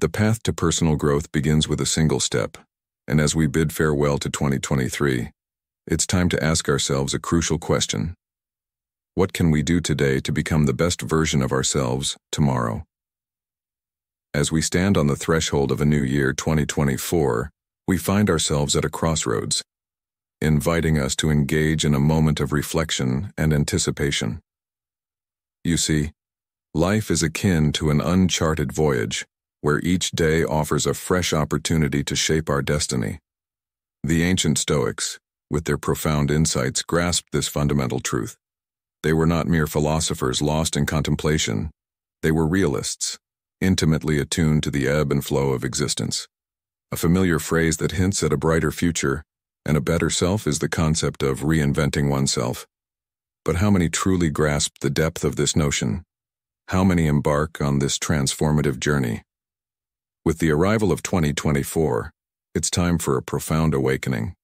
The path to personal growth begins with a single step, and as we bid farewell to 2023, it's time to ask ourselves a crucial question. What can we do today to become the best version of ourselves tomorrow? As we stand on the threshold of a new year, 2024, we find ourselves at a crossroads, inviting us to engage in a moment of reflection and anticipation. You see, life is akin to an uncharted voyage, where each day offers a fresh opportunity to shape our destiny. The ancient Stoics, with their profound insights, grasped this fundamental truth. They were not mere philosophers lost in contemplation. They were realists, intimately attuned to the ebb and flow of existence. A familiar phrase that hints at a brighter future and a better self is the concept of reinventing oneself. But how many truly grasp the depth of this notion? How many embark on this transformative journey? With the arrival of 2024, it's time for a profound awakening.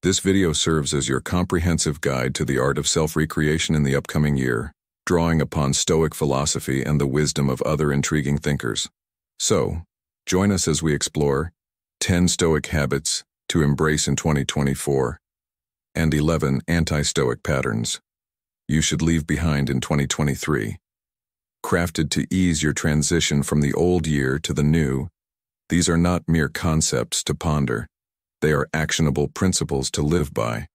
This video serves as your comprehensive guide to the art of self-recreation in the upcoming year, drawing upon Stoic philosophy and the wisdom of other intriguing thinkers. So, join us as we explore 10 Stoic habits to embrace in 2024 and 11 anti-Stoic patterns you should leave behind in 2023. Crafted to ease your transition from the old year to the new, these are not mere concepts to ponder. They are actionable principles to live by.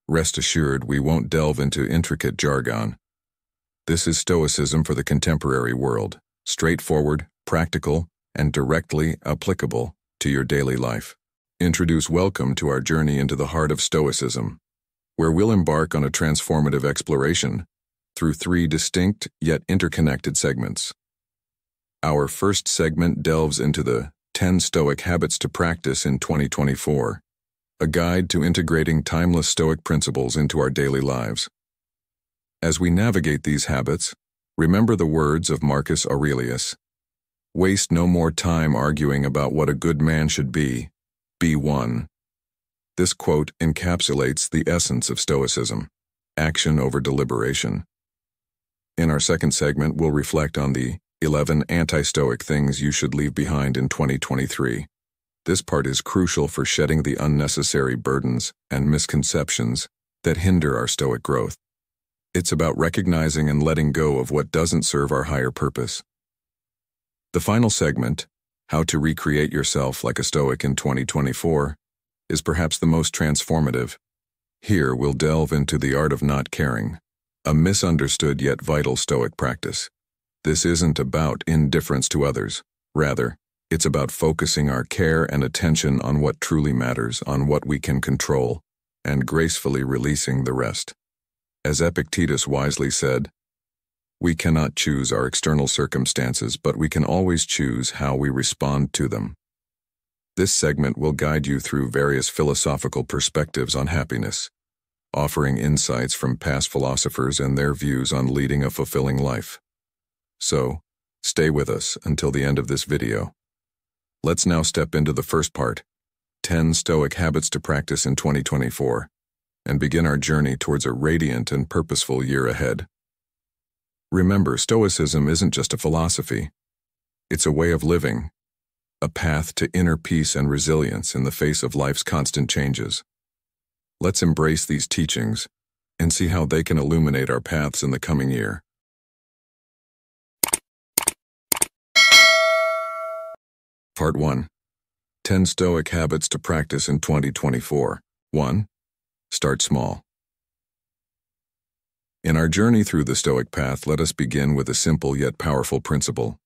Rest assured, we won't delve into intricate jargon. This is Stoicism for the contemporary world, straightforward, practical, and directly applicable to your daily life. Welcome to our journey into the heart of Stoicism, where we'll embark on a transformative exploration through 3 distinct yet interconnected segments. Our first segment delves into the 10 Stoic habits to practice in 2024, a guide to integrating timeless Stoic principles into our daily lives. As we navigate these habits, remember the words of Marcus Aurelius: "Waste no more time arguing about what a good man should be one." This quote encapsulates the essence of Stoicism: action over deliberation. In our second segment, we'll reflect on the 11 anti-Stoic things you should leave behind in 2023. This part is crucial for shedding the unnecessary burdens and misconceptions that hinder our Stoic growth. It's about recognizing and letting go of what doesn't serve our higher purpose. The final segment, how to recreate yourself like a Stoic in 2024, is perhaps the most transformative. Here we'll delve into the art of not caring, a misunderstood yet vital Stoic practice. This isn't about indifference to others. Rather, it's about focusing our care and attention on what truly matters, on what we can control, and gracefully releasing the rest. As Epictetus wisely said, "We cannot choose our external circumstances, but we can always choose how we respond to them." This segment will guide you through various philosophical perspectives on happiness, offering insights from past philosophers and their views on leading a fulfilling life. So, stay with us until the end of this video. Let's now step into the first part, 10 Stoic habits to practice in 2024, and begin our journey towards a radiant and purposeful year ahead. Remember, Stoicism isn't just a philosophy. It's a way of living, a path to inner peace and resilience in the face of life's constant changes. Let's embrace these teachings and see how they can illuminate our paths in the coming year. Part 1. 10 Stoic habits to practice in 2024. 1. Start small. In our journey through the Stoic path, let us begin with a simple yet powerful principle.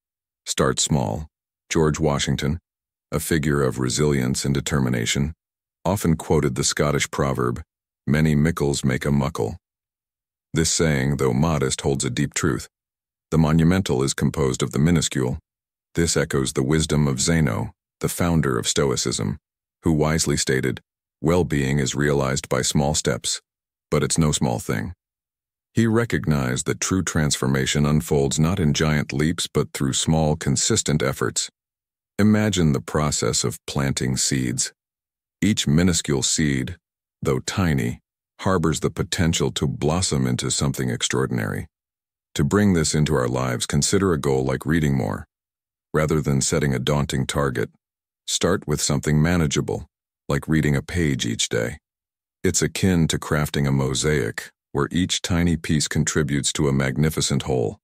Start small. George Washington, a figure of resilience and determination, often quoted the Scottish proverb, "Many mickles make a muckle." This saying, though modest, holds a deep truth. The monumental is composed of the minuscule. This echoes the wisdom of Zeno, the founder of Stoicism, who wisely stated, "Well-being is realized by small steps, but it's no small thing." He recognized that true transformation unfolds not in giant leaps but through small, consistent efforts. Imagine the process of planting seeds. Each minuscule seed, though tiny, harbors the potential to blossom into something extraordinary. To bring this into our lives, consider a goal like reading more. Rather than setting a daunting target, start with something manageable, like reading a page each day. It's akin to crafting a mosaic, where each tiny piece contributes to a magnificent whole.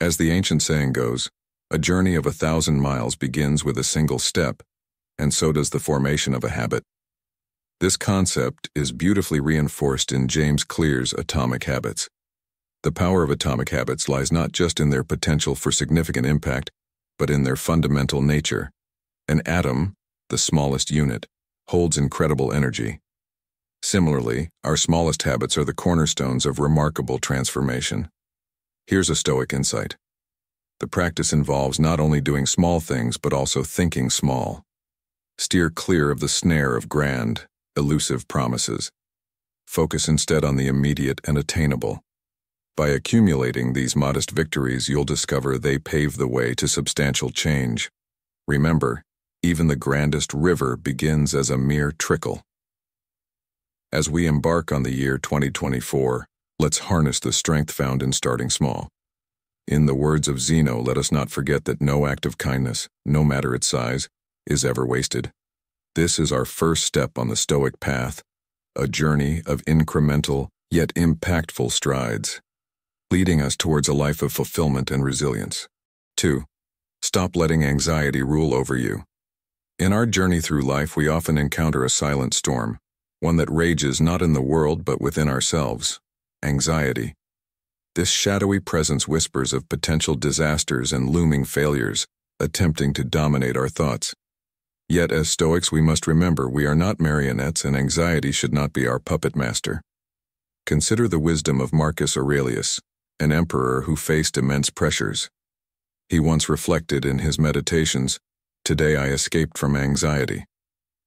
As the ancient saying goes, a journey of 1,000 miles begins with a single step, and so does the formation of a habit. This concept is beautifully reinforced in James Clear's Atomic Habits. The power of atomic habits lies not just in their potential for significant impact, but in their fundamental nature. An atom, the smallest unit, holds incredible energy. Similarly, our smallest habits are the cornerstones of remarkable transformation. Here's a Stoic insight. The practice involves not only doing small things, but also thinking small. Steer clear of the snare of grand, elusive promises. Focus instead on the immediate and attainable. By accumulating these modest victories, you'll discover they pave the way to substantial change. Remember, even the grandest river begins as a mere trickle. As we embark on the year 2024, let's harness the strength found in starting small. In the words of Zeno, let us not forget that no act of kindness, no matter its size, is ever wasted. This is our first step on the Stoic path, a journey of incremental yet impactful strides, leading us towards a life of fulfillment and resilience. 2. Stop letting anxiety rule over you. In our journey through life, we often encounter a silent storm, one that rages not in the world but within ourselves: anxiety. This shadowy presence whispers of potential disasters and looming failures, attempting to dominate our thoughts. Yet as Stoics, we must remember we are not marionettes, and anxiety should not be our puppet master. Consider the wisdom of Marcus Aurelius, an emperor who faced immense pressures. He once reflected in his meditations, "Today I escaped from anxiety,"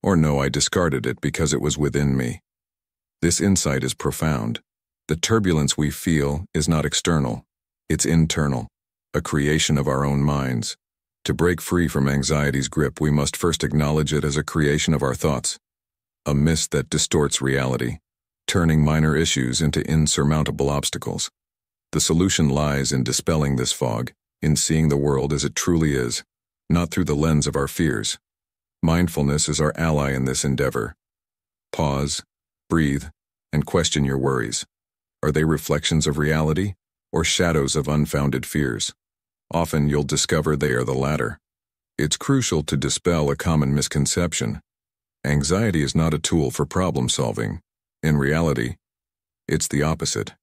or "No, I discarded it because it was within me." This insight is profound. The turbulence we feel is not external, it's internal, a creation of our own minds. To break free from anxiety's grip, we must first acknowledge it as a creation of our thoughts, a mist that distorts reality, turning minor issues into insurmountable obstacles. The solution lies in dispelling this fog, in seeing the world as it truly is, not through the lens of our fears. Mindfulness is our ally in this endeavor. Pause, breathe, and question your worries. Are they reflections of reality, or shadows of unfounded fears? Often you'll discover they are the latter. It's crucial to dispel a common misconception. Anxiety is not a tool for problem solving. In reality, it's the opposite.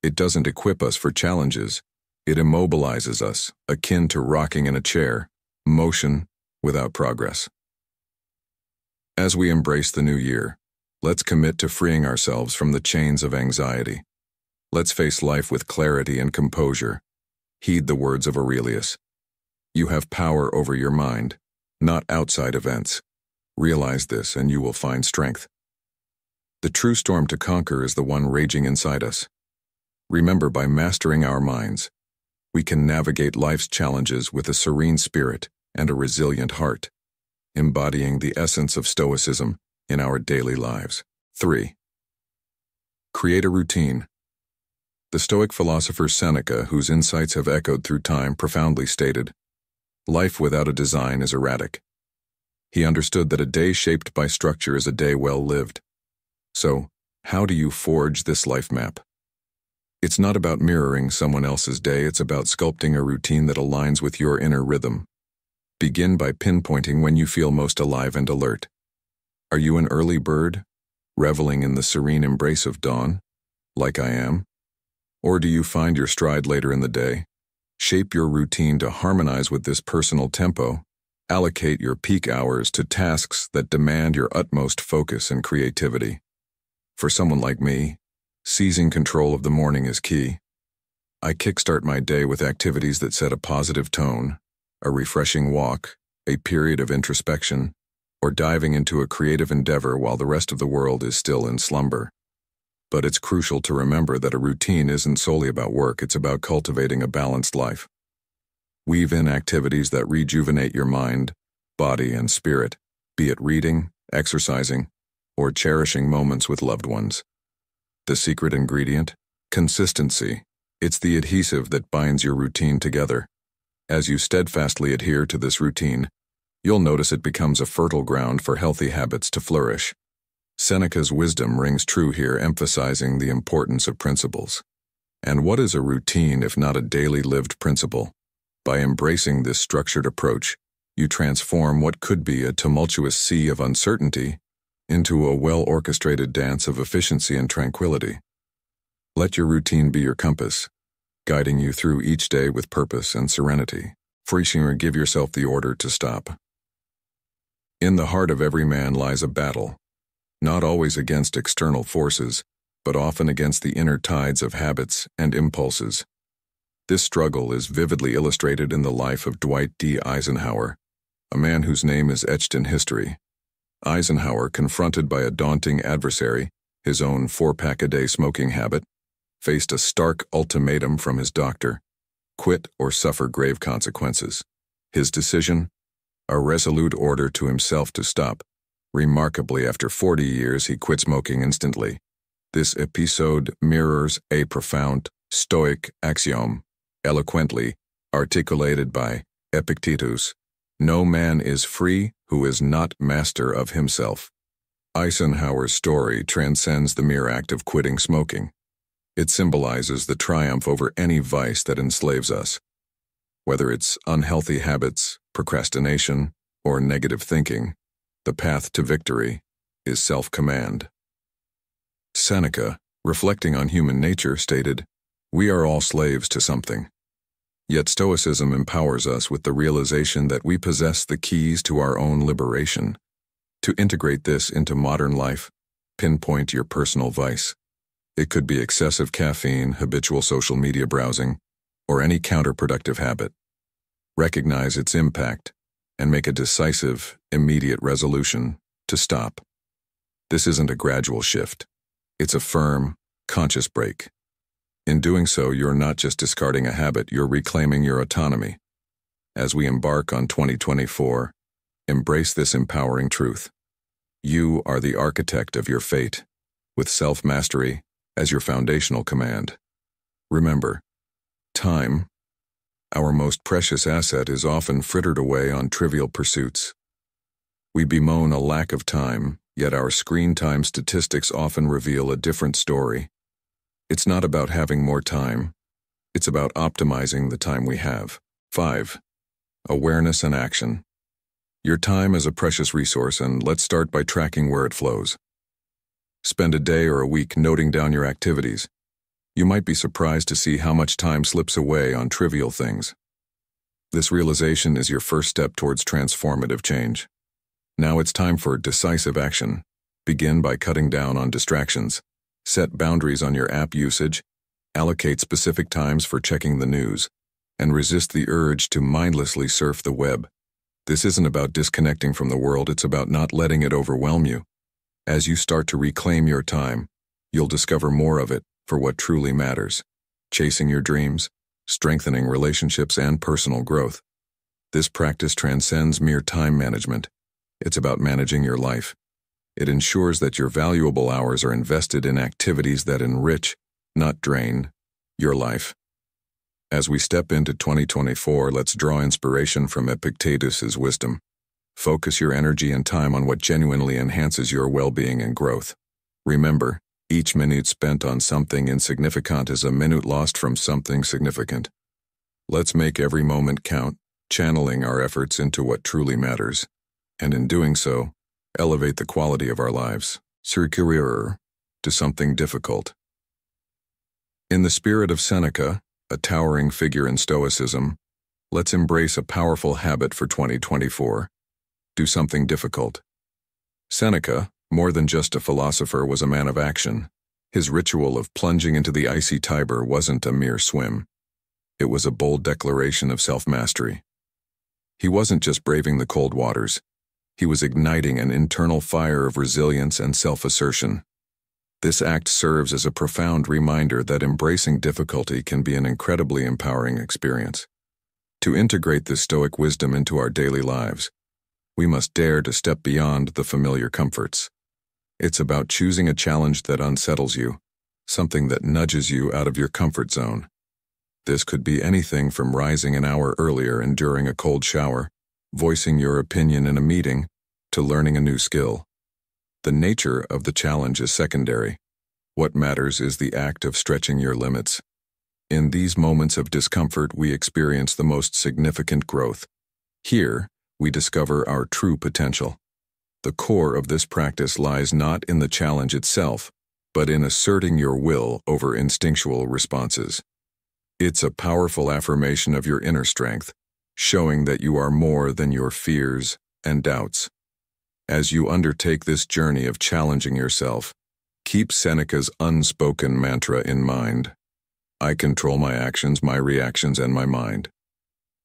It doesn't equip us for challenges. It immobilizes us, akin to rocking in a chair, motion without progress. As we embrace the new year, let's commit to freeing ourselves from the chains of anxiety. Let's face life with clarity and composure. Heed the words of Aurelius. You have power over your mind, not outside events. Realize this and you will find strength. The true storm to conquer is the one raging inside us. Remember, by mastering our minds, we can navigate life's challenges with a serene spirit and a resilient heart, embodying the essence of Stoicism in our daily lives. 3. Create a routine. The Stoic philosopher Seneca, whose insights have echoed through time, profoundly stated, "Life without a design is erratic." He understood that a day shaped by structure is a day well lived. So, how do you forge this life map? It's not about mirroring someone else's day, it's about sculpting a routine that aligns with your inner rhythm. Begin by pinpointing when you feel most alive and alert. Are you an early bird, reveling in the serene embrace of dawn, like I am? Or do you find your stride later in the day? Shape your routine to harmonize with this personal tempo. Allocate your peak hours to tasks that demand your utmost focus and creativity. For someone like me, seizing control of the morning is key. I kickstart my day with activities that set a positive tone, a refreshing walk, a period of introspection, or diving into a creative endeavor while the rest of the world is still in slumber. But it's crucial to remember that a routine isn't solely about work, it's about cultivating a balanced life. Weave in activities that rejuvenate your mind, body, and spirit, be it reading, exercising, or cherishing moments with loved ones. The secret ingredient? Consistency. It's the adhesive that binds your routine together. As you steadfastly adhere to this routine, you'll notice it becomes a fertile ground for healthy habits to flourish. Seneca's wisdom rings true here, emphasizing the importance of principles. And what is a routine if not a daily lived principle? By embracing this structured approach, you transform what could be a tumultuous sea of uncertainty into a well-orchestrated dance of efficiency and tranquility. Let your routine be your compass, guiding you through each day with purpose and serenity. Give yourself the order to stop. In the heart of every man lies a battle, not always against external forces, but often against the inner tides of habits and impulses. This struggle is vividly illustrated in the life of Dwight D. Eisenhower, a man whose name is etched in history. Eisenhower, confronted by a daunting adversary, his own 4-pack-a-day smoking habit, faced a stark ultimatum from his doctor: quit or suffer grave consequences. His decision? A resolute order to himself to stop. Remarkably, after 40 years, he quit smoking instantly. This episode mirrors a profound Stoic axiom, eloquently articulated by Epictetus: no man is free who is not master of himself. Eisenhower's story transcends the mere act of quitting smoking. It symbolizes the triumph over any vice that enslaves us. Whether it's unhealthy habits, procrastination, or negative thinking, the path to victory is self-command. Seneca, reflecting on human nature, stated, "We are all slaves to something." Yet Stoicism empowers us with the realization that we possess the keys to our own liberation. To integrate this into modern life, pinpoint your personal vice. It could be excessive caffeine, habitual social media browsing, or any counterproductive habit. Recognize its impact and make a decisive, immediate resolution to stop. This isn't a gradual shift. It's a firm, conscious break. In doing so, you're not just discarding a habit, you're reclaiming your autonomy. As we embark on 2024, embrace this empowering truth. You are the architect of your fate, with self-mastery as your foundational command. Remember, time, our most precious asset, is often frittered away on trivial pursuits. We bemoan a lack of time, yet our screen time statistics often reveal a different story. It's not about having more time. It's about optimizing the time we have. 5. Awareness and action. Your time is a precious resource, and let's start by tracking where it flows. Spend a day or a week noting down your activities. You might be surprised to see how much time slips away on trivial things. This realization is your first step towards transformative change. Now it's time for decisive action. Begin by cutting down on distractions. Set boundaries on your app usage, allocate specific times for checking the news, and resist the urge to mindlessly surf the web. This isn't about disconnecting from the world, it's about not letting it overwhelm you. As you start to reclaim your time, you'll discover more of it for what truly matters: chasing your dreams, strengthening relationships, and personal growth. This practice transcends mere time management. It's about managing your life. It ensures that your valuable hours are invested in activities that enrich, not drain, your life. As we step into 2024, let's draw inspiration from Epictetus's wisdom. Focus your energy and time on what genuinely enhances your well-being and growth. Remember, each minute spent on something insignificant is a minute lost from something significant. Let's make every moment count, channeling our efforts into what truly matters, and in doing so, elevate the quality of our lives, to something difficult. In the spirit of Seneca, a towering figure in Stoicism, let's embrace a powerful habit for 2024. Do something difficult. Seneca, more than just a philosopher, was a man of action. His ritual of plunging into the icy Tiber wasn't a mere swim. It was a bold declaration of self-mastery. He wasn't just braving the cold waters. He was igniting an internal fire of resilience and self-assertion. This act serves as a profound reminder that embracing difficulty can be an incredibly empowering experience. To integrate this Stoic wisdom into our daily lives, we must dare to step beyond the familiar comforts. It's about choosing a challenge that unsettles you, something that nudges you out of your comfort zone. This could be anything from rising an hour earlier and during a cold shower, voicing your opinion in a meeting, to learning a new skill. The nature of the challenge is secondary. What matters is the act of stretching your limits. In these moments of discomfort, we experience the most significant growth. Here, we discover our true potential. The core of this practice lies not in the challenge itself, but in asserting your will over instinctual responses. It's a powerful affirmation of your inner strength, showing that you are more than your fears and doubts. As you undertake this journey of challenging yourself, keep Seneca's unspoken mantra in mind. I control my actions, my reactions, and my mind.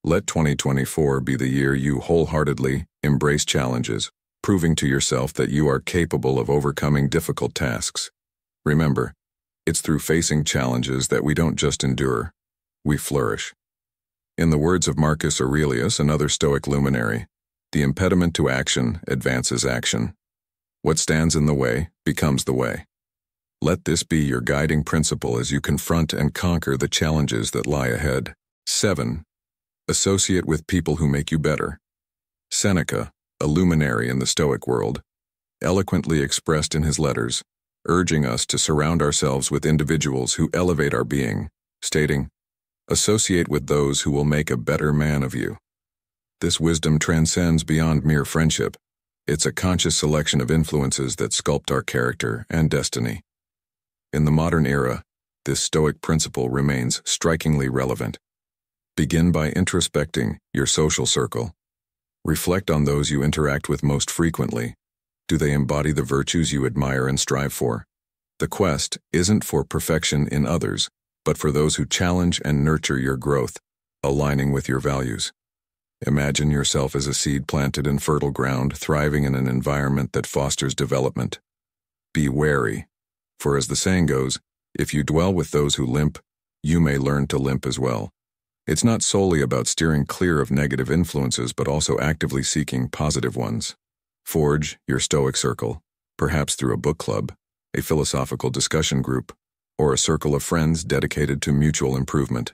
Let 2024 be the year you wholeheartedly embrace challenges, proving to yourself that you are capable of overcoming difficult tasks. Remember, it's through facing challenges that we don't just endure, we flourish. In the words of Marcus Aurelius, another Stoic luminary, the impediment to action advances action. What stands in the way becomes the way. Let this be your guiding principle as you confront and conquer the challenges that lie ahead. 7. Associate with people who make you better. Seneca, a luminary in the Stoic world, eloquently expressed in his letters, urging us to surround ourselves with individuals who elevate our being, stating, "Associate with those who will make a better man of you." This wisdom transcends beyond mere friendship. It's a conscious selection of influences that sculpt our character and destiny. In the modern era, this Stoic principle remains strikingly relevant. Begin by introspecting your social circle. Reflect on those you interact with most frequently. Do they embody the virtues you admire and strive for? The quest isn't for perfection in others, but for those who challenge and nurture your growth, aligning with your values. Imagine yourself as a seed planted in fertile ground, thriving in an environment that fosters development. Be wary, for as the saying goes, if you dwell with those who limp, you may learn to limp as well. It's not solely about steering clear of negative influences, but also actively seeking positive ones. Forge your Stoic circle, perhaps through a book club, a philosophical discussion group, or a circle of friends dedicated to mutual improvement.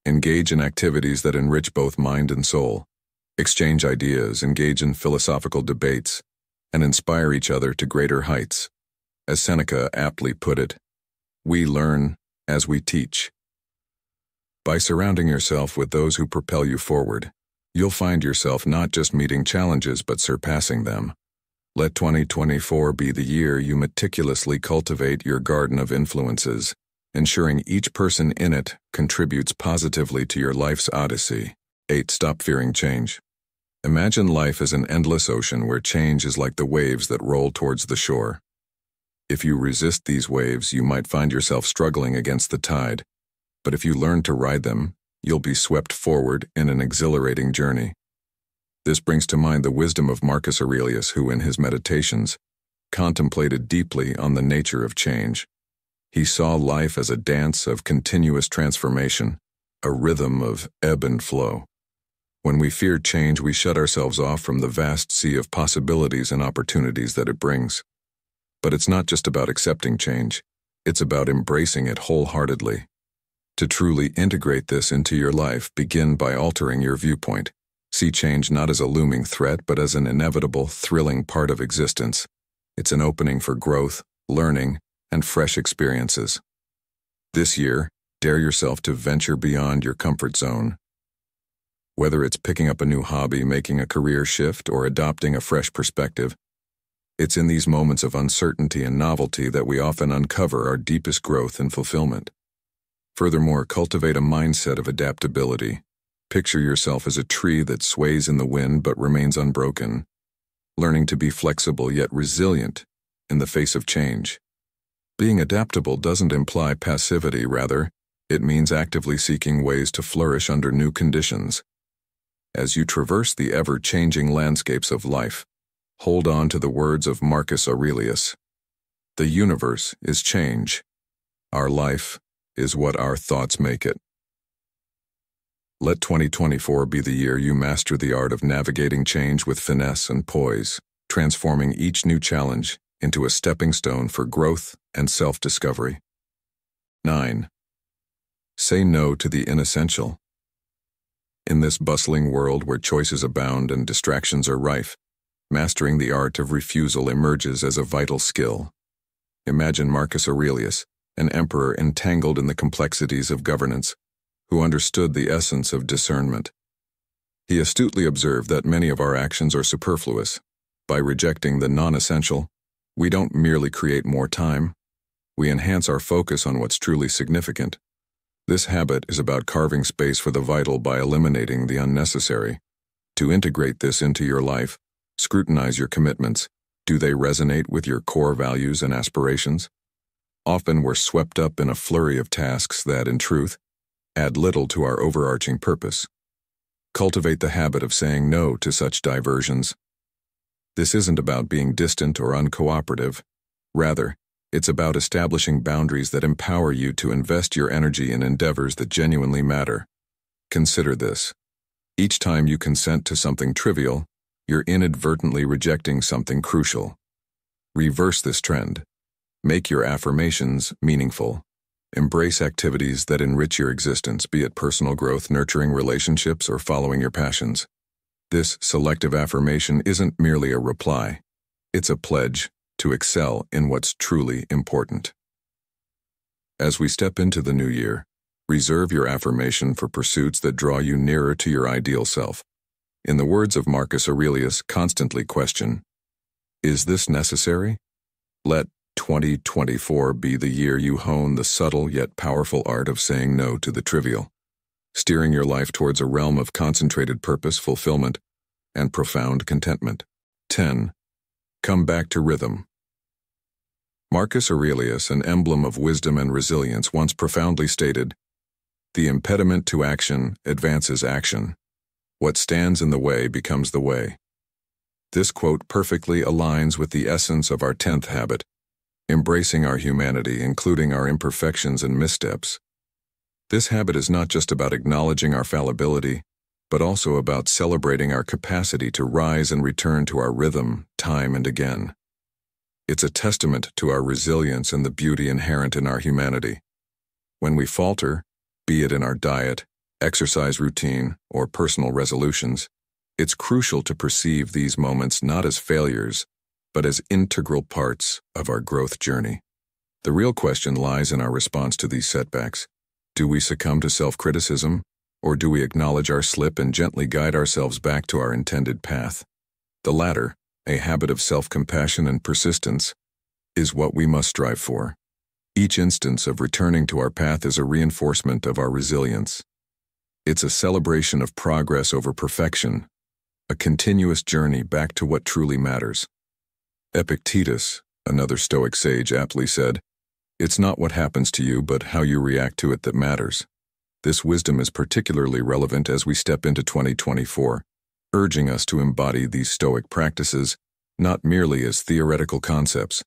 Engage in activities that enrich both mind and soul. Exchange ideas, engage in philosophical debates, and inspire each other to greater heights. As Seneca aptly put it, we learn as we teach. By surrounding yourself with those who propel you forward, you'll find yourself not just meeting challenges but surpassing them. Let 2024 be the year you meticulously cultivate your garden of influences, ensuring each person in it contributes positively to your life's odyssey. 8. Stop fearing change. Imagine life as an endless ocean where change is like the waves that roll towards the shore. If you resist these waves, you might find yourself struggling against the tide, but if you learn to ride them, you'll be swept forward in an exhilarating journey. This brings to mind the wisdom of Marcus Aurelius, who in his meditations contemplated deeply on the nature of change. He saw life as a dance of continuous transformation, a rhythm of ebb and flow. When we fear change, we shut ourselves off from the vast sea of possibilities and opportunities that it brings. But it's not just about accepting change, it's about embracing it wholeheartedly. To truly integrate this into your life, begin by altering your viewpoint. See change not as a looming threat, but as an inevitable, thrilling part of existence. It's an opening for growth, learning, and fresh experiences. This year, dare yourself to venture beyond your comfort zone. Whether it's picking up a new hobby, making a career shift, or adopting a fresh perspective, it's in these moments of uncertainty and novelty that we often uncover our deepest growth and fulfillment. Furthermore, cultivate a mindset of adaptability. Picture yourself as a tree that sways in the wind but remains unbroken, learning to be flexible yet resilient in the face of change. Being adaptable doesn't imply passivity, rather, it means actively seeking ways to flourish under new conditions. As you traverse the ever-changing landscapes of life, hold on to the words of Marcus Aurelius. The universe is change. Our life is what our thoughts make it. Let 2024 be the year you master the art of navigating change with finesse and poise, transforming each new challenge into a stepping stone for growth and self-discovery. 9. Say no to the inessential. In this bustling world where choices abound and distractions are rife, mastering the art of refusal emerges as a vital skill. Imagine Marcus Aurelius, an emperor entangled in the complexities of governance, who understood the essence of discernment. He astutely observed that many of our actions are superfluous. By rejecting the non-essential, we don't merely create more time, we enhance our focus on what's truly significant. This habit is about carving space for the vital by eliminating the unnecessary. To integrate this into your life, scrutinize your commitments. Do they resonate with your core values and aspirations? Often we're swept up in a flurry of tasks that, in truth, add little to our overarching purpose. Cultivate the habit of saying no to such diversions. This isn't about being distant or uncooperative. Rather, it's about establishing boundaries that empower you to invest your energy in endeavors that genuinely matter. Consider this. Each time you consent to something trivial, you're inadvertently rejecting something crucial. Reverse this trend. Make your affirmations meaningful. Embrace activities that enrich your existence, be it personal growth, nurturing relationships, or following your passions. This selective affirmation isn't merely a reply. It's a pledge to excel in what's truly important. As we step into the new year, reserve your affirmation for pursuits that draw you nearer to your ideal self. In the words of Marcus Aurelius, constantly question, is this necessary? Let 2024 be the year you hone the subtle yet powerful art of saying no to the trivial, steering your life towards a realm of concentrated purpose, fulfillment, and profound contentment. 10. Come back to rhythm. Marcus Aurelius, an emblem of wisdom and resilience, once profoundly stated, "The impediment to action advances action. What stands in the way becomes the way." This quote perfectly aligns with the essence of our 10th habit, embracing our humanity, including our imperfections and missteps. This habit is not just about acknowledging our fallibility, but also about celebrating our capacity to rise and return to our rhythm time and again. It's a testament to our resilience and the beauty inherent in our humanity. When we falter, be it in our diet, exercise routine, or personal resolutions, it's crucial to perceive these moments not as failures, but as integral parts of our growth journey. The real question lies in our response to these setbacks. Do we succumb to self-criticism, or do we acknowledge our slip and gently guide ourselves back to our intended path? The latter, a habit of self-compassion and persistence, is what we must strive for. Each instance of returning to our path is a reinforcement of our resilience. It's a celebration of progress over perfection, a continuous journey back to what truly matters. Epictetus, another Stoic sage, aptly said, "It's not what happens to you, but how you react to it that matters." This wisdom is particularly relevant as we step into 2024, urging us to embody these Stoic practices not merely as theoretical concepts,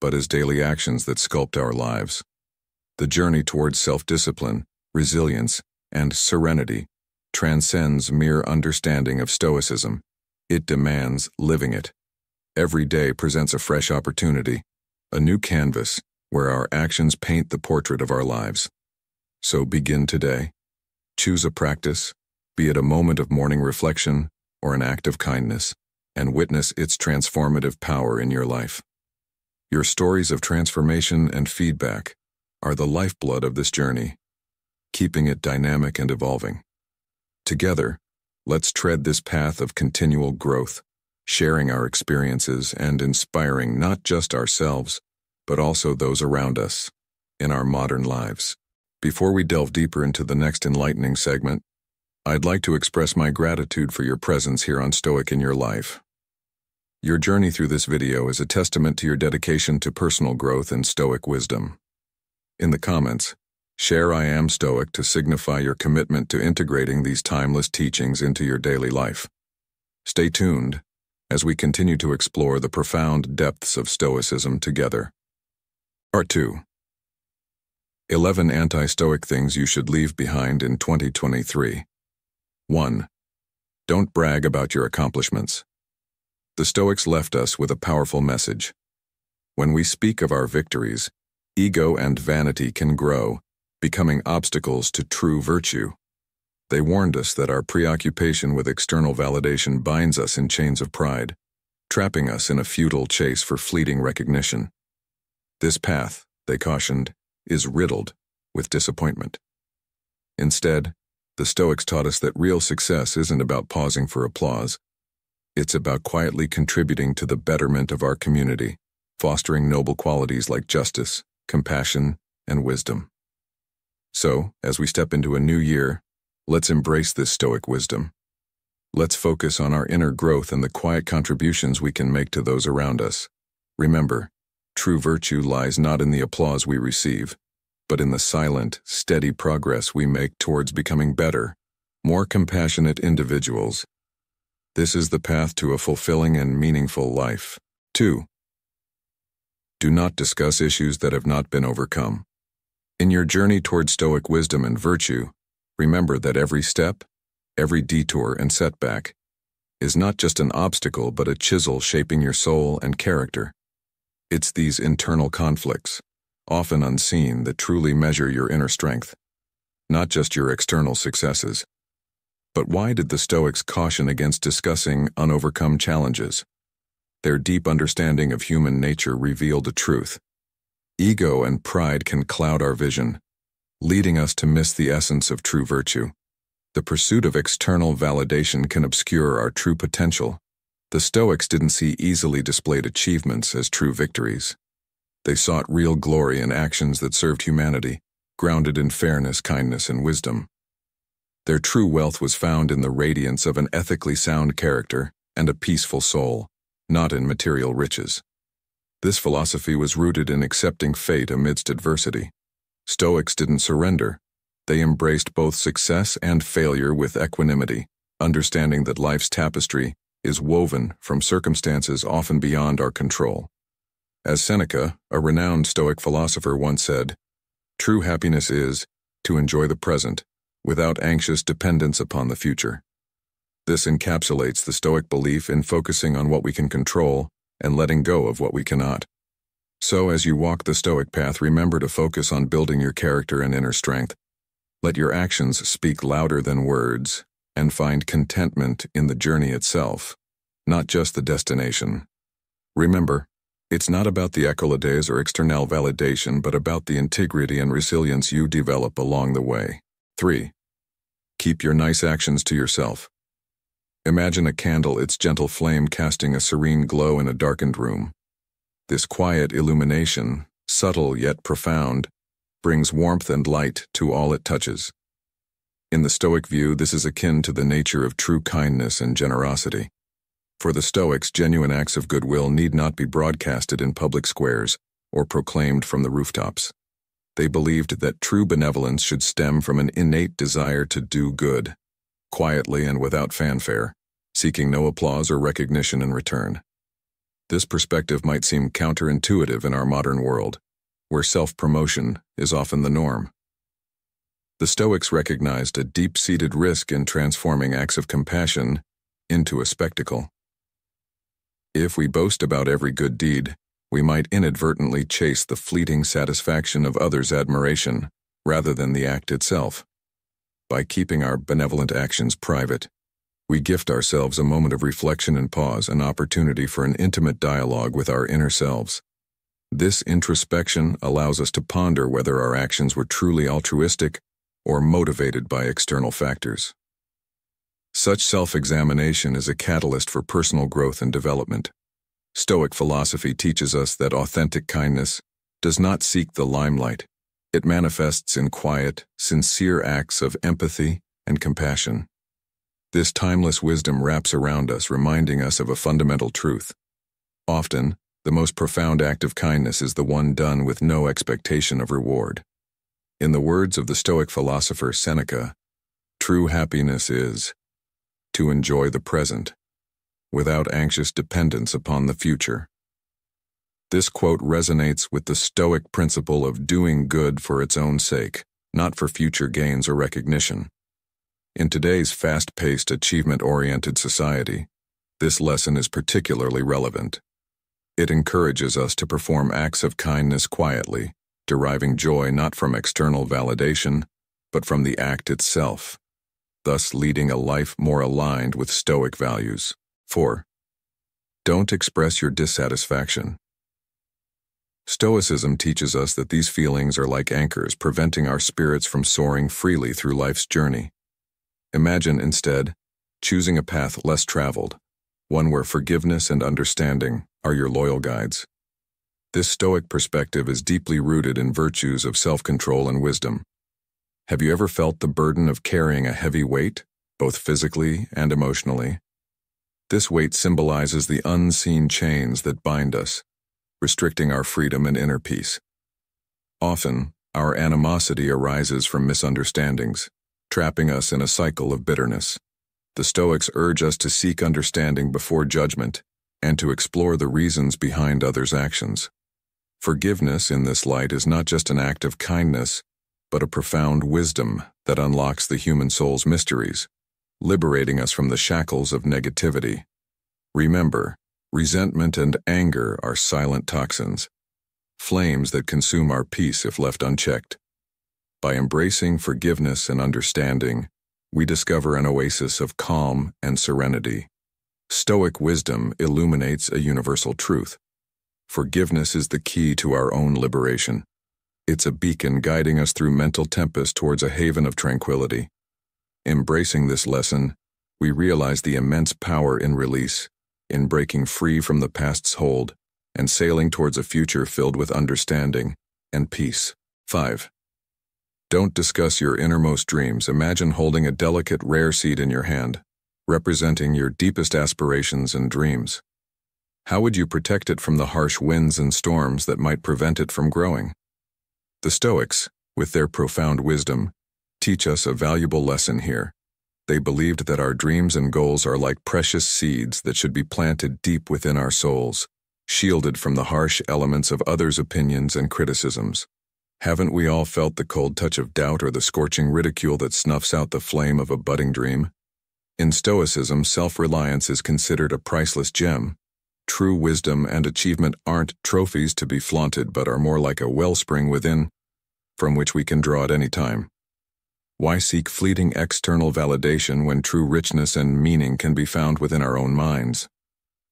but as daily actions that sculpt our lives. The journey towards self-discipline, resilience, and serenity transcends mere understanding of Stoicism. It demands living it. Every day presents a fresh opportunity, a new canvas where our actions paint the portrait of our lives. So begin today. Choose a practice, be it a moment of morning reflection or an act of kindness, and witness its transformative power in your life. Your stories of transformation and feedback are the lifeblood of this journey, keeping it dynamic and evolving. Together, let's tread this path of continual growth, sharing our experiences and inspiring not just ourselves, but also those around us in our modern lives. Before we delve deeper into the next enlightening segment, I'd like to express my gratitude for your presence here on Stoic in Your Life. Your journey through this video is a testament to your dedication to personal growth and Stoic wisdom. In the comments, share "I am Stoic" to signify your commitment to integrating these timeless teachings into your daily life. Stay tuned as we continue to explore the profound depths of Stoicism together. Part 2. 11 Anti-Stoic Things You Should Leave Behind in 2023. 1. Don't brag about your accomplishments. The Stoics left us with a powerful message. When we speak of our victories, ego and vanity can grow, becoming obstacles to true virtue. They warned us that our preoccupation with external validation binds us in chains of pride, trapping us in a futile chase for fleeting recognition. This path, they cautioned, is riddled with disappointment. Instead, the Stoics taught us that real success isn't about pausing for applause. It's about quietly contributing to the betterment of our community, fostering noble qualities like justice, compassion, and wisdom. So, as we step into a new year, let's embrace this Stoic wisdom. Let's focus on our inner growth and the quiet contributions we can make to those around us. Remember, true virtue lies not in the applause we receive, but in the silent, steady progress we make towards becoming better, more compassionate individuals. This is the path to a fulfilling and meaningful life. 2. Do not discuss issues that have not been overcome. In your journey toward Stoic wisdom and virtue, remember that every step, every detour and setback is not just an obstacle but a chisel shaping your soul and character. It's these internal conflicts, often unseen, that truly measure your inner strength, not just your external successes. But why did the Stoics caution against discussing unovercome challenges? Their deep understanding of human nature revealed a truth. Ego and pride can cloud our vision, leading us to miss the essence of true virtue. The pursuit of external validation can obscure our true potential. The Stoics didn't see easily displayed achievements as true victories. They sought real glory in actions that served humanity, grounded in fairness, kindness, and wisdom. Their true wealth was found in the radiance of an ethically sound character and a peaceful soul, not in material riches. This philosophy was rooted in accepting fate amidst adversity. Stoics didn't surrender. They embraced both success and failure with equanimity, understanding that life's tapestry is woven from circumstances often beyond our control. As Seneca, a renowned Stoic philosopher, once said, "True happiness is to enjoy the present without anxious dependence upon the future." This encapsulates the Stoic belief in focusing on what we can control and letting go of what we cannot. So as you walk the Stoic path, remember to focus on building your character and inner strength. Let your actions speak louder than words, and find contentment in the journey itself, not just the destination. Remember, it's not about the accolades or external validation, but about the integrity and resilience you develop along the way. 3. Keep your nice actions to yourself. Imagine a candle, its gentle flame casting a serene glow in a darkened room. This quiet illumination, subtle yet profound, brings warmth and light to all it touches. In the Stoic view, this is akin to the nature of true kindness and generosity. For the Stoics, genuine acts of goodwill need not be broadcasted in public squares or proclaimed from the rooftops. They believed that true benevolence should stem from an innate desire to do good, quietly and without fanfare, seeking no applause or recognition in return. This perspective might seem counterintuitive in our modern world, where self-promotion is often the norm. The Stoics recognized a deep-seated risk in transforming acts of compassion into a spectacle. If we boast about every good deed, we might inadvertently chase the fleeting satisfaction of others' admiration rather than the act itself. By keeping our benevolent actions private, we gift ourselves a moment of reflection and pause, an opportunity for an intimate dialogue with our inner selves. This introspection allows us to ponder whether our actions were truly altruistic or motivated by external factors. Such self-examination is a catalyst for personal growth and development. Stoic philosophy teaches us that authentic kindness does not seek the limelight. It manifests in quiet, sincere acts of empathy and compassion. This timeless wisdom wraps around us, reminding us of a fundamental truth. Often, the most profound act of kindness is the one done with no expectation of reward. In the words of the Stoic philosopher Seneca, true happiness is to enjoy the present without anxious dependence upon the future. This quote resonates with the Stoic principle of doing good for its own sake, not for future gains or recognition. In today's fast-paced, achievement-oriented society, this lesson is particularly relevant. It encourages us to perform acts of kindness quietly, deriving joy not from external validation, but from the act itself, thus leading a life more aligned with Stoic values. 4. Don't express your dissatisfaction. Stoicism teaches us that these feelings are like anchors preventing our spirits from soaring freely through life's journey. Imagine, instead, choosing a path less traveled, one where forgiveness and understanding are your loyal guides. This Stoic perspective is deeply rooted in virtues of self-control and wisdom. Have you ever felt the burden of carrying a heavy weight, both physically and emotionally? This weight symbolizes the unseen chains that bind us, restricting our freedom and inner peace. Often, our animosity arises from misunderstandings, trapping us in a cycle of bitterness. The Stoics urge us to seek understanding before judgment and to explore the reasons behind others' actions. Forgiveness in this light is not just an act of kindness, but a profound wisdom that unlocks the human soul's mysteries, liberating us from the shackles of negativity. Remember, resentment and anger are silent toxins, flames that consume our peace if left unchecked. By embracing forgiveness and understanding, we discover an oasis of calm and serenity. Stoic wisdom illuminates a universal truth. Forgiveness is the key to our own liberation. It's a beacon guiding us through mental tempest towards a haven of tranquility. Embracing this lesson, we realize the immense power in release, in breaking free from the past's hold, and sailing towards a future filled with understanding and peace. 5. Don't discuss your innermost dreams. Imagine holding a delicate, rare seed in your hand, representing your deepest aspirations and dreams. How would you protect it from the harsh winds and storms that might prevent it from growing? The Stoics, with their profound wisdom, teach us a valuable lesson here. They believed that our dreams and goals are like precious seeds that should be planted deep within our souls, shielded from the harsh elements of others' opinions and criticisms. Haven't we all felt the cold touch of doubt or the scorching ridicule that snuffs out the flame of a budding dream? In Stoicism, self-reliance is considered a priceless gem. True wisdom and achievement aren't trophies to be flaunted but are more like a wellspring within, from which we can draw at any time. Why seek fleeting external validation when true richness and meaning can be found within our own minds?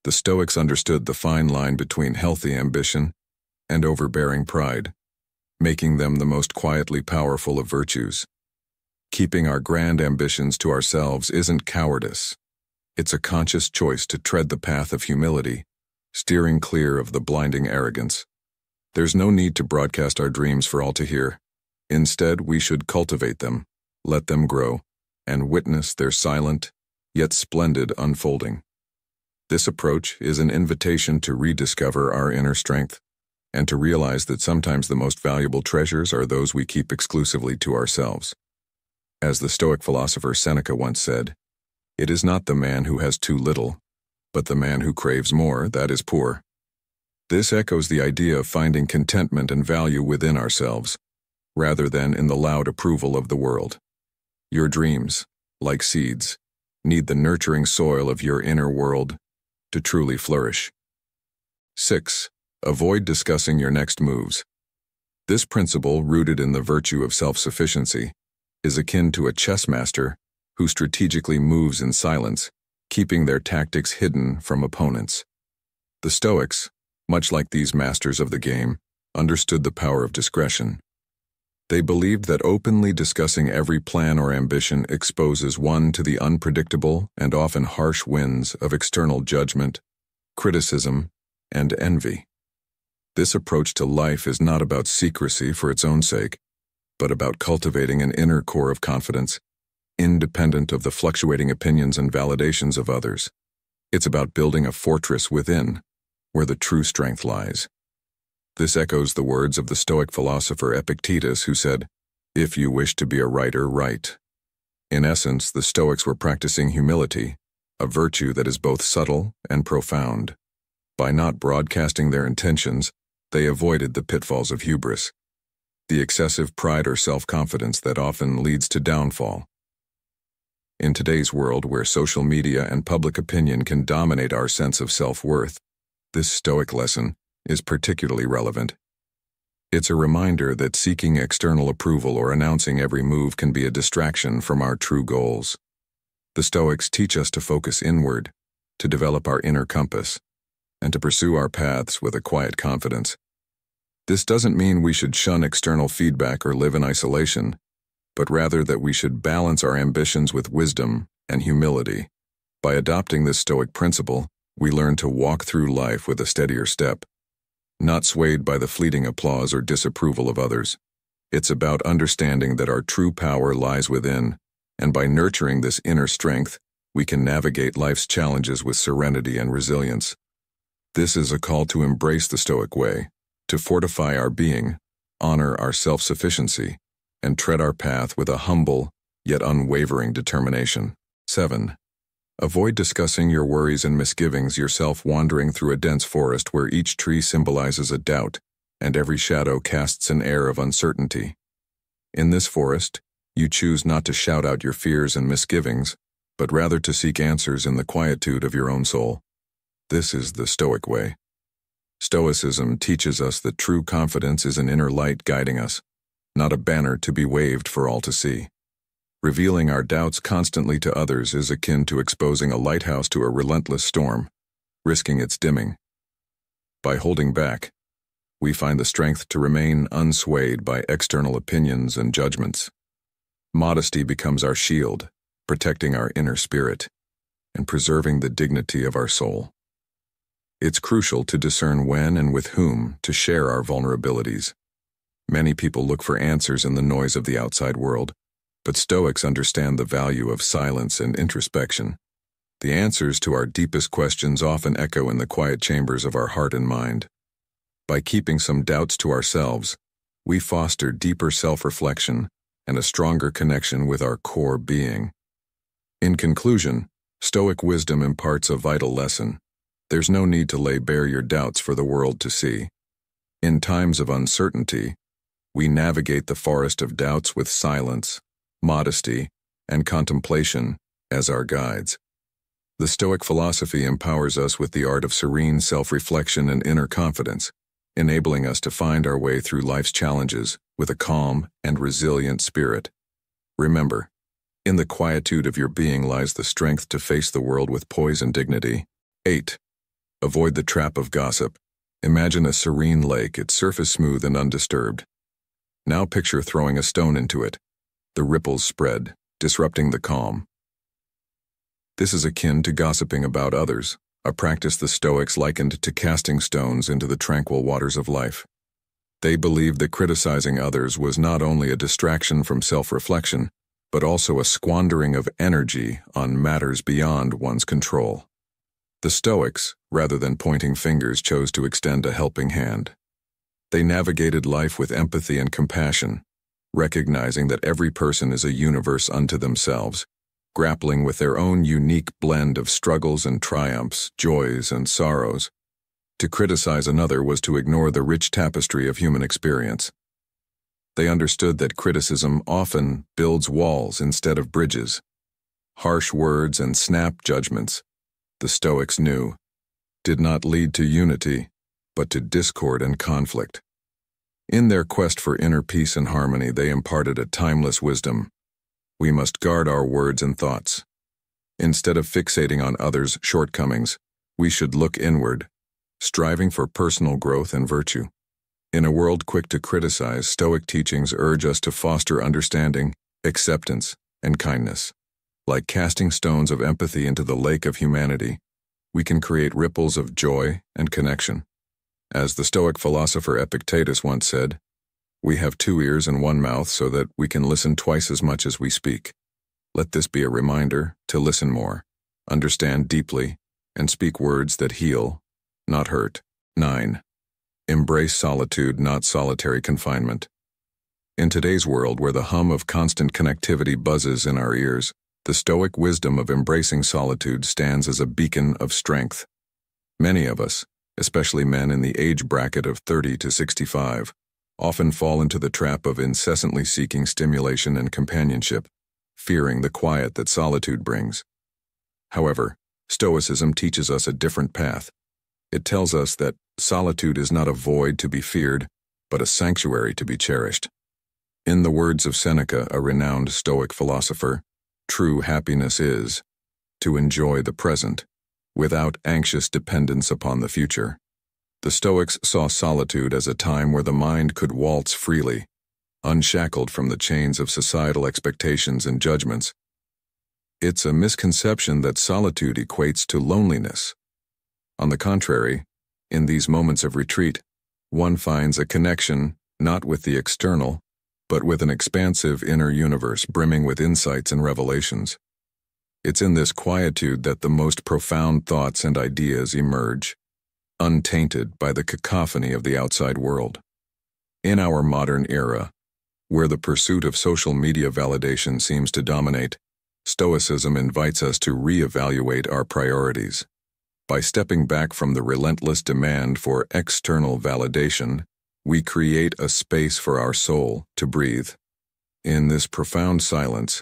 The Stoics understood the fine line between healthy ambition and overbearing pride, making them the most quietly powerful of virtues. Keeping our grand ambitions to ourselves isn't cowardice. It's a conscious choice to tread the path of humility, steering clear of the blinding arrogance. There's no need to broadcast our dreams for all to hear. Instead, we should cultivate them, let them grow, and witness their silent, yet splendid unfolding. This approach is an invitation to rediscover our inner strength, and to realize that sometimes the most valuable treasures are those we keep exclusively to ourselves. As the Stoic philosopher Seneca once said, "It is not the man who has too little, but the man who craves more that is poor." This echoes the idea of finding contentment and value within ourselves, rather than in the loud approval of the world. Your dreams, like seeds, need the nurturing soil of your inner world to truly flourish. 6. Avoid discussing your next moves. This principle, rooted in the virtue of self-sufficiency, is akin to a chess master who strategically moves in silence, keeping their tactics hidden from opponents. The Stoics, much like these masters of the game, understood the power of discretion. They believed that openly discussing every plan or ambition exposes one to the unpredictable and often harsh winds of external judgment, criticism, and envy. This approach to life is not about secrecy for its own sake, but about cultivating an inner core of confidence, independent of the fluctuating opinions and validations of others. It's about building a fortress within, where the true strength lies. This echoes the words of the Stoic philosopher Epictetus, who said, "If you wish to be a writer, write." In essence, the Stoics were practicing humility, a virtue that is both subtle and profound. By not broadcasting their intentions, they avoided the pitfalls of hubris, the excessive pride or self-confidence that often leads to downfall. In today's world, where social media and public opinion can dominate our sense of self-worth, this Stoic lesson is particularly relevant. It's a reminder that seeking external approval or announcing every move can be a distraction from our true goals. The Stoics teach us to focus inward, to develop our inner compass, and to pursue our paths with a quiet confidence. This doesn't mean we should shun external feedback or live in isolation, but rather that we should balance our ambitions with wisdom and humility. By adopting this Stoic principle, we learn to walk through life with a steadier step, not swayed by the fleeting applause or disapproval of others. It's about understanding that our true power lies within, and by nurturing this inner strength, we can navigate life's challenges with serenity and resilience. This is a call to embrace the Stoic way, to fortify our being, honor our self-sufficiency, and tread our path with a humble, yet unwavering determination. 7. Avoid discussing your worries and misgivings yourself, wandering through a dense forest where each tree symbolizes a doubt and every shadow casts an air of uncertainty. In this forest, you choose not to shout out your fears and misgivings, but rather to seek answers in the quietude of your own soul. This is the Stoic way. Stoicism teaches us that true confidence is an inner light guiding us, not a banner to be waved for all to see. Revealing our doubts constantly to others is akin to exposing a lighthouse to a relentless storm, risking its dimming. By holding back, we find the strength to remain unswayed by external opinions and judgments. Modesty becomes our shield, protecting our inner spirit and preserving the dignity of our soul. It's crucial to discern when and with whom to share our vulnerabilities. Many people look for answers in the noise of the outside world, but Stoics understand the value of silence and introspection. The answers to our deepest questions often echo in the quiet chambers of our heart and mind. By keeping some doubts to ourselves, we foster deeper self-reflection and a stronger connection with our core being. In conclusion, Stoic wisdom imparts a vital lesson. There's no need to lay bare your doubts for the world to see. In times of uncertainty, we navigate the forest of doubts with silence, modesty, and contemplation as our guides. The Stoic philosophy empowers us with the art of serene self-reflection and inner confidence, enabling us to find our way through life's challenges with a calm and resilient spirit. Remember, in the quietude of your being lies the strength to face the world with poise and dignity. 8. Avoid the trap of gossip. Imagine a serene lake, its surface smooth and undisturbed. Now picture throwing a stone into it. The ripples spread, disrupting the calm. This is akin to gossiping about others, a practice the Stoics likened to casting stones into the tranquil waters of life. They believed that criticizing others was not only a distraction from self-reflection, but also a squandering of energy on matters beyond one's control. The Stoics, rather than pointing fingers, chose to extend a helping hand. They navigated life with empathy and compassion, recognizing that every person is a universe unto themselves, grappling with their own unique blend of struggles and triumphs, joys and sorrows. To criticize another was to ignore the rich tapestry of human experience. They understood that criticism often builds walls instead of bridges. Harsh words and snap judgments, the Stoics knew, did not lead to unity, but to discord and conflict. In their quest for inner peace and harmony, they imparted a timeless wisdom. We must guard our words and thoughts. Instead of fixating on others' shortcomings, we should look inward, striving for personal growth and virtue. In a world quick to criticize, Stoic teachings urge us to foster understanding, acceptance, and kindness. Like casting stones of empathy into the lake of humanity, we can create ripples of joy and connection. As the Stoic philosopher Epictetus once said, "We have 2 ears and 1 mouth so that we can listen twice as much as we speak. Let this be a reminder to listen more, understand deeply, and speak words that heal, not hurt." 9. Embrace solitude, not solitary confinement. In today's world where the hum of constant connectivity buzzes in our ears, the Stoic wisdom of embracing solitude stands as a beacon of strength. Many of us, especially men in the age bracket of 30 to 65, often fall into the trap of incessantly seeking stimulation and companionship, fearing the quiet that solitude brings. However, Stoicism teaches us a different path. It tells us that solitude is not a void to be feared, but a sanctuary to be cherished. In the words of Seneca, a renowned Stoic philosopher, true happiness is to enjoy the present, without anxious dependence upon the future. The Stoics saw solitude as a time where the mind could waltz freely, unshackled from the chains of societal expectations and judgments. It's a misconception that solitude equates to loneliness. On the contrary, in these moments of retreat, one finds a connection not with the external, but with an expansive inner universe brimming with insights and revelations. It's in this quietude that the most profound thoughts and ideas emerge, untainted by the cacophony of the outside world. In our modern era, where the pursuit of social media validation seems to dominate, Stoicism invites us to reevaluate our priorities. By stepping back from the relentless demand for external validation, we create a space for our soul to breathe. In this profound silence,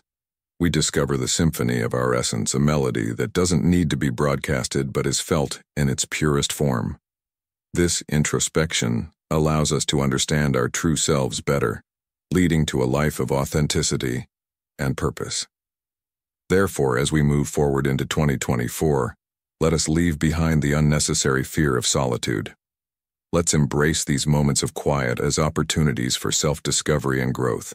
we discover the symphony of our essence, a melody that doesn't need to be broadcasted but is felt in its purest form. This introspection allows us to understand our true selves better, leading to a life of authenticity and purpose. Therefore, as we move forward into 2024, let us leave behind the unnecessary fear of solitude. Let's embrace these moments of quiet as opportunities for self-discovery and growth.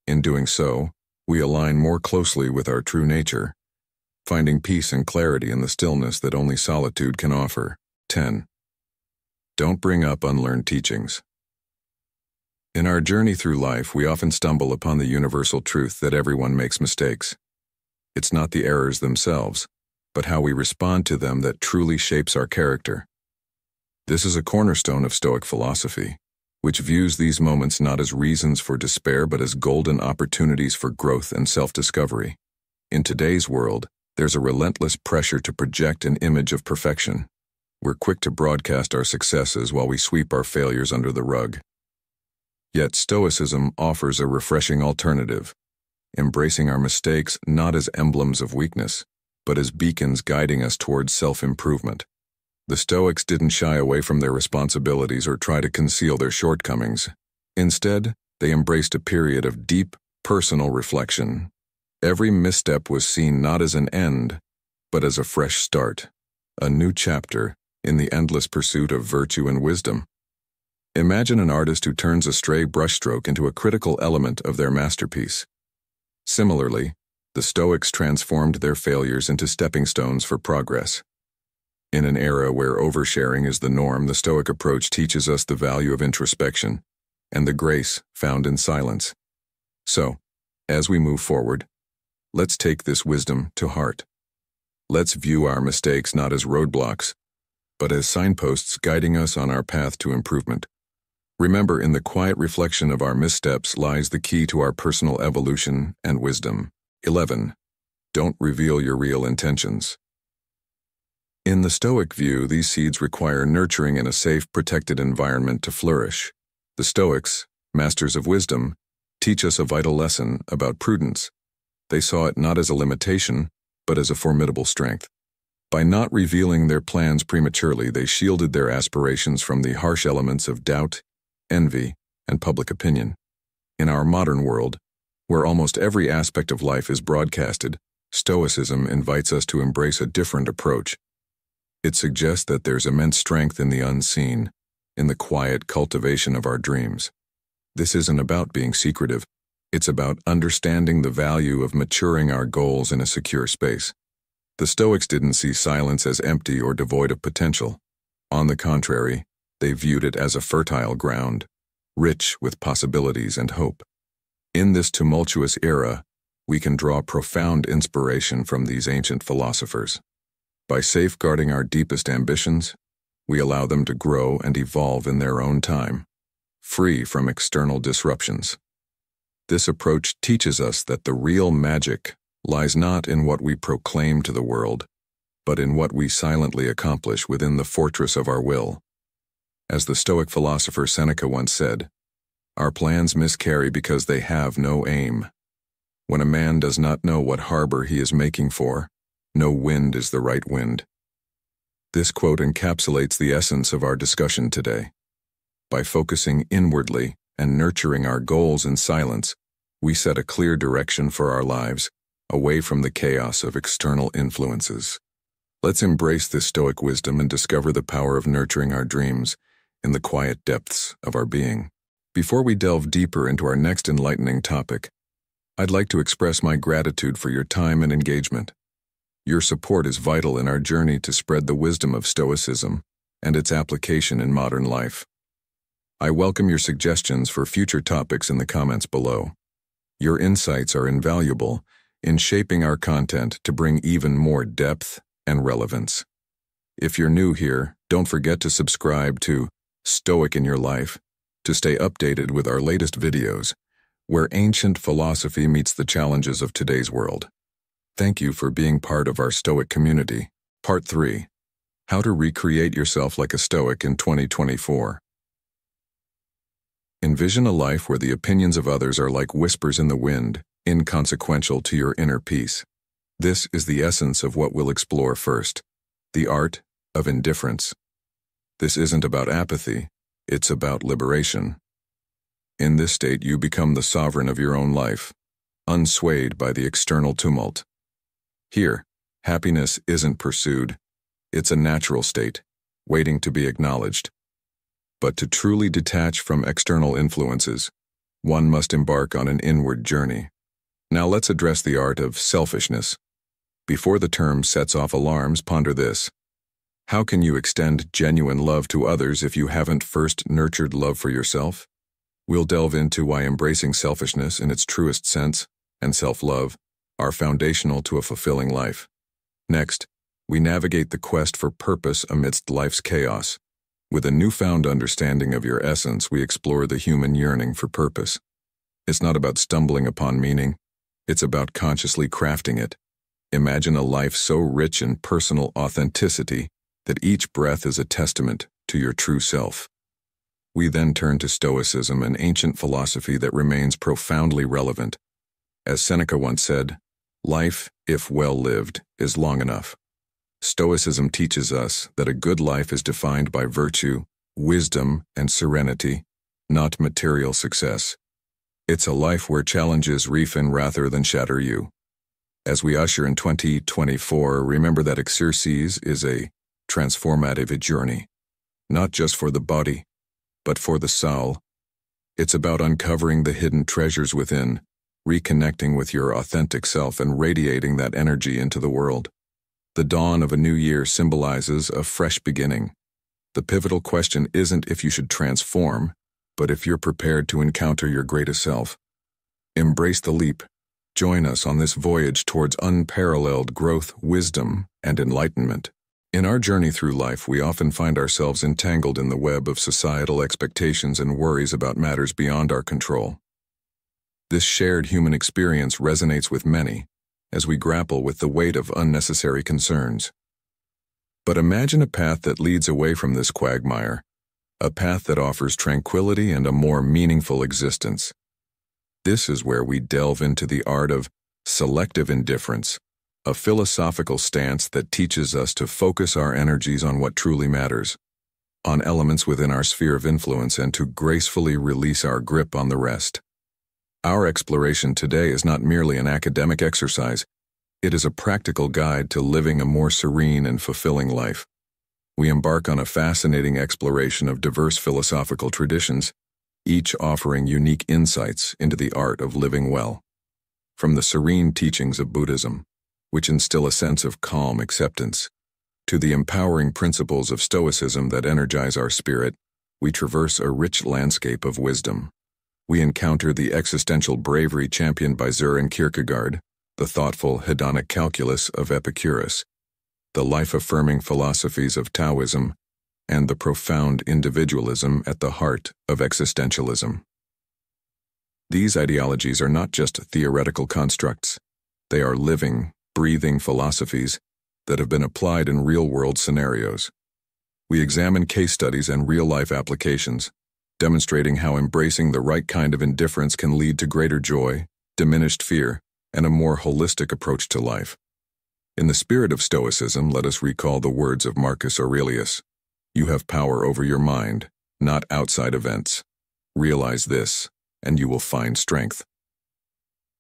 In doing so, we align more closely with our true nature, finding peace and clarity in the stillness that only solitude can offer. 10. Don't bring up unlearned teachings. In our journey through life, we often stumble upon the universal truth that everyone makes mistakes. It's not the errors themselves, but how we respond to them that truly shapes our character. This is a cornerstone of Stoic philosophy, which views these moments not as reasons for despair but as golden opportunities for growth and self-discovery. In today's world, there's a relentless pressure to project an image of perfection. We're quick to broadcast our successes while we sweep our failures under the rug. Yet Stoicism offers a refreshing alternative, embracing our mistakes not as emblems of weakness, but as beacons guiding us towards self-improvement. The Stoics didn't shy away from their responsibilities or try to conceal their shortcomings. Instead, they embraced a period of deep, personal reflection. Every misstep was seen not as an end, but as a fresh start, a new chapter in the endless pursuit of virtue and wisdom. Imagine an artist who turns a stray brushstroke into a critical element of their masterpiece. Similarly, the Stoics transformed their failures into stepping stones for progress. In an era where oversharing is the norm, the Stoic approach teaches us the value of introspection and the grace found in silence. So, as we move forward, let's take this wisdom to heart. Let's view our mistakes not as roadblocks, but as signposts guiding us on our path to improvement. Remember, in the quiet reflection of our missteps lies the key to our personal evolution and wisdom. 11. Don't reveal your real intentions. In the Stoic view, these seeds require nurturing in a safe, protected environment to flourish. The Stoics, masters of wisdom, teach us a vital lesson about prudence. They saw it not as a limitation, but as a formidable strength. By not revealing their plans prematurely, they shielded their aspirations from the harsh elements of doubt, envy, and public opinion. In our modern world, where almost every aspect of life is broadcasted, Stoicism invites us to embrace a different approach. It suggests that there's immense strength in the unseen, in the quiet cultivation of our dreams. This isn't about being secretive. It's about understanding the value of maturing our goals in a secure space. The Stoics didn't see silence as empty or devoid of potential. On the contrary, they viewed it as a fertile ground, rich with possibilities and hope. In this tumultuous era, we can draw profound inspiration from these ancient philosophers. By safeguarding our deepest ambitions, we allow them to grow and evolve in their own time, free from external disruptions. This approach teaches us that the real magic lies not in what we proclaim to the world, but in what we silently accomplish within the fortress of our will. As the Stoic philosopher Seneca once said, "Our plans miscarry because they have no aim. When a man does not know what harbor he is making for, no wind is the right wind." This quote encapsulates the essence of our discussion today. By focusing inwardly and nurturing our goals in silence, we set a clear direction for our lives, away from the chaos of external influences. Let's embrace this Stoic wisdom and discover the power of nurturing our dreams in the quiet depths of our being. Before we delve deeper into our next enlightening topic, I'd like to express my gratitude for your time and engagement. Your support is vital in our journey to spread the wisdom of Stoicism and its application in modern life. I welcome your suggestions for future topics in the comments below. Your insights are invaluable in shaping our content to bring even more depth and relevance. If you're new here, don't forget to subscribe to Stoic In Your Life to stay updated with our latest videos, where ancient philosophy meets the challenges of today's world. Thank you for being part of our Stoic community. Part 3. How to recreate yourself like a Stoic in 2024. Envision a life where the opinions of others are like whispers in the wind, inconsequential to your inner peace. This is the essence of what we'll explore first, the art of indifference. This isn't about apathy, it's about liberation. In this state, you become the sovereign of your own life, unswayed by the external tumult. Here, happiness isn't pursued, it's a natural state, waiting to be acknowledged. But to truly detach from external influences, one must embark on an inward journey. Now let's address the art of selfishness. Before the term sets off alarms, ponder this. How can you extend genuine love to others if you haven't first nurtured love for yourself? We'll delve into why embracing selfishness in its truest sense and self-love are foundational to a fulfilling life. Next, we navigate the quest for purpose amidst life's chaos. With a newfound understanding of your essence, we explore the human yearning for purpose. It's not about stumbling upon meaning, it's about consciously crafting it. Imagine a life so rich in personal authenticity that each breath is a testament to your true self. We then turn to Stoicism, an ancient philosophy that remains profoundly relevant. As Seneca once said, "Life, if well lived, is long enough." Stoicism teaches us that a good life is defined by virtue, wisdom, and serenity, not material success. It's a life where challenges reefin rather than shatter you. As we usher in 2024, remember that enriches is a transformative journey, not just for the body, but for the soul. It's about uncovering the hidden treasures within, reconnecting with your authentic self, and radiating that energy into the world. The dawn of a new year symbolizes a fresh beginning. The pivotal question isn't if you should transform, but if you're prepared to encounter your greatest self. Embrace the leap. Join us on this voyage towards unparalleled growth, wisdom, and enlightenment. In our journey through life, we often find ourselves entangled in the web of societal expectations and worries about matters beyond our control. This shared human experience resonates with many, as we grapple with the weight of unnecessary concerns. But imagine a path that leads away from this quagmire, a path that offers tranquility and a more meaningful existence. This is where we delve into the art of selective indifference, a philosophical stance that teaches us to focus our energies on what truly matters, on elements within our sphere of influence, and to gracefully release our grip on the rest. Our exploration today is not merely an academic exercise, it is a practical guide to living a more serene and fulfilling life. We embark on a fascinating exploration of diverse philosophical traditions, each offering unique insights into the art of living well. From the serene teachings of Buddhism, which instill a sense of calm acceptance, to the empowering principles of Stoicism that energize our spirit, we traverse a rich landscape of wisdom. We encounter the existential bravery championed by Søren Kierkegaard, the thoughtful hedonic calculus of Epicurus, the life-affirming philosophies of Taoism, and the profound individualism at the heart of existentialism. These ideologies are not just theoretical constructs, they are living, breathing philosophies that have been applied in real-world scenarios. We examine case studies and real-life applications, demonstrating how embracing the right kind of indifference can lead to greater joy, diminished fear, and a more holistic approach to life. In the spirit of Stoicism, let us recall the words of Marcus Aurelius, "You have power over your mind, not outside events. Realize this, and you will find strength.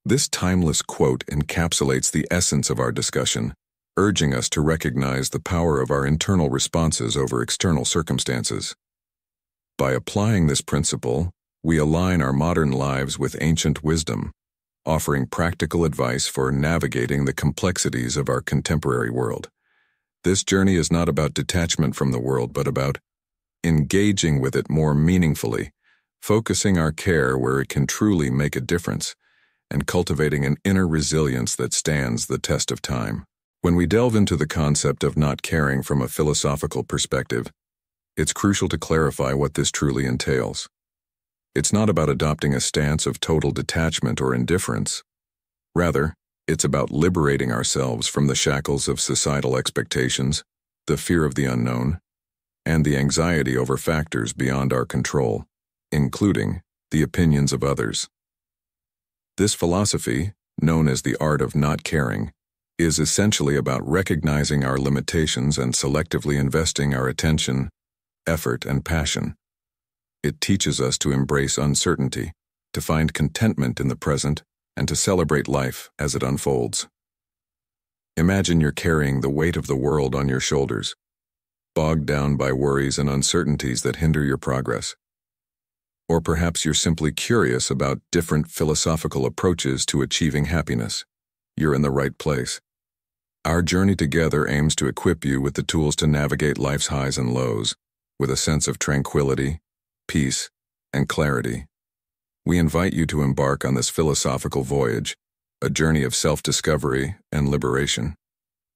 This timeless quote encapsulates the essence of our discussion, urging us to recognize the power of our internal responses over external circumstances. By applying this principle, we align our modern lives with ancient wisdom, offering practical advice for navigating the complexities of our contemporary world. This journey is not about detachment from the world, but about engaging with it more meaningfully, focusing our care where it can truly make a difference, and cultivating an inner resilience that stands the test of time. When we delve into the concept of not caring from a philosophical perspective, it's crucial to clarify what this truly entails. It's not about adopting a stance of total detachment or indifference. Rather, it's about liberating ourselves from the shackles of societal expectations, the fear of the unknown, and the anxiety over factors beyond our control, including the opinions of others. This philosophy, known as the art of not caring, is essentially about recognizing our limitations and selectively investing our attention, effort, and passion. It teaches us to embrace uncertainty, to find contentment in the present, and to celebrate life as it unfolds. Imagine you're carrying the weight of the world on your shoulders, bogged down by worries and uncertainties that hinder your progress. Or perhaps you're simply curious about different philosophical approaches to achieving happiness. You're in the right place. Our journey together aims to equip you with the tools to navigate life's highs and lows, with a sense of tranquility, peace, and clarity. We invite you to embark on this philosophical voyage, a journey of self-discovery and liberation.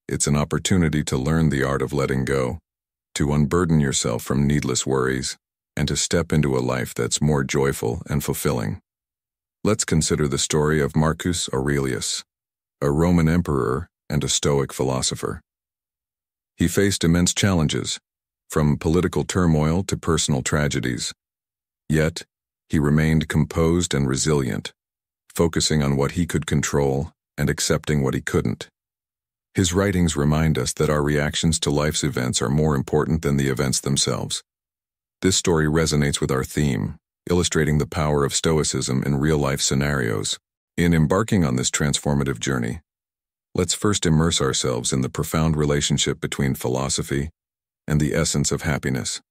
It's an opportunity to learn the art of letting go, to unburden yourself from needless worries, and to step into a life that's more joyful and fulfilling. Let's consider the story of Marcus Aurelius, a Roman emperor and a Stoic philosopher. He faced immense challenges, from political turmoil to personal tragedies. Yet, he remained composed and resilient, focusing on what he could control and accepting what he couldn't. His writings remind us that our reactions to life's events are more important than the events themselves. This story resonates with our theme, illustrating the power of Stoicism in real-life scenarios. In embarking on this transformative journey, let's first immerse ourselves in the profound relationship between philosophy and the essence of happiness.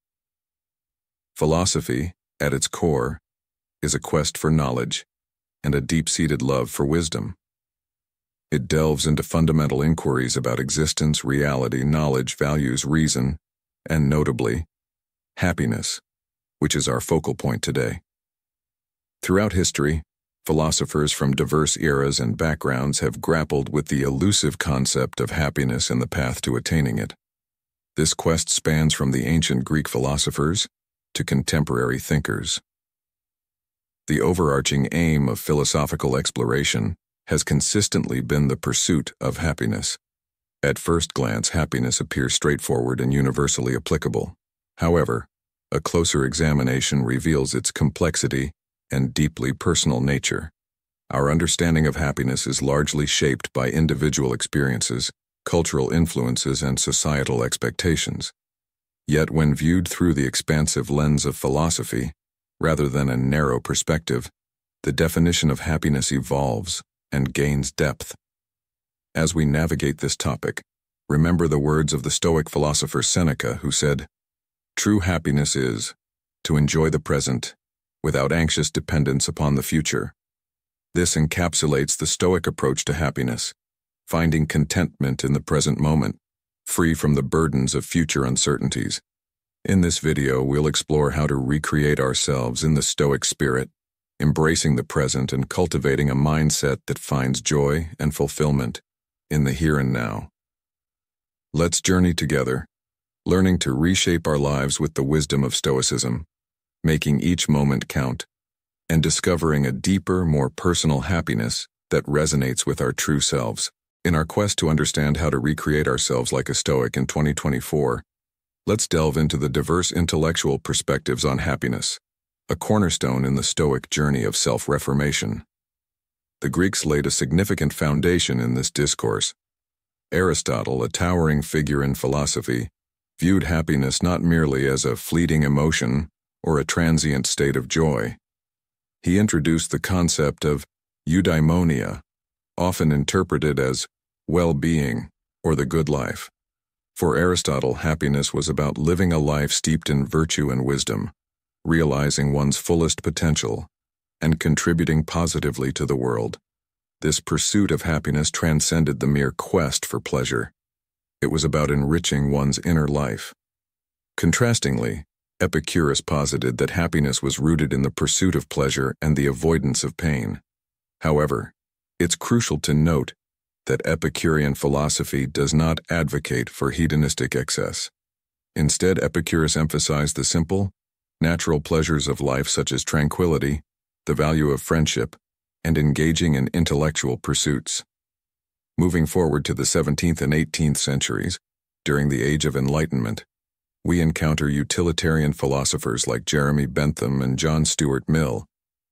Philosophy, at its core, is a quest for knowledge and a deep-seated love for wisdom. It delves into fundamental inquiries about existence, reality, knowledge, values, reason, and notably, happiness, which is our focal point today. Throughout history, philosophers from diverse eras and backgrounds have grappled with the elusive concept of happiness and the path to attaining it. This quest spans from the ancient Greek philosophers to contemporary thinkers. The overarching aim of philosophical exploration has consistently been the pursuit of happiness. At first glance, happiness appears straightforward and universally applicable. However, a closer examination reveals its complexity and deeply personal nature. Our understanding of happiness is largely shaped by individual experiences, cultural influences, and societal expectations. Yet when viewed through the expansive lens of philosophy, rather than a narrow perspective, the definition of happiness evolves and gains depth. As we navigate this topic, remember the words of the Stoic philosopher Seneca, who said, "True happiness is to enjoy the present without anxious dependence upon the future." This encapsulates the Stoic approach to happiness, finding contentment in the present moment, free from the burdens of future uncertainties. In this video, we'll explore how to recreate ourselves in the Stoic spirit, embracing the present and cultivating a mindset that finds joy and fulfillment in the here and now. Let's journey together, learning to reshape our lives with the wisdom of Stoicism, making each moment count, and discovering a deeper, more personal happiness that resonates with our true selves. In our quest to understand how to recreate ourselves like a Stoic in 2024, let's delve into the diverse intellectual perspectives on happiness, a cornerstone in the Stoic journey of self-reformation. The Greeks laid a significant foundation in this discourse. Aristotle, a towering figure in philosophy, viewed happiness not merely as a fleeting emotion, or a transient state of joy. He introduced the concept of eudaimonia, often interpreted as well-being or the good life. For Aristotle, happiness was about living a life steeped in virtue and wisdom, realizing one's fullest potential, and contributing positively to the world. This pursuit of happiness transcended the mere quest for pleasure. It was about enriching one's inner life. Contrastingly, Epicurus posited that happiness was rooted in the pursuit of pleasure and the avoidance of pain. However, it's crucial to note that Epicurean philosophy does not advocate for hedonistic excess. Instead, Epicurus emphasized the simple, natural pleasures of life such as tranquility, the value of friendship, and engaging in intellectual pursuits. Moving forward to the 17th and 18th centuries, during the Age of Enlightenment, we encounter utilitarian philosophers like Jeremy Bentham and John Stuart Mill.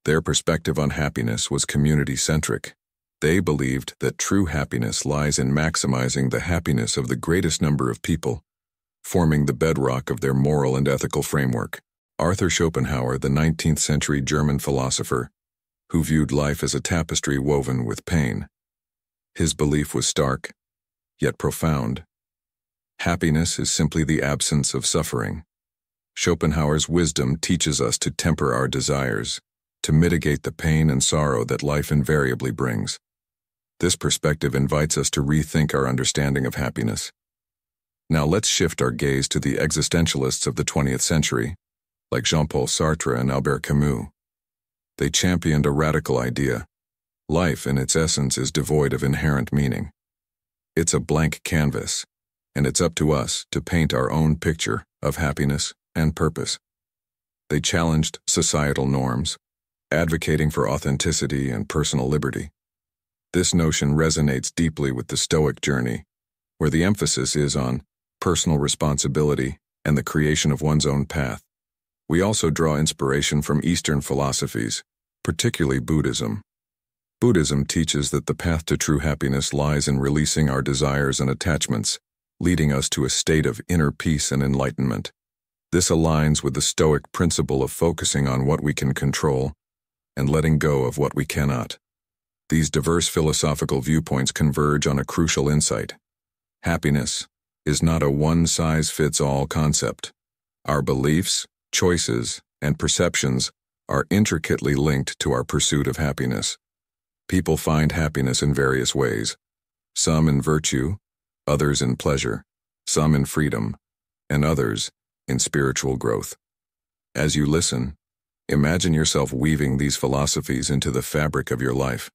Their perspective on happiness was community-centric. They believed that true happiness lies in maximizing the happiness of the greatest number of people, forming the bedrock of their moral and ethical framework. Arthur Schopenhauer, the 19th century German philosopher, who viewed life as a tapestry woven with pain. His belief was stark, yet profound. Happiness is simply the absence of suffering. Schopenhauer's wisdom teaches us to temper our desires, to mitigate the pain and sorrow that life invariably brings. This perspective invites us to rethink our understanding of happiness. Now let's shift our gaze to the existentialists of the 20th century, like Jean-Paul Sartre and Albert Camus. They championed a radical idea. Life, in its essence, is devoid of inherent meaning. It's a blank canvas, and it's up to us to paint our own picture of happiness and purpose. They challenged societal norms, advocating for authenticity and personal liberty. This notion resonates deeply with the Stoic journey, where the emphasis is on personal responsibility and the creation of one's own path. We also draw inspiration from Eastern philosophies, particularly Buddhism. Buddhism teaches that the path to true happiness lies in releasing our desires and attachments, leading us to a state of inner peace and enlightenment. This aligns with the Stoic principle of focusing on what we can control and letting go of what we cannot. These diverse philosophical viewpoints converge on a crucial insight. Happiness is not a one-size-fits-all concept. Our beliefs, choices, and perceptions are intricately linked to our pursuit of happiness. People find happiness in various ways, some in virtue, others in pleasure, some in freedom, and others in spiritual growth. As you listen, imagine yourself weaving these philosophies into the fabric of your life.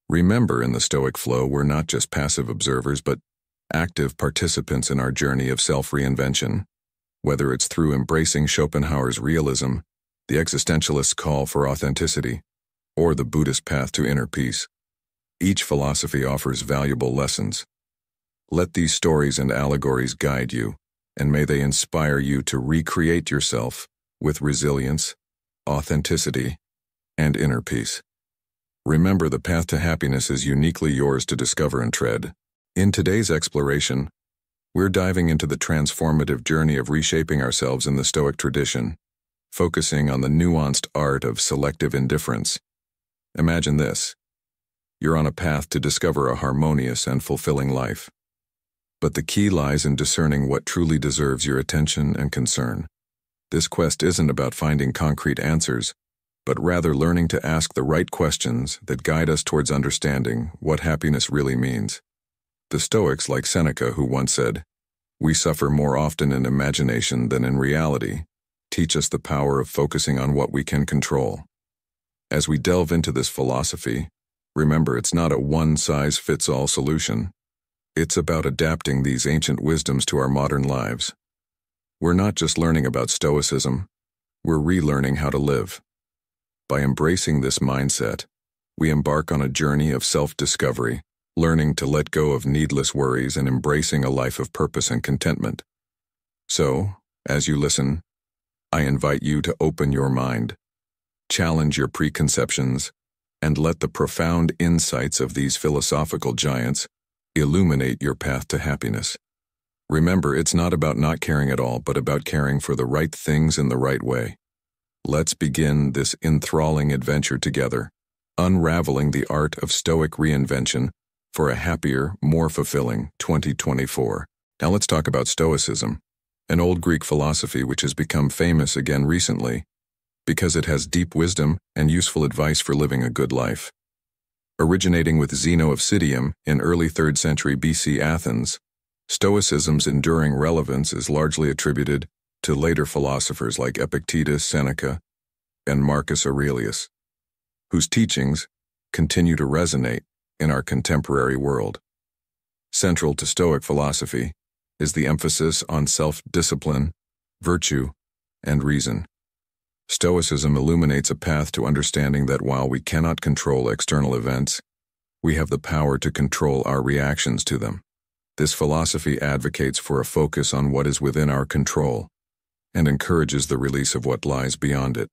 Remember, in the Stoic flow, we're not just passive observers, but active participants in our journey of self-reinvention. Whether it's through embracing Schopenhauer's realism, the existentialist's call for authenticity, or the Buddhist path to inner peace, each philosophy offers valuable lessons. Let these stories and allegories guide you, and may they inspire you to recreate yourself with resilience, authenticity, and inner peace. Remember, the path to happiness is uniquely yours to discover and tread. In today's exploration, we're diving into the transformative journey of reshaping ourselves in the Stoic tradition, focusing on the nuanced art of selective indifference. Imagine this. You're on a path to discover a harmonious and fulfilling life. But the key lies in discerning what truly deserves your attention and concern. This quest isn't about finding concrete answers, but rather learning to ask the right questions that guide us towards understanding what happiness really means. The Stoics, like Seneca, who once said, "We suffer more often in imagination than in reality," teach us the power of focusing on what we can control. As we delve into this philosophy, remember, it's not a one-size-fits-all solution. It's about adapting these ancient wisdoms to our modern lives. We're not just learning about Stoicism, we're relearning how to live. By embracing this mindset, we embark on a journey of self-discovery, learning to let go of needless worries and embracing a life of purpose and contentment. So, as you listen, I invite you to open your mind, challenge your preconceptions, and let the profound insights of these philosophical giants illuminate your path to happiness. Remember, it's not about not caring at all, but about caring for the right things in the right way. Let's begin this enthralling adventure together, unraveling the art of Stoic reinvention for a happier, more fulfilling 2024. Now let's talk about Stoicism, an old Greek philosophy which has become famous again recently because it has deep wisdom and useful advice for living a good life. Originating with Zeno of Citium in early 3rd century BC Athens, Stoicism's enduring relevance is largely attributed to later philosophers like Epictetus, Seneca, and Marcus Aurelius, whose teachings continue to resonate in our contemporary world. Central to Stoic philosophy is the emphasis on self-discipline, virtue, and reason. Stoicism illuminates a path to understanding that while we cannot control external events, we have the power to control our reactions to them. This philosophy advocates for a focus on what is within our control and encourages the release of what lies beyond it,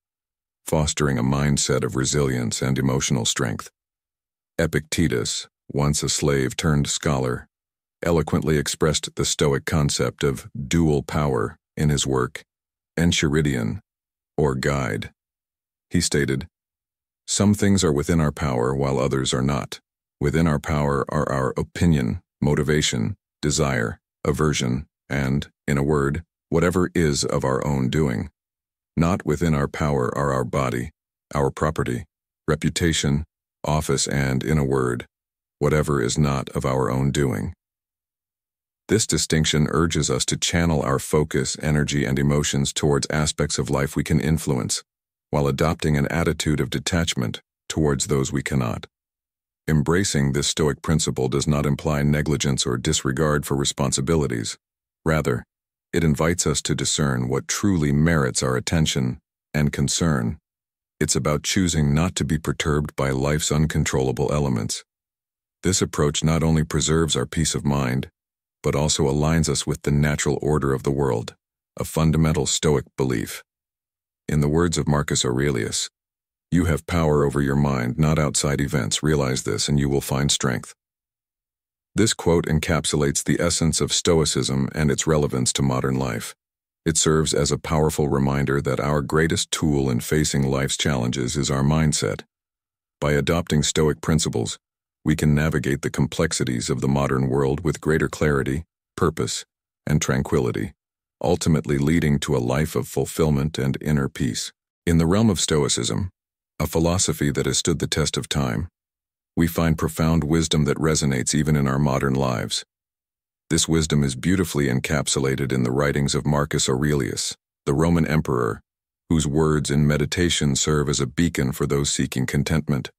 fostering a mindset of resilience and emotional strength. Epictetus, once a slave turned scholar, eloquently expressed the Stoic concept of dual power in his work, Enchiridion, or Guide. He stated, "Some things are within our power while others are not. Within our power are our opinion, motivation, desire, aversion, and, in a word, whatever is of our own doing. Not within our power are our body, our property, reputation, office, and, in a word, whatever is not of our own doing." This distinction urges us to channel our focus, energy, and emotions towards aspects of life we can influence, while adopting an attitude of detachment towards those we cannot. Embracing this Stoic principle does not imply negligence or disregard for responsibilities. Rather, it invites us to discern what truly merits our attention and concern. It's about choosing not to be perturbed by life's uncontrollable elements. This approach not only preserves our peace of mind, but also aligns us with the natural order of the world, a fundamental Stoic belief. In the words of Marcus Aurelius, "You have power over your mind, not outside events. Realize this and you will find strength." This quote encapsulates the essence of Stoicism and its relevance to modern life. It serves as a powerful reminder that our greatest tool in facing life's challenges is our mindset. By adopting Stoic principles, we can navigate the complexities of the modern world with greater clarity, purpose, and tranquility, ultimately leading to a life of fulfillment and inner peace. In the realm of Stoicism, a philosophy that has stood the test of time, we find profound wisdom that resonates even in our modern lives. This wisdom is beautifully encapsulated in the writings of Marcus Aurelius, the Roman emperor, whose words in meditation serve as a beacon for those seeking contentment.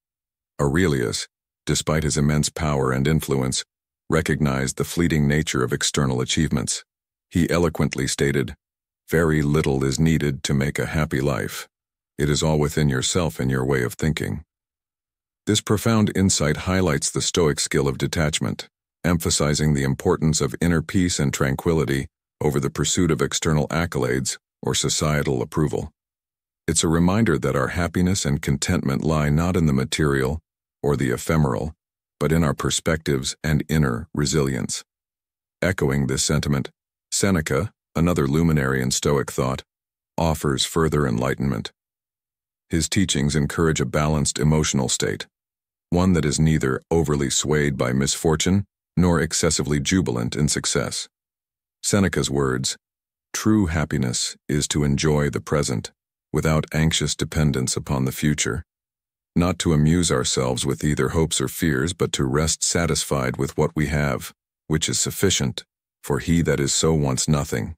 Aurelius, despite his immense power and influence, recognized the fleeting nature of external achievements. He eloquently stated, "Very little is needed to make a happy life. It is all within yourself and your way of thinking." This profound insight highlights the Stoic skill of detachment, emphasizing the importance of inner peace and tranquility over the pursuit of external accolades or societal approval. It's a reminder that our happiness and contentment lie not in the material or the ephemeral, but in our perspectives and inner resilience. Echoing this sentiment, Seneca, another luminary in Stoic thought, offers further enlightenment. His teachings encourage a balanced emotional state, one that is neither overly swayed by misfortune nor excessively jubilant in success. Seneca's words, "True happiness is to enjoy the present without anxious dependence upon the future, not to amuse ourselves with either hopes or fears, but to rest satisfied with what we have, which is sufficient, for he that is so wants nothing,"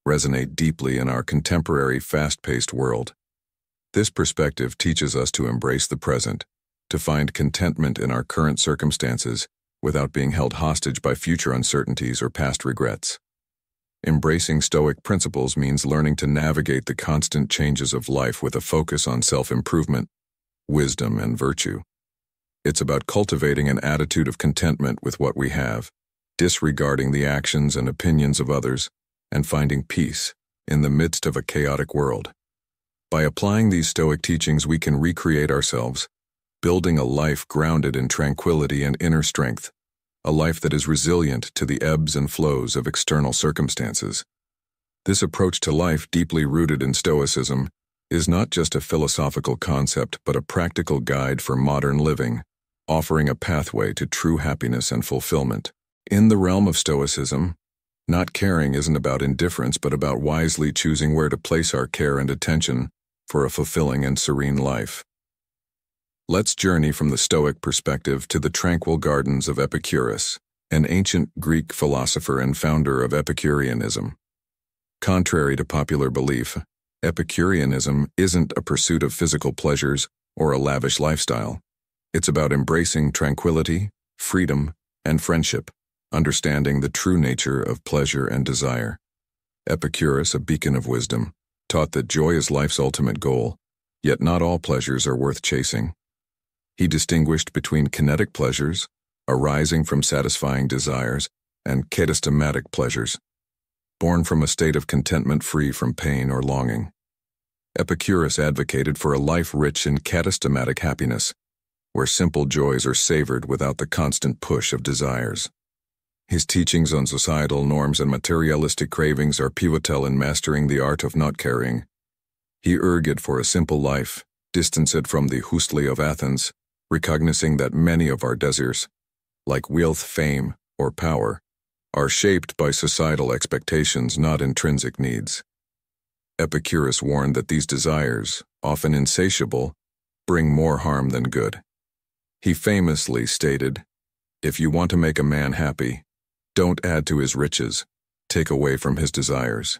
resonate deeply in our contemporary fast-paced world. This perspective teaches us to embrace the present, to find contentment in our current circumstances without being held hostage by future uncertainties or past regrets. Embracing Stoic principles means learning to navigate the constant changes of life with a focus on self-improvement, wisdom, and virtue. It's about cultivating an attitude of contentment with what we have, disregarding the actions and opinions of others, and finding peace in the midst of a chaotic world. By applying these Stoic teachings, we can recreate ourselves, building a life grounded in tranquility and inner strength, a life that is resilient to the ebbs and flows of external circumstances. This approach to life, deeply rooted in Stoicism, is not just a philosophical concept but a practical guide for modern living, offering a pathway to true happiness and fulfillment. In the realm of Stoicism, not caring isn't about indifference but about wisely choosing where to place our care and attention for a fulfilling and serene life. Let's journey from the Stoic perspective to the tranquil gardens of Epicurus, an ancient Greek philosopher and founder of Epicureanism. Contrary to popular belief, Epicureanism isn't a pursuit of physical pleasures or a lavish lifestyle. It's about embracing tranquility, freedom, and friendship, understanding the true nature of pleasure and desire. Epicurus, a beacon of wisdom, taught that joy is life's ultimate goal, yet not all pleasures are worth chasing. He distinguished between kinetic pleasures, arising from satisfying desires, and katastematic pleasures, born from a state of contentment free from pain or longing. Epicurus advocated for a life rich in katastematic happiness, where simple joys are savored without the constant push of desires. His teachings on societal norms and materialistic cravings are pivotal in mastering the art of not caring. He urged for a simple life, distanced from the hustling of Athens, recognizing that many of our desires, like wealth, fame, or power, are shaped by societal expectations, not intrinsic needs. Epicurus warned that these desires, often insatiable, bring more harm than good. He famously stated, "If you want to make a man happy, don't add to his riches, take away from his desires."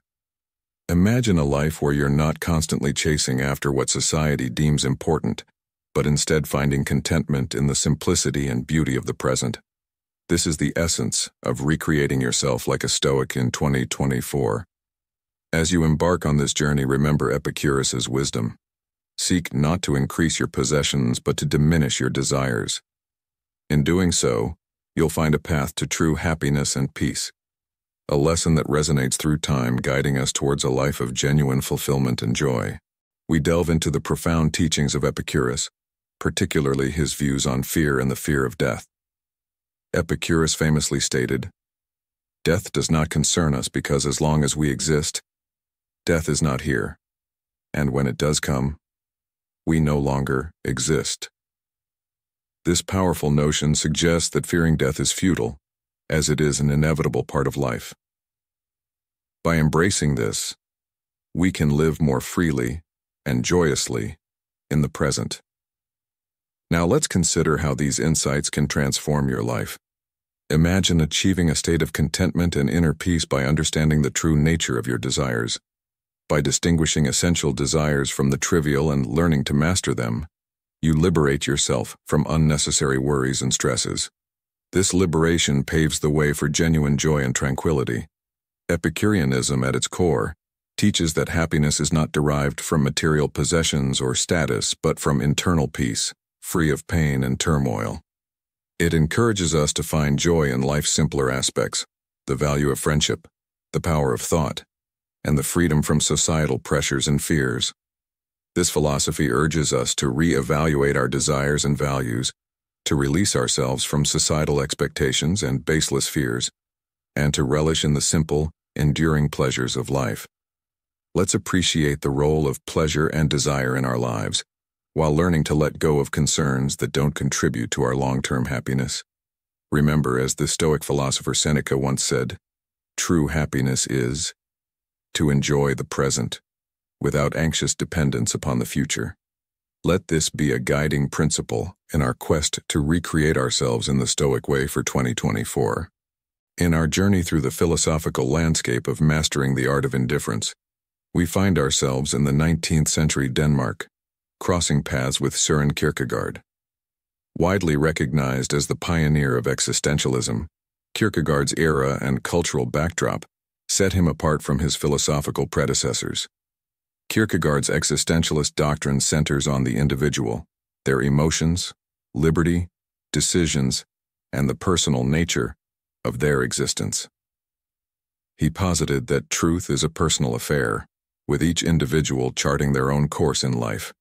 Imagine a life where you're not constantly chasing after what society deems important, but instead finding contentment in the simplicity and beauty of the present. This is the essence of recreating yourself like a Stoic in 2024. As you embark on this journey, remember Epicurus's wisdom. Seek not to increase your possessions, but to diminish your desires. In doing so, you'll find a path to true happiness and peace, a lesson that resonates through time, guiding us towards a life of genuine fulfillment and joy. We delve into the profound teachings of Epicurus, particularly his views on fear and the fear of death. Epicurus famously stated, "Death does not concern us because as long as we exist, death is not here, and when it does come, we no longer exist." This powerful notion suggests that fearing death is futile, as it is an inevitable part of life. By embracing this, we can live more freely and joyously in the present. Now let's consider how these insights can transform your life. Imagine achieving a state of contentment and inner peace by understanding the true nature of your desires. By distinguishing essential desires from the trivial and learning to master them, you liberate yourself from unnecessary worries and stresses. This liberation paves the way for genuine joy and tranquility. Epicureanism, at its core, teaches that happiness is not derived from material possessions or status, but from internal peace, free of pain and turmoil. It encourages us to find joy in life's simpler aspects, the value of friendship, the power of thought, and the freedom from societal pressures and fears. This philosophy urges us to reevaluate our desires and values, to release ourselves from societal expectations and baseless fears, and to relish in the simple, enduring pleasures of life. Let's appreciate the role of pleasure and desire in our lives, while learning to let go of concerns that don't contribute to our long-term happiness. Remember, as the Stoic philosopher Seneca once said, "True happiness is to enjoy the present, without anxious dependence upon the future." Let this be a guiding principle in our quest to recreate ourselves in the Stoic way for 2024. In our journey through the philosophical landscape of mastering the art of indifference, we find ourselves in the 19th century Denmark, crossing paths with Søren Kierkegaard. Widely recognized as the pioneer of existentialism, Kierkegaard's era and cultural backdrop set him apart from his philosophical predecessors. Kierkegaard's existentialist doctrine centers on the individual, their emotions, liberty, decisions, and the personal nature of their existence. He posited that truth is a personal affair, with each individual charting their own course in life.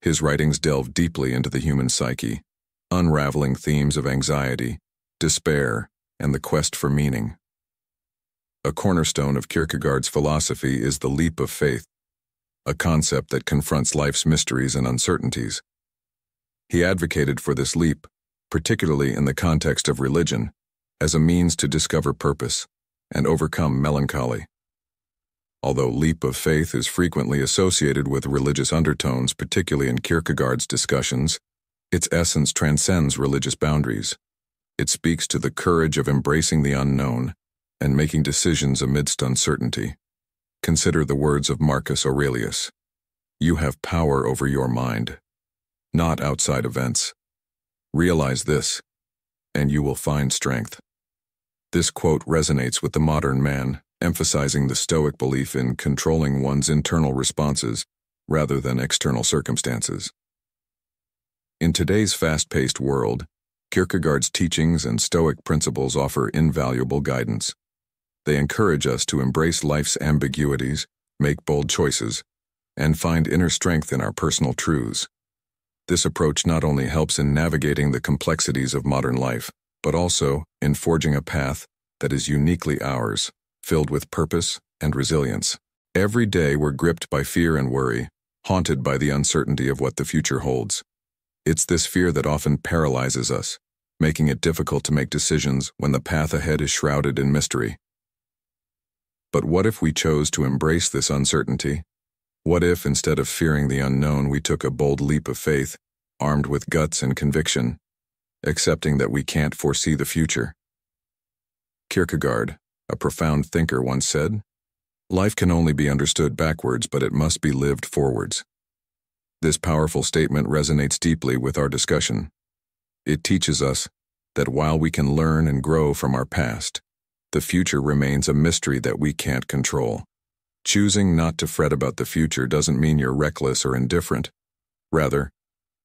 His writings delve deeply into the human psyche, unraveling themes of anxiety, despair, and the quest for meaning. A cornerstone of Kierkegaard's philosophy is the leap of faith, a concept that confronts life's mysteries and uncertainties. He advocated for this leap, particularly in the context of religion, as a means to discover purpose and overcome melancholy. Although leap of faith is frequently associated with religious undertones, particularly in Kierkegaard's discussions, its essence transcends religious boundaries. It speaks to the courage of embracing the unknown and making decisions amidst uncertainty. Consider the words of Marcus Aurelius. You have power over your mind, not outside events. Realize this, and you will find strength. This quote resonates with the modern man, emphasizing the Stoic belief in controlling one's internal responses rather than external circumstances. In today's fast-paced world, Kierkegaard's teachings and Stoic principles offer invaluable guidance. They encourage us to embrace life's ambiguities, make bold choices, and find inner strength in our personal truths. This approach not only helps in navigating the complexities of modern life, but also in forging a path that is uniquely ours, filled with purpose and resilience. Every day we're gripped by fear and worry, haunted by the uncertainty of what the future holds. It's this fear that often paralyzes us, making it difficult to make decisions when the path ahead is shrouded in mystery. But what if we chose to embrace this uncertainty? What if, instead of fearing the unknown, we took a bold leap of faith, armed with guts and conviction, accepting that we can't foresee the future? Kierkegaard, a profound thinker, once said, "Life can only be understood backwards, but it must be lived forwards." This powerful statement resonates deeply with our discussion. It teaches us that while we can learn and grow from our past, the future remains a mystery that we can't control. Choosing not to fret about the future doesn't mean you're reckless or indifferent. Rather,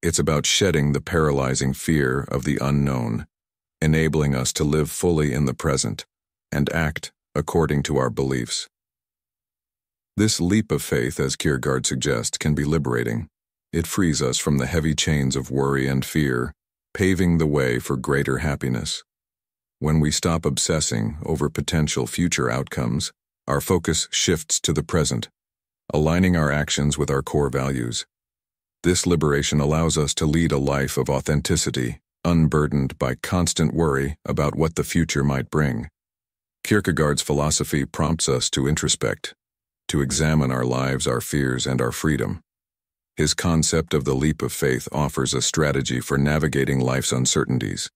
it's about shedding the paralyzing fear of the unknown, enabling us to live fully in the present and act according to our beliefs. This leap of faith, as Kierkegaard suggests, can be liberating. It frees us from the heavy chains of worry and fear, paving the way for greater happiness. When we stop obsessing over potential future outcomes, our focus shifts to the present, aligning our actions with our core values. This liberation allows us to lead a life of authenticity, unburdened by constant worry about what the future might bring. Kierkegaard's philosophy prompts us to introspect, to examine our lives, our fears, and our freedom. His concept of the leap of faith offers a strategy for navigating life's uncertainties.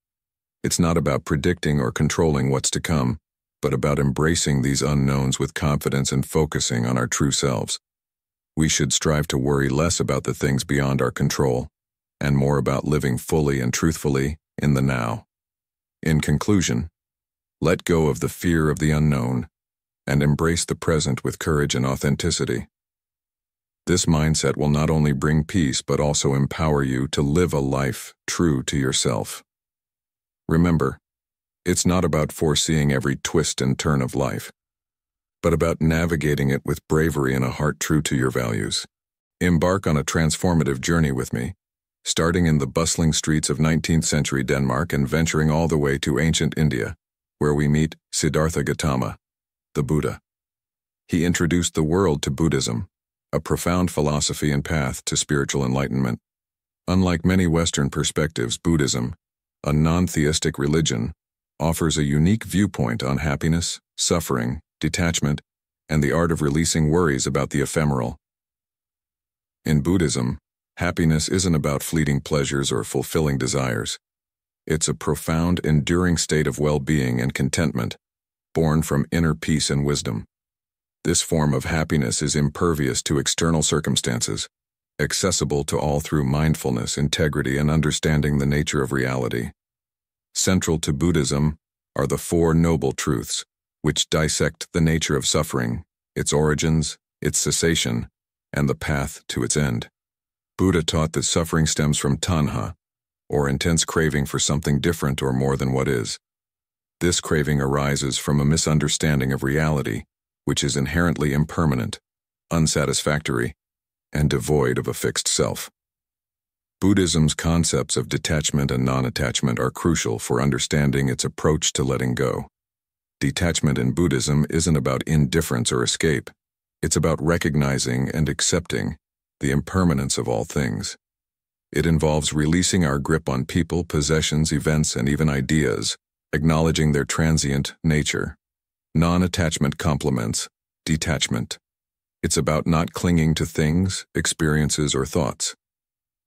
It's not about predicting or controlling what's to come, but about embracing these unknowns with confidence and focusing on our true selves. We should strive to worry less about the things beyond our control, and more about living fully and truthfully in the now. In conclusion, let go of the fear of the unknown and embrace the present with courage and authenticity. This mindset will not only bring peace but also empower you to live a life true to yourself. Remember, it's not about foreseeing every twist and turn of life, but about navigating it with bravery and a heart true to your values. Embark on a transformative journey with me, starting in the bustling streets of 19th century Denmark and venturing all the way to ancient India, where we meet Siddhartha Gautama, the Buddha. He introduced the world to Buddhism, a profound philosophy and path to spiritual enlightenment. Unlike many Western perspectives, Buddhism, a non-theistic religion, offers a unique viewpoint on happiness, suffering, detachment, and the art of releasing worries about the ephemeral. In Buddhism, happiness isn't about fleeting pleasures or fulfilling desires. It's a profound, enduring state of well-being and contentment, born from inner peace and wisdom. This form of happiness is impervious to external circumstances, accessible to all through mindfulness, integrity, and understanding the nature of reality. Central to Buddhism are the Four Noble Truths, which dissect the nature of suffering, its origins, its cessation, and the path to its end. Buddha taught that suffering stems from tanha, or intense craving for something different or more than what is. This craving arises from a misunderstanding of reality, which is inherently impermanent, unsatisfactory, and devoid of a fixed self. Buddhism's concepts of detachment and non-attachment are crucial for understanding its approach to letting go. Detachment in Buddhism isn't about indifference or escape. It's about recognizing and accepting the impermanence of all things. It involves releasing our grip on people, possessions, events, and even ideas, acknowledging their transient nature. Non-attachment complements detachment. It's about not clinging to things, experiences, or thoughts.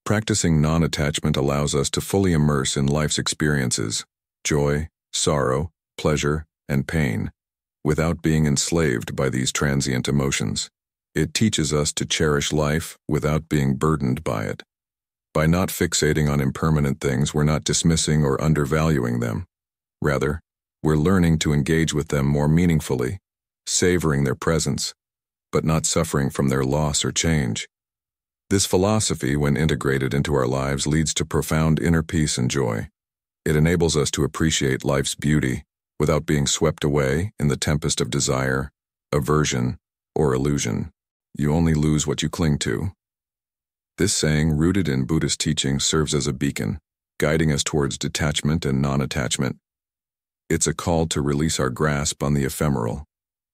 Practicing non-attachment allows us to fully immerse in life's experiences, joy, sorrow, pleasure, and pain, without being enslaved by these transient emotions. It teaches us to cherish life without being burdened by it. By not fixating on impermanent things, we're not dismissing or undervaluing them. Rather, we're learning to engage with them more meaningfully, savoring their presence, but not suffering from their loss or change. This philosophy, when integrated into our lives, leads to profound inner peace and joy. It enables us to appreciate life's beauty without being swept away in the tempest of desire, aversion, or illusion. You only lose what you cling to. This saying, rooted in Buddhist teaching, serves as a beacon, guiding us towards detachment and non-attachment. It's a call to release our grasp on the ephemeral,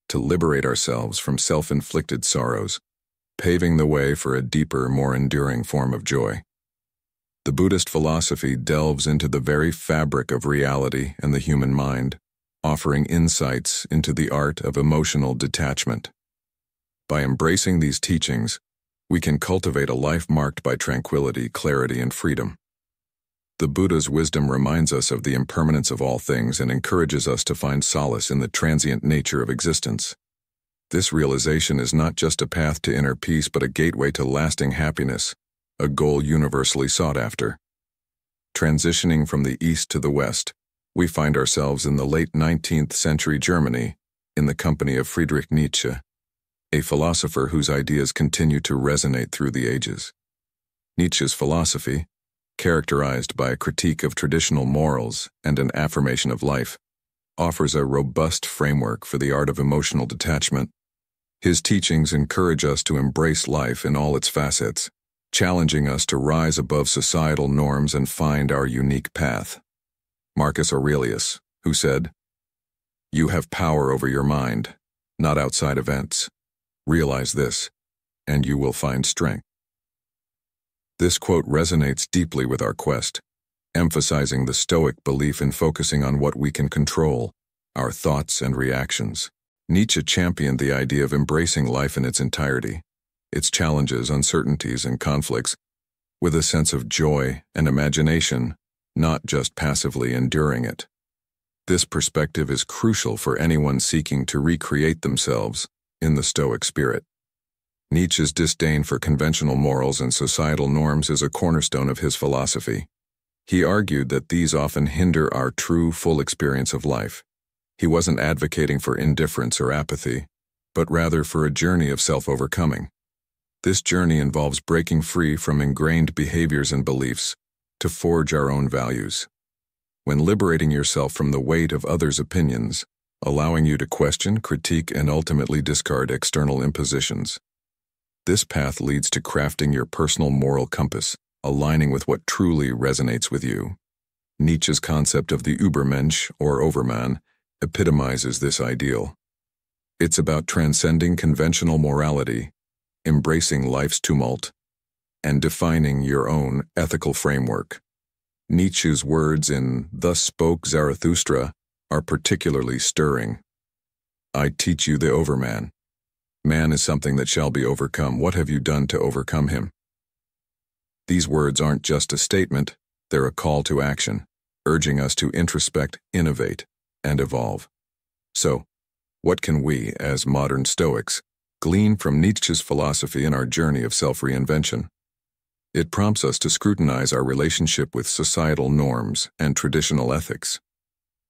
to liberate ourselves from self-inflicted sorrows, paving the way for a deeper, more enduring form of joy. The Buddhist philosophy delves into the very fabric of reality and the human mind, offering insights into the art of emotional detachment. By embracing these teachings, we can cultivate a life marked by tranquility, clarity, and freedom. The Buddha's wisdom reminds us of the impermanence of all things and encourages us to find solace in the transient nature of existence. This realization is not just a path to inner peace, but a gateway to lasting happiness, a goal universally sought after. Transitioning from the East to the West, we find ourselves in the late 19th century Germany, in the company of Friedrich Nietzsche, a philosopher whose ideas continue to resonate through the ages. Nietzsche's philosophy, characterized by a critique of traditional morals and an affirmation of life, offers a robust framework for the art of emotional detachment. His teachings encourage us to embrace life in all its facets, challenging us to rise above societal norms and find our unique path. Marcus Aurelius, who said, "You have power over your mind, not outside events. Realize this, and you will find strength." This quote resonates deeply with our quest, emphasizing the Stoic belief in focusing on what we can control, our thoughts and reactions. Nietzsche championed the idea of embracing life in its entirety, its challenges, uncertainties, and conflicts, with a sense of joy and imagination, not just passively enduring it. This perspective is crucial for anyone seeking to recreate themselves in the Stoic spirit. Nietzsche's disdain for conventional morals and societal norms is a cornerstone of his philosophy. He argued that these often hinder our true, full experience of life. He wasn't advocating for indifference or apathy, but rather for a journey of self-overcoming. This journey involves breaking free from ingrained behaviors and beliefs to forge our own values. When liberating yourself from the weight of others' opinions, allowing you to question, critique, and ultimately discard external impositions. This path leads to crafting your personal moral compass, aligning with what truly resonates with you. Nietzsche's concept of the Übermensch, or Overman, epitomizes this ideal. It's about transcending conventional morality, embracing life's tumult, and defining your own ethical framework. Nietzsche's words in "Thus Spoke Zarathustra" are particularly stirring. "I teach you the Overman. Man is something that shall be overcome. What have you done to overcome him?" These words aren't just a statement, they're a call to action, urging us to introspect, innovate, and evolve. So, what can we, as modern Stoics, glean from Nietzsche's philosophy in our journey of self-reinvention? It prompts us to scrutinize our relationship with societal norms and traditional ethics.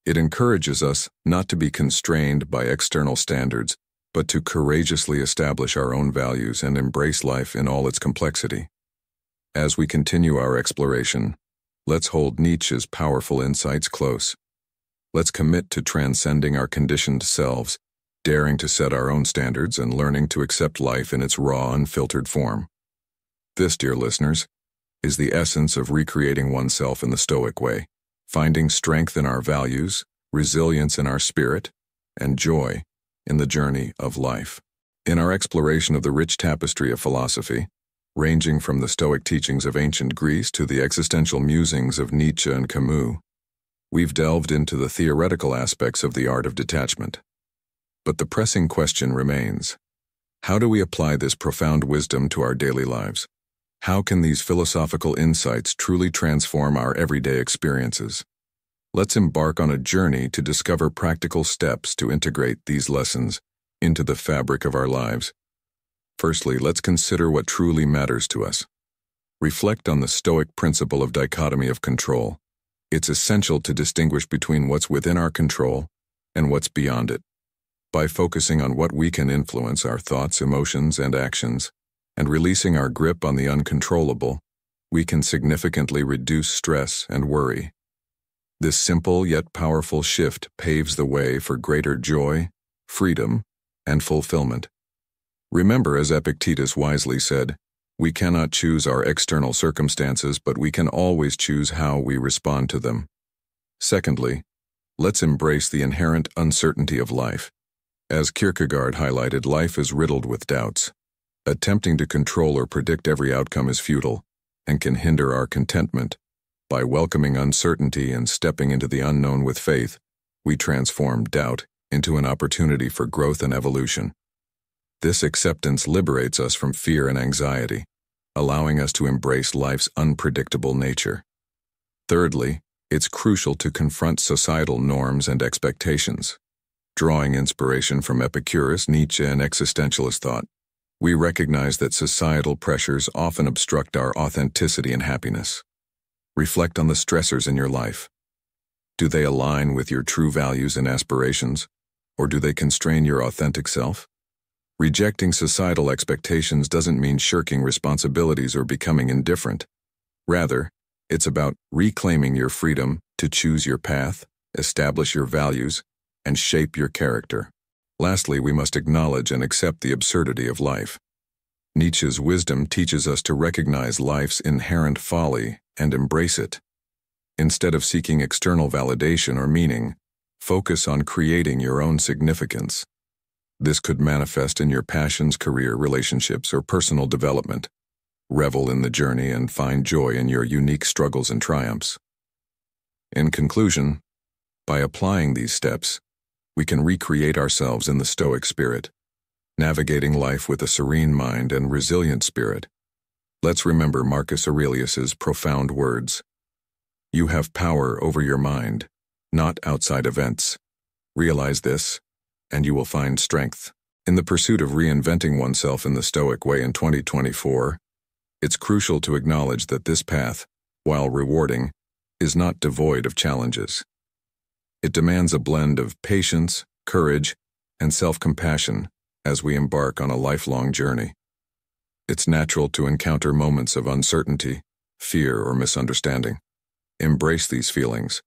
It encourages us not to be constrained by external standards, but to courageously establish our own values and embrace life in all its complexity. As we continue our exploration, let's hold Nietzsche's powerful insights close. Let's commit to transcending our conditioned selves, daring to set our own standards and learning to accept life in its raw, unfiltered form. This, dear listeners, is the essence of recreating oneself in the Stoic way, finding strength in our values, resilience in our spirit, and joy in the journey of life. In our exploration of the rich tapestry of philosophy, ranging from the Stoic teachings of ancient Greece to the existential musings of Nietzsche and Camus, we've delved into the theoretical aspects of the art of detachment. But the pressing question remains: how do we apply this profound wisdom to our daily lives? How can these philosophical insights truly transform our everyday experiences? Let's embark on a journey to discover practical steps to integrate these lessons into the fabric of our lives. Firstly, let's consider what truly matters to us. Reflect on the Stoic principle of dichotomy of control. It's essential to distinguish between what's within our control and what's beyond it. By focusing on what we can influence, our thoughts, emotions, and actions, and releasing our grip on the uncontrollable, we can significantly reduce stress and worry. This simple yet powerful shift paves the way for greater joy, freedom, and fulfillment. Remember, as Epictetus wisely said, we cannot choose our external circumstances, but we can always choose how we respond to them. Secondly, let's embrace the inherent uncertainty of life. As Kierkegaard highlighted, life is riddled with doubts. Attempting to control or predict every outcome is futile and can hinder our contentment. By welcoming uncertainty and stepping into the unknown with faith, we transform doubt into an opportunity for growth and evolution. This acceptance liberates us from fear and anxiety, allowing us to embrace life's unpredictable nature. Thirdly, it's crucial to confront societal norms and expectations. Drawing inspiration from Epicurus, Nietzsche, and existentialist thought, we recognize that societal pressures often obstruct our authenticity and happiness. Reflect on the stressors in your life. Do they align with your true values and aspirations, or do they constrain your authentic self? Rejecting societal expectations doesn't mean shirking responsibilities or becoming indifferent. Rather, it's about reclaiming your freedom to choose your path, establish your values, and shape your character. Lastly, we must acknowledge and accept the absurdity of life. Nietzsche's wisdom teaches us to recognize life's inherent folly and embrace it. Instead of seeking external validation or meaning, focus on creating your own significance. This could manifest in your passions, career, relationships, or personal development. Revel in the journey and find joy in your unique struggles and triumphs. In conclusion, by applying these steps, we can recreate ourselves in the Stoic spirit, navigating life with a serene mind and resilient spirit. Let's remember Marcus Aurelius's profound words: "You have power over your mind, not outside events. Realize this, and you will find strength." In the pursuit of reinventing oneself in the Stoic way in 2024, it's crucial to acknowledge that this path, while rewarding, is not devoid of challenges. It demands a blend of patience, courage, and self-compassion as we embark on a lifelong journey. It's natural to encounter moments of uncertainty, fear, or misunderstanding. Embrace these feelings.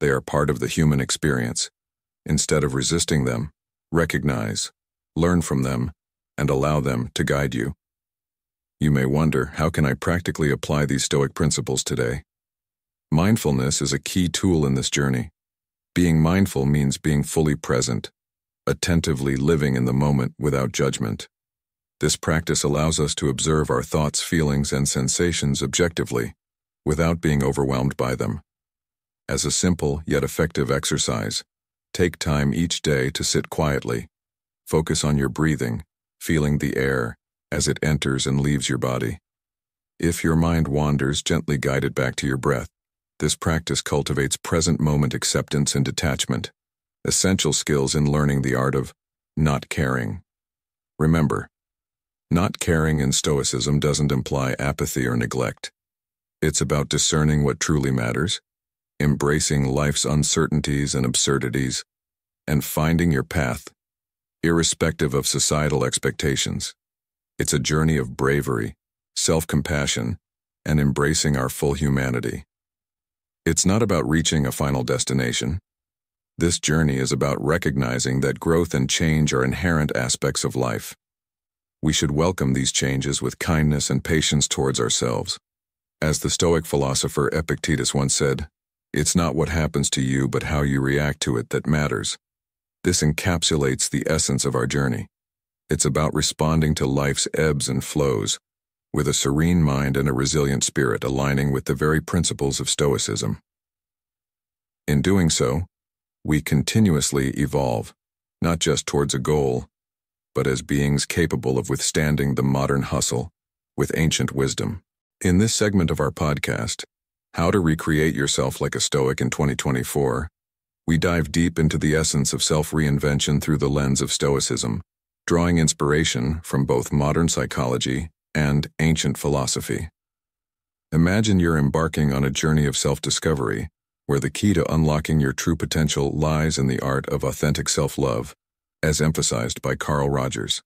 They are part of the human experience. Instead of resisting them, recognize, learn from them, and allow them to guide you. You may wonder, how can I practically apply these Stoic principles today? Mindfulness is a key tool in this journey. Being mindful means being fully present, attentively living in the moment without judgment. This practice allows us to observe our thoughts, feelings, and sensations objectively, without being overwhelmed by them. As a simple yet effective exercise, take time each day to sit quietly. Focus on your breathing, feeling the air as it enters and leaves your body. If your mind wanders, gently guide it back to your breath. This practice cultivates present moment acceptance and detachment, essential skills in learning the art of not caring. Remember, not caring in Stoicism doesn't imply apathy or neglect. It's about discerning what truly matters, embracing life's uncertainties and absurdities, and finding your path, irrespective of societal expectations. It's a journey of bravery, self-compassion, and embracing our full humanity. It's not about reaching a final destination. This journey is about recognizing that growth and change are inherent aspects of life. We should welcome these changes with kindness and patience towards ourselves. As the Stoic philosopher Epictetus once said, "It's not what happens to you but how you react to it that matters." This encapsulates the essence of our journey. It's about responding to life's ebbs and flows, with a serene mind and a resilient spirit aligning with the very principles of Stoicism. In doing so, we continuously evolve, not just towards a goal, but as beings capable of withstanding the modern hustle with ancient wisdom. In this segment of our podcast, How to Recreate Yourself Like a Stoic in 2024, we dive deep into the essence of self-reinvention through the lens of Stoicism, drawing inspiration from both modern psychology and ancient philosophy. Imagine you're embarking on a journey of self-discovery, where the key to unlocking your true potential lies in the art of authentic self-love, as emphasized by Carl Rogers.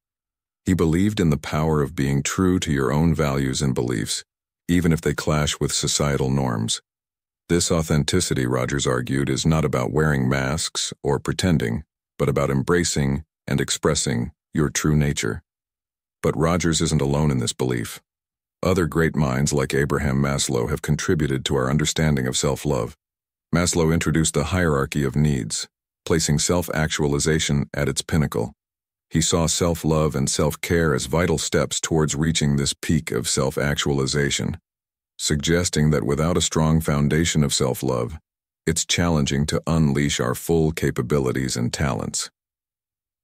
He believed in the power of being true to your own values and beliefs, even if they clash with societal norms. This authenticity, Rogers argued, is not about wearing masks or pretending, but about embracing and expressing your true nature. But Rogers isn't alone in this belief. Other great minds like Abraham Maslow have contributed to our understanding of self-love. Maslow introduced the hierarchy of needs, placing self-actualization at its pinnacle. He saw self-love and self-care as vital steps towards reaching this peak of self-actualization, suggesting that without a strong foundation of self-love, it's challenging to unleash our full capabilities and talents.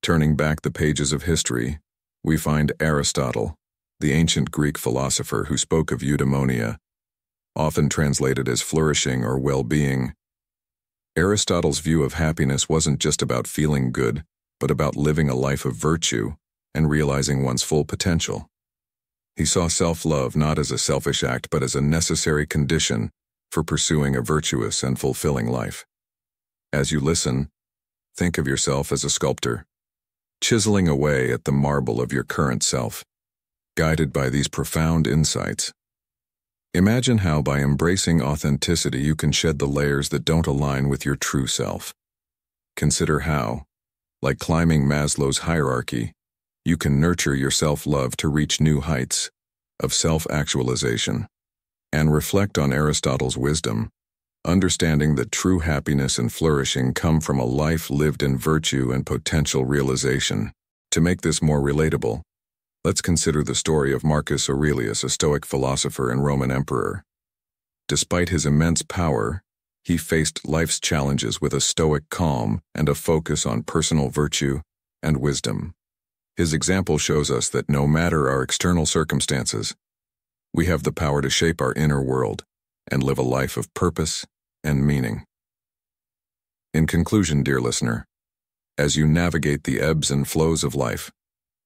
Turning back the pages of history, we find Aristotle, the ancient Greek philosopher who spoke of eudaimonia, often translated as flourishing or well-being. Aristotle's view of happiness wasn't just about feeling good, but about living a life of virtue and realizing one's full potential. He saw self-love not as a selfish act, but as a necessary condition for pursuing a virtuous and fulfilling life. As you listen, think of yourself as a sculptor, chiseling away at the marble of your current self. Guided by these profound insights, imagine how by embracing authenticity you can shed the layers that don't align with your true self. Consider how, like climbing Maslow's hierarchy, you can nurture your self-love to reach new heights of self-actualization, and reflect on Aristotle's wisdom, understanding that true happiness and flourishing come from a life lived in virtue and potential realization. To make this more relatable, let's consider the story of Marcus Aurelius, a Stoic philosopher and Roman emperor. Despite his immense power, he faced life's challenges with a stoic calm and a focus on personal virtue and wisdom. His example shows us that no matter our external circumstances, we have the power to shape our inner world and live a life of purpose and meaning. In conclusion, dear listener, as you navigate the ebbs and flows of life,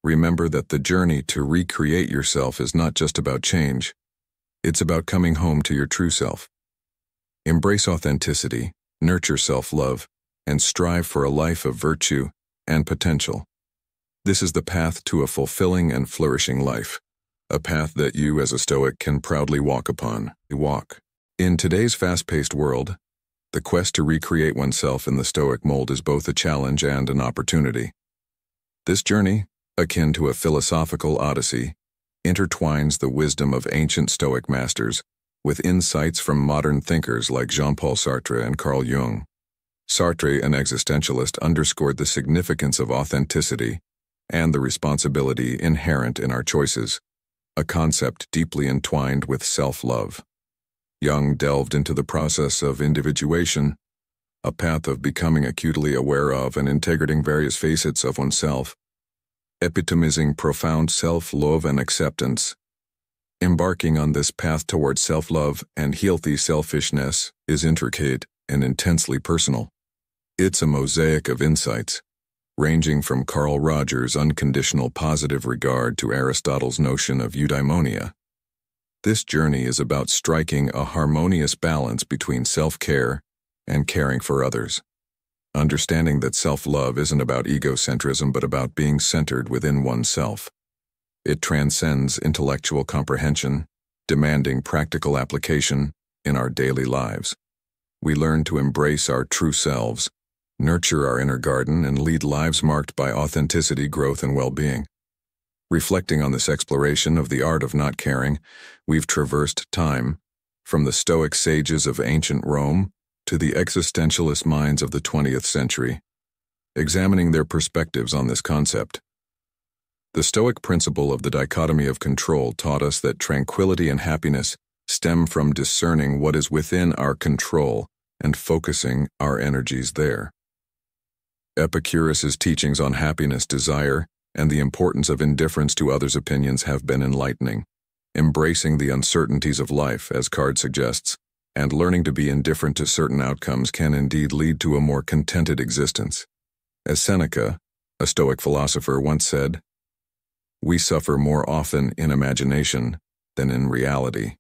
remember that the journey to recreate yourself is not just about change, it's about coming home to your true self. Embrace authenticity, nurture self-love, and strive for a life of virtue and potential. This is the path to a fulfilling and flourishing life, a path that you as a Stoic can proudly walk upon. In today's fast-paced world, the quest to recreate oneself in the Stoic mold is both a challenge and an opportunity. This journey, akin to a philosophical odyssey, intertwines the wisdom of ancient Stoic masters with insights from modern thinkers like Jean-Paul Sartre and Carl Jung. Sartre, an existentialist, underscored the significance of authenticity and the responsibility inherent in our choices, a concept deeply entwined with self-love. Jung delved into the process of individuation, a path of becoming acutely aware of and integrating various facets of oneself, epitomizing profound self-love and acceptance. Embarking on this path towards self-love and healthy selfishness is intricate and intensely personal. It's a mosaic of insights, ranging from Carl Rogers' unconditional positive regard to Aristotle's notion of eudaimonia. This journey is about striking a harmonious balance between self-care and caring for others. Understanding that self-love isn't about egocentrism but about being centered within oneself. It transcends intellectual comprehension, demanding practical application in our daily lives. We learn to embrace our true selves, nurture our inner garden, and lead lives marked by authenticity, growth, and well-being. Reflecting on this exploration of the art of not caring, we've traversed time, from the Stoic sages of ancient Rome to the existentialist minds of the 20th century, examining their perspectives on this concept. The Stoic principle of the dichotomy of control taught us that tranquility and happiness stem from discerning what is within our control and focusing our energies there. Epicurus's teachings on happiness, desire, and the importance of indifference to others' opinions have been enlightening. Embracing the uncertainties of life, as Card suggests, and learning to be indifferent to certain outcomes can indeed lead to a more contented existence. As Seneca, a Stoic philosopher, once said, "We suffer more often in imagination than in reality."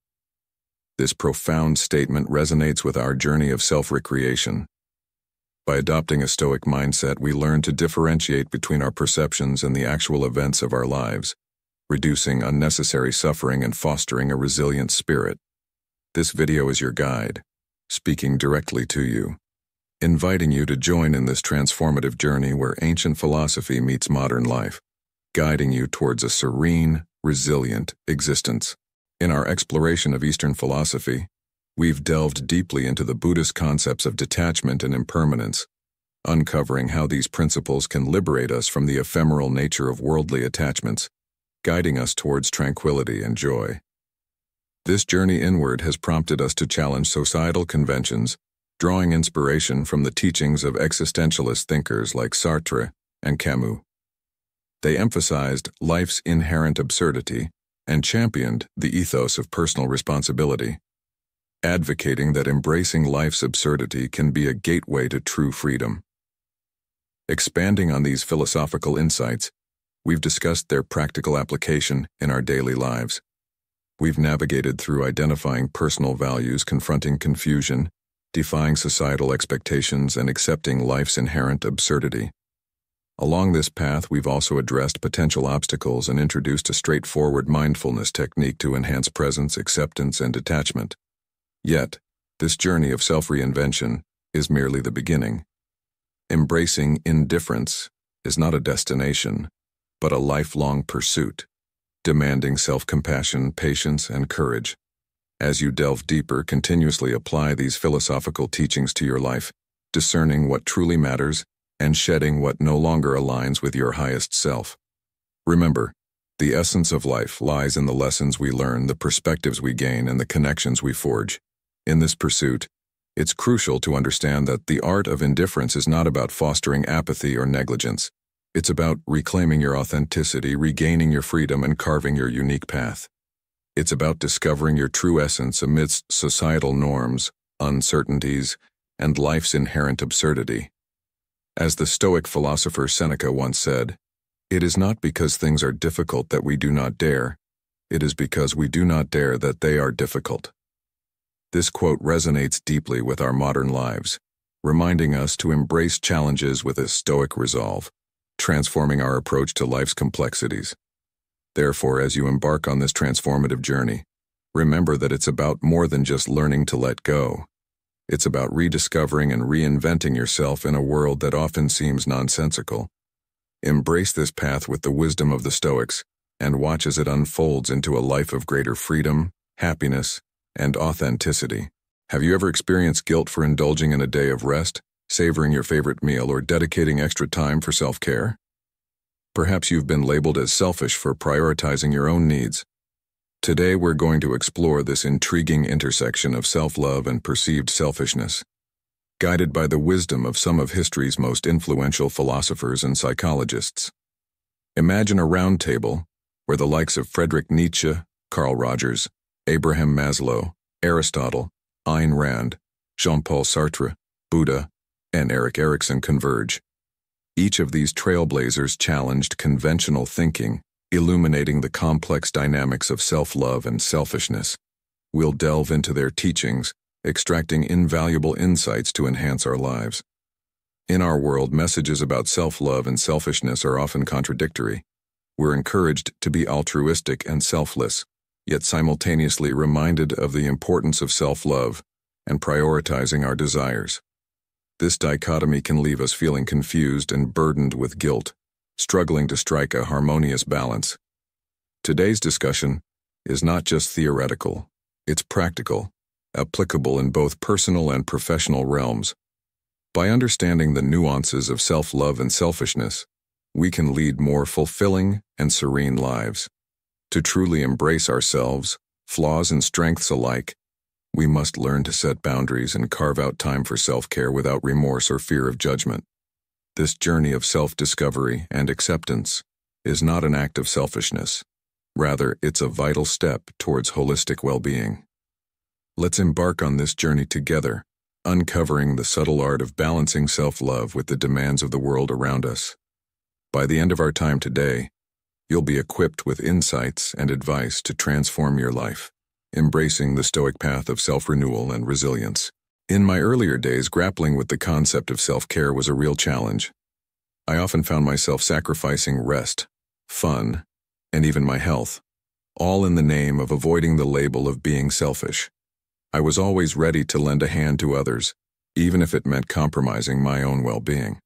This profound statement resonates with our journey of self-recreation. By adopting a Stoic mindset, we learn to differentiate between our perceptions and the actual events of our lives, reducing unnecessary suffering and fostering a resilient spirit. This video is your guide, speaking directly to you, inviting you to join in this transformative journey where ancient philosophy meets modern life, guiding you towards a serene, resilient existence. In our exploration of Eastern philosophy, we've delved deeply into the Buddhist concepts of detachment and impermanence, uncovering how these principles can liberate us from the ephemeral nature of worldly attachments, guiding us towards tranquility and joy. This journey inward has prompted us to challenge societal conventions, drawing inspiration from the teachings of existentialist thinkers like Sartre and Camus. They emphasized life's inherent absurdity and championed the ethos of personal responsibility, advocating that embracing life's absurdity can be a gateway to true freedom. Expanding on these philosophical insights, we've discussed their practical application in our daily lives. We've navigated through identifying personal values, confronting confusion, defying societal expectations, and accepting life's inherent absurdity. Along this path, we've also addressed potential obstacles and introduced a straightforward mindfulness technique to enhance presence, acceptance, and detachment. Yet, this journey of self-reinvention is merely the beginning. Embracing indifference is not a destination, but a lifelong pursuit, demanding self-compassion, patience, and courage. As you delve deeper, continuously apply these philosophical teachings to your life, discerning what truly matters and shedding what no longer aligns with your highest self. Remember, the essence of life lies in the lessons we learn, the perspectives we gain, and the connections we forge. In this pursuit, it's crucial to understand that the art of indifference is not about fostering apathy or negligence. It's about reclaiming your authenticity, regaining your freedom, and carving your unique path. It's about discovering your true essence amidst societal norms, uncertainties, and life's inherent absurdity. As the Stoic philosopher Seneca once said, "It is not because things are difficult that we do not dare. It is because we do not dare that they are difficult." This quote resonates deeply with our modern lives, reminding us to embrace challenges with a Stoic resolve, transforming our approach to life's complexities. Therefore, as you embark on this transformative journey, remember that it's about more than just learning to let go. It's about rediscovering and reinventing yourself in a world that often seems nonsensical. Embrace this path with the wisdom of the Stoics, and watch as it unfolds into a life of greater freedom, happiness, and authenticity. Have you ever experienced guilt for indulging in a day of rest, savoring your favorite meal, or dedicating extra time for self-care? Perhaps you've been labeled as selfish for prioritizing your own needs. Today we're going to explore this intriguing intersection of self-love and perceived selfishness, guided by the wisdom of some of history's most influential philosophers and psychologists. Imagine a round table where the likes of Friedrich Nietzsche, Carl Rogers, Abraham Maslow, Aristotle, Ayn Rand, Jean-Paul Sartre, Buddha, and Erik Erikson converge. Each of these trailblazers challenged conventional thinking, illuminating the complex dynamics of self-love and selfishness. We'll delve into their teachings, extracting invaluable insights to enhance our lives. In our world, messages about self-love and selfishness are often contradictory. We're encouraged to be altruistic and selfless, yet simultaneously reminded of the importance of self-love and prioritizing our desires. This dichotomy can leave us feeling confused and burdened with guilt, struggling to strike a harmonious balance. Today's discussion is not just theoretical, it's practical, applicable in both personal and professional realms. By understanding the nuances of self-love and selfishness, we can lead more fulfilling and serene lives. To truly embrace ourselves, flaws and strengths alike, we must learn to set boundaries and carve out time for self-care without remorse or fear of judgment. This journey of self-discovery and acceptance is not an act of selfishness. Rather, it's a vital step towards holistic well-being. Let's embark on this journey together, uncovering the subtle art of balancing self-love with the demands of the world around us. By the end of our time today, you'll be equipped with insights and advice to transform your life, embracing the Stoic path of self-renewal and resilience. In my earlier days, grappling with the concept of self-care was a real challenge. I often found myself sacrificing rest, fun, and even my health, all in the name of avoiding the label of being selfish. I was always ready to lend a hand to others, even if it meant compromising my own well-being.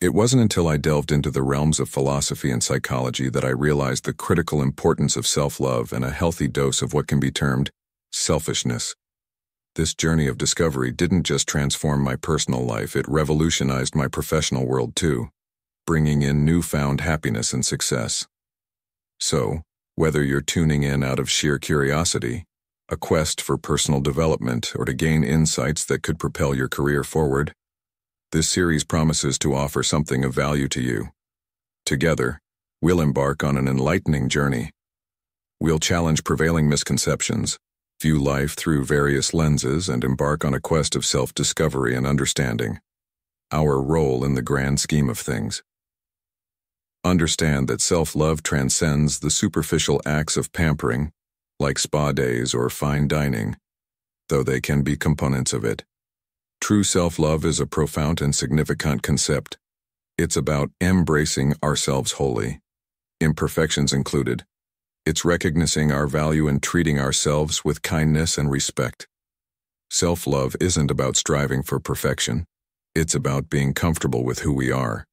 It wasn't until I delved into the realms of philosophy and psychology that I realized the critical importance of self-love and a healthy dose of what can be termed selfishness. This journey of discovery didn't just transform my personal life, it revolutionized my professional world too, bringing in newfound happiness and success. So, whether you're tuning in out of sheer curiosity, a quest for personal development, or to gain insights that could propel your career forward, this series promises to offer something of value to you. Together, we'll embark on an enlightening journey. We'll challenge prevailing misconceptions, view life through various lenses, and embark on a quest of self-discovery and understanding our role in the grand scheme of things. Understand that self-love transcends the superficial acts of pampering, like spa days or fine dining, though they can be components of it. True self-love is a profound and significant concept. It's about embracing ourselves wholly, imperfections included. It's recognizing our value and treating ourselves with kindness and respect. Self-love isn't about striving for perfection. It's about being comfortable with who we are.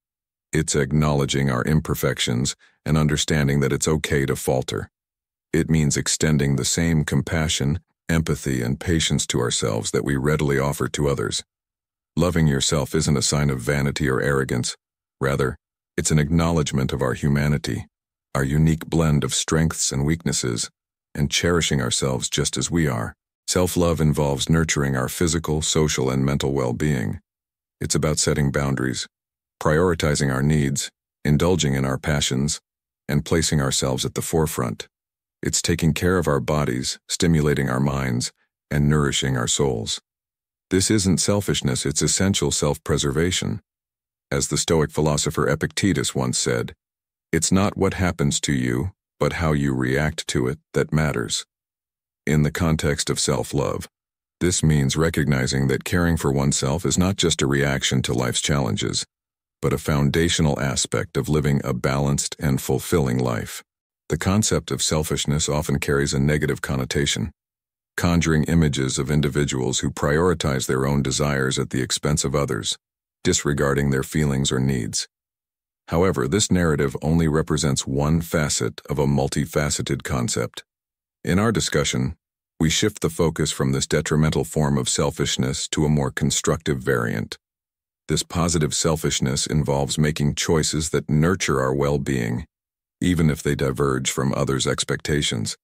It's acknowledging our imperfections and understanding that it's okay to falter. It means extending the same compassion, empathy, and patience to ourselves that we readily offer to others. Loving yourself isn't a sign of vanity or arrogance. Rather, it's an acknowledgement of our humanity, our unique blend of strengths and weaknesses, and cherishing ourselves just as we are. Self-love involves nurturing our physical, social, and mental well-being. It's about setting boundaries, prioritizing our needs, indulging in our passions, and placing ourselves at the forefront. It's taking care of our bodies, stimulating our minds, and nourishing our souls. This isn't selfishness, it's essential self-preservation. As the Stoic philosopher Epictetus once said, "It's not what happens to you, but how you react to it that matters." In the context of self-love, this means recognizing that caring for oneself is not just a reaction to life's challenges, but a foundational aspect of living a balanced and fulfilling life. The concept of selfishness often carries a negative connotation, conjuring images of individuals who prioritize their own desires at the expense of others, disregarding their feelings or needs. However, this narrative only represents one facet of a multifaceted concept. In our discussion, we shift the focus from this detrimental form of selfishness to a more constructive variant. This positive selfishness involves making choices that nurture our well-being, even if they diverge from others' expectations.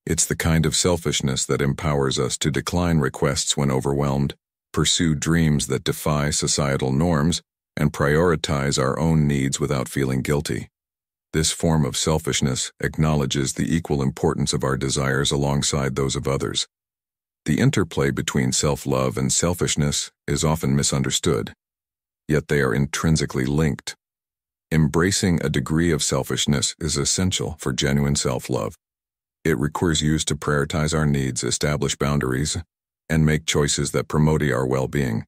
It's the kind of selfishness that empowers us to decline requests when overwhelmed, pursue dreams that defy societal norms, and prioritize our own needs without feeling guilty. This form of selfishness acknowledges the equal importance of our desires alongside those of others. The interplay between self-love and selfishness is often misunderstood, yet they are intrinsically linked. Embracing a degree of selfishness is essential for genuine self-love. It requires us to prioritize our needs, establish boundaries, and make choices that promote our well-being.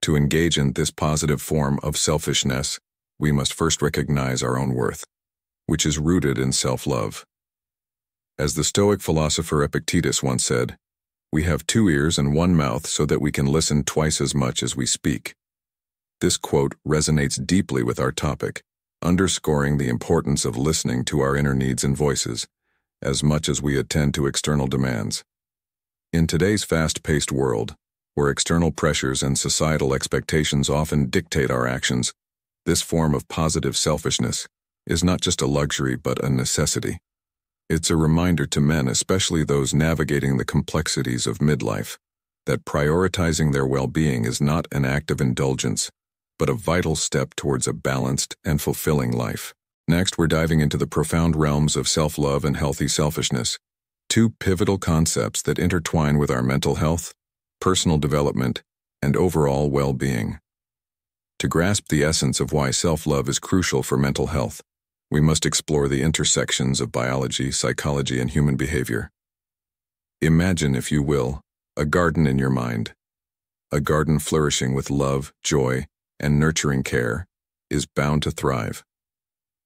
To engage in this positive form of selfishness, we must first recognize our own worth, which is rooted in self-love. As the Stoic philosopher Epictetus once said, "We have 2 ears and 1 mouth so that we can listen twice as much as we speak." This quote resonates deeply with our topic, underscoring the importance of listening to our inner needs and voices, as much as we attend to external demands. In today's fast-paced world, where external pressures and societal expectations often dictate our actions, This form of positive selfishness is not just a luxury but a necessity. It's a reminder to men, especially those navigating the complexities of midlife, that prioritizing their well-being is not an act of indulgence, but a vital step towards a balanced and fulfilling life. Next, we're diving into the profound realms of self-love and healthy selfishness, two pivotal concepts that intertwine with our mental health, personal development, and overall well-being. To grasp the essence of why self-love is crucial for mental health, we must explore the intersections of biology, psychology, and human behavior. Imagine, if you will, a garden in your mind. A garden flourishing with love, joy, and nurturing care is bound to thrive.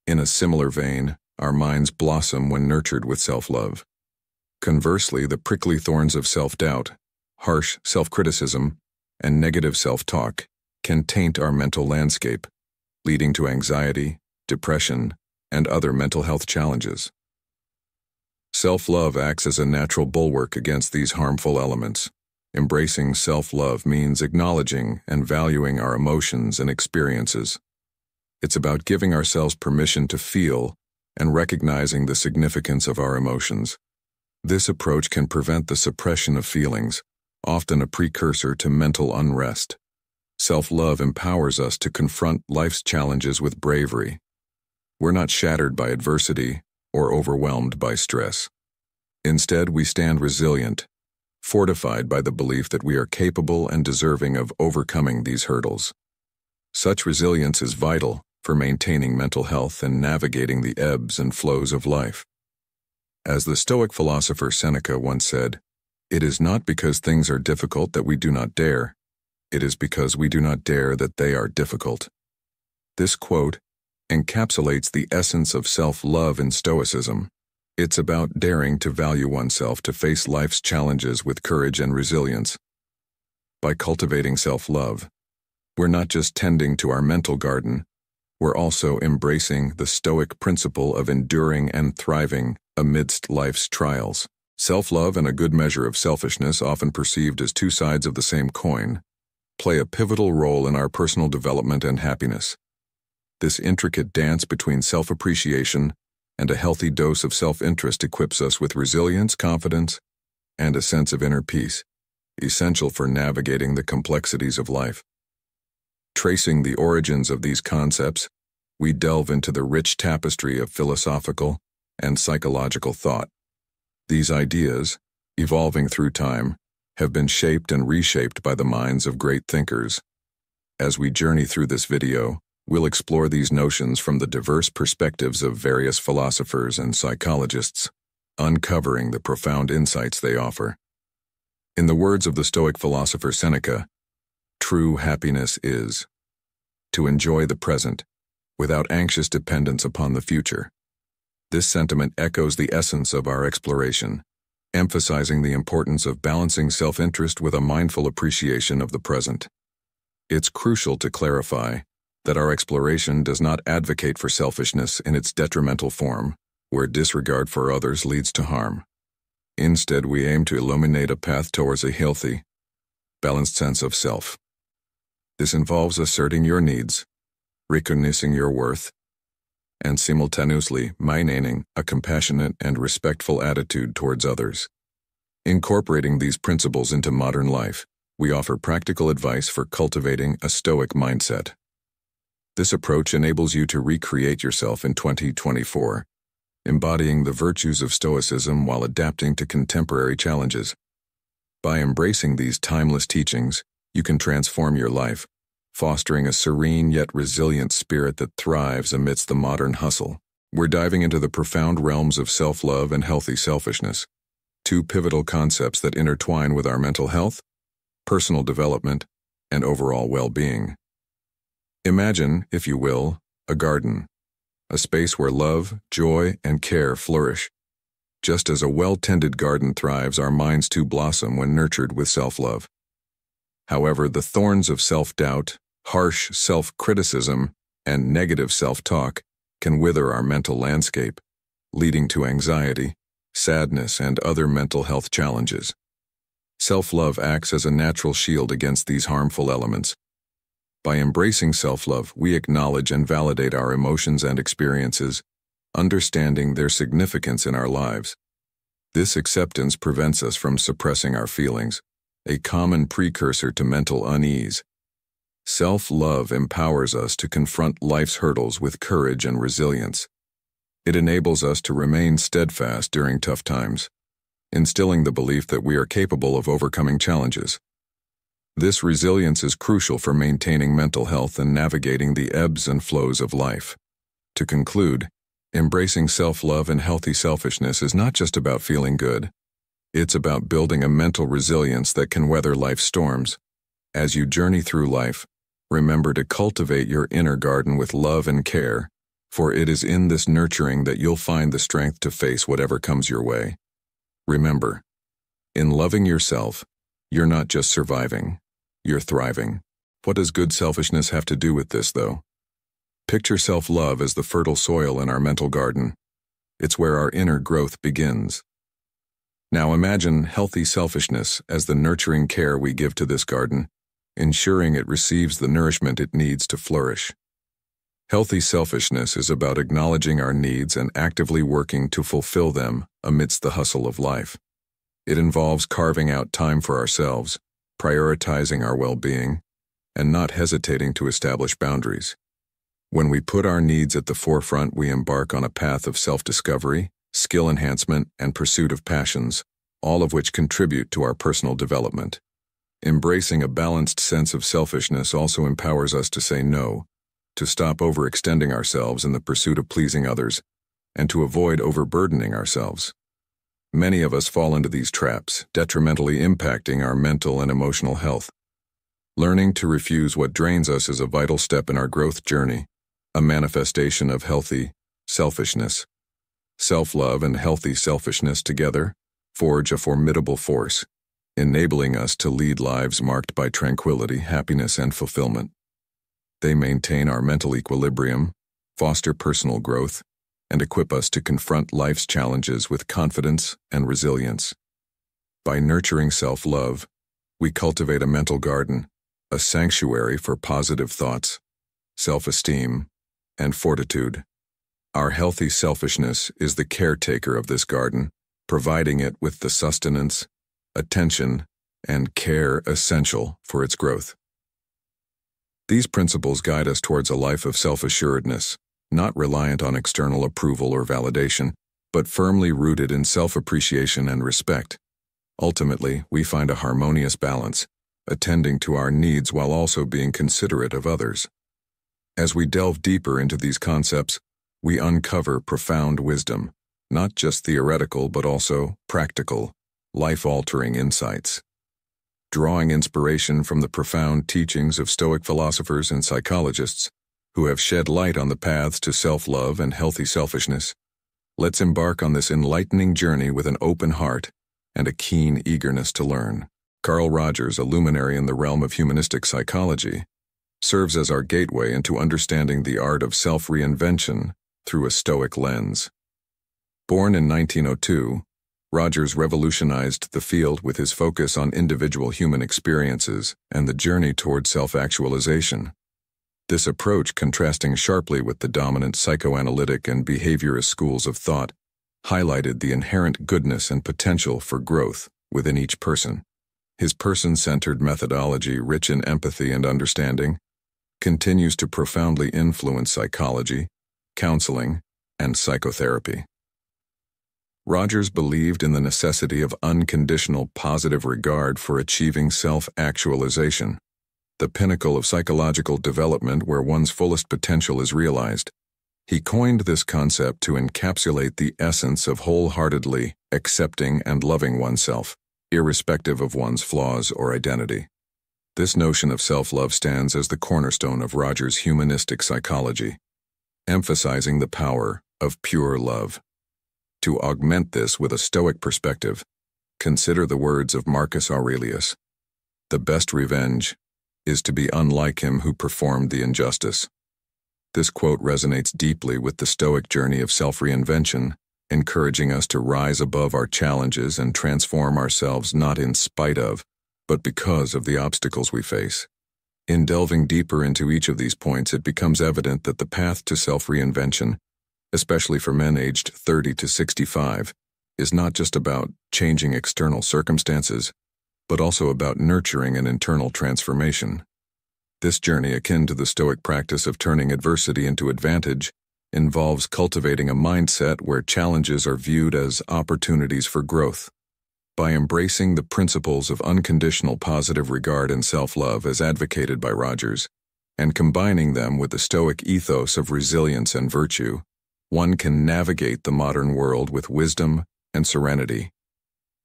In a similar vein, our minds blossom when nurtured with self-love. Conversely, the prickly thorns of self-doubt, harsh self-criticism, and negative self-talk can taint our mental landscape, leading to anxiety, depression, and other mental health challenges. Self-love acts as a natural bulwark against these harmful elements. Embracing self-love means acknowledging and valuing our emotions and experiences. It's about giving ourselves permission to feel and recognizing the significance of our emotions. This approach can prevent the suppression of feelings, often a precursor to mental unrest. Self-love empowers us to confront life's challenges with bravery. We're not shattered by adversity or overwhelmed by stress. Instead, we stand resilient, fortified by the belief that we are capable and deserving of overcoming these hurdles. Such resilience is vital for maintaining mental health and navigating the ebbs and flows of life. As the Stoic philosopher Seneca once said, "It is not because things are difficult that we do not dare. It is because we do not dare that they are difficult." This quote encapsulates the essence of self-love in Stoicism. It's about daring to value oneself, to face life's challenges with courage and resilience. By cultivating self-love, we're not just tending to our mental garden, we're also embracing the Stoic principle of enduring and thriving amidst life's trials. Self-love and a good measure of selfishness, often perceived as two sides of the same coin, play a pivotal role in our personal development and happiness. This intricate dance between self-appreciation and a healthy dose of self-interest equips us with resilience, confidence, and a sense of inner peace, essential for navigating the complexities of life. Tracing the origins of these concepts, we delve into the rich tapestry of philosophical and psychological thought. These ideas, evolving through time, have been shaped and reshaped by the minds of great thinkers. As we journey through this video, we'll explore these notions from the diverse perspectives of various philosophers and psychologists, uncovering the profound insights they offer. In the words of the Stoic philosopher Seneca, true happiness is to enjoy the present without anxious dependence upon the future. This sentiment echoes the essence of our exploration, emphasizing the importance of balancing self-interest with a mindful appreciation of the present. It's crucial to clarify that our exploration does not advocate for selfishness in its detrimental form, where disregard for others leads to harm. Instead, we aim to illuminate a path towards a healthy, balanced sense of self. This involves asserting your needs, recognizing your worth, and simultaneously maintaining a compassionate and respectful attitude towards others. Incorporating these principles into modern life, we offer practical advice for cultivating a Stoic mindset. This approach enables you to recreate yourself in 2024, embodying the virtues of Stoicism while adapting to contemporary challenges. By embracing these timeless teachings, you can transform your life, fostering a serene yet resilient spirit that thrives amidst the modern hustle. We're diving into the profound realms of self-love and healthy selfishness, two pivotal concepts that intertwine with our mental health, personal development, and overall well-being. Imagine, if you will, a garden, a space where love, joy, and care flourish. Just as a well-tended garden thrives, our minds too blossom when nurtured with self-love. However, the thorns of self-doubt, harsh self-criticism, and negative self-talk can wither our mental landscape, leading to anxiety, sadness, and other mental health challenges. Self-love acts as a natural shield against these harmful elements. By embracing self-love, we acknowledge and validate our emotions and experiences, understanding their significance in our lives. This acceptance prevents us from suppressing our feelings, a common precursor to mental unease. Self-love empowers us to confront life's hurdles with courage and resilience. It enables us to remain steadfast during tough times, instilling the belief that we are capable of overcoming challenges. This resilience is crucial for maintaining mental health and navigating the ebbs and flows of life. To conclude, embracing self-love and healthy selfishness is not just about feeling good. It's about building a mental resilience that can weather life's storms. As you journey through life, remember to cultivate your inner garden with love and care, for it is in this nurturing that you'll find the strength to face whatever comes your way. Remember, in loving yourself, you're not just surviving, you're thriving. What does good selfishness have to do with this, though? Picture self-love as the fertile soil in our mental garden. It's where our inner growth begins. Now imagine healthy selfishness as the nurturing care we give to this garden, ensuring it receives the nourishment it needs to flourish. Healthy selfishness is about acknowledging our needs and actively working to fulfill them amidst the hustle of life. It involves carving out time for ourselves, prioritizing our well-being, and not hesitating to establish boundaries. When we put our needs at the forefront, we embark on a path of self-discovery, skill enhancement, and pursuit of passions, all of which contribute to our personal development. Embracing a balanced sense of selfishness also empowers us to say no, to stop overextending ourselves in the pursuit of pleasing others, and to avoid overburdening ourselves. Many of us fall into these traps, detrimentally impacting our mental and emotional health. Learning to refuse what drains us is a vital step in our growth journey, a manifestation of healthy selfishness. Self-love and healthy selfishness together forge a formidable force, enabling us to lead lives marked by tranquility, happiness, and fulfillment. They maintain our mental equilibrium, foster personal growth, and equip us to confront life's challenges with confidence and resilience. By nurturing self-love, we cultivate a mental garden, a sanctuary for positive thoughts, self-esteem, and fortitude. Our healthy selfishness is the caretaker of this garden, providing it with the sustenance, attention, and care essential for its growth. These principles guide us towards a life of self-assuredness, not reliant on external approval or validation, but firmly rooted in self-appreciation and respect. Ultimately, we find a harmonious balance, attending to our needs while also being considerate of others. As we delve deeper into these concepts, we uncover profound wisdom, not just theoretical but also practical, life-altering insights. Drawing inspiration from the profound teachings of Stoic philosophers and psychologists who have shed light on the paths to self-love and healthy selfishness, let's embark on this enlightening journey with an open heart and a keen eagerness to learn. Carl Rogers, a luminary in the realm of humanistic psychology, serves as our gateway into understanding the art of self-reinvention through a Stoic lens. Born in 1902, Rogers revolutionized the field with his focus on individual human experiences and the journey toward self-actualization. This approach, contrasting sharply with the dominant psychoanalytic and behaviorist schools of thought, highlighted the inherent goodness and potential for growth within each person. His person-centered methodology, rich in empathy and understanding, continues to profoundly influence psychology, counseling, and psychotherapy. Rogers believed in the necessity of unconditional positive regard for achieving self-actualization, the pinnacle of psychological development where one's fullest potential is realized. He coined this concept to encapsulate the essence of wholeheartedly accepting and loving oneself, irrespective of one's flaws or identity. This notion of self-love stands as the cornerstone of Rogers' humanistic psychology, emphasizing the power of pure love. To augment this with a Stoic perspective, consider the words of Marcus Aurelius: "The best revenge is to be unlike him who performed the injustice." This quote resonates deeply with the Stoic journey of self-reinvention, encouraging us to rise above our challenges and transform ourselves not in spite of, but because of the obstacles we face. In delving deeper into each of these points, it becomes evident that the path to self-reinvention, especially for men aged 30 to 65, is not just about changing external circumstances, but also about nurturing an internal transformation. This journey, akin to the Stoic practice of turning adversity into advantage, involves cultivating a mindset where challenges are viewed as opportunities for growth. By embracing the principles of unconditional positive regard and self-love as advocated by Rogers, and combining them with the Stoic ethos of resilience and virtue, one can navigate the modern world with wisdom and serenity.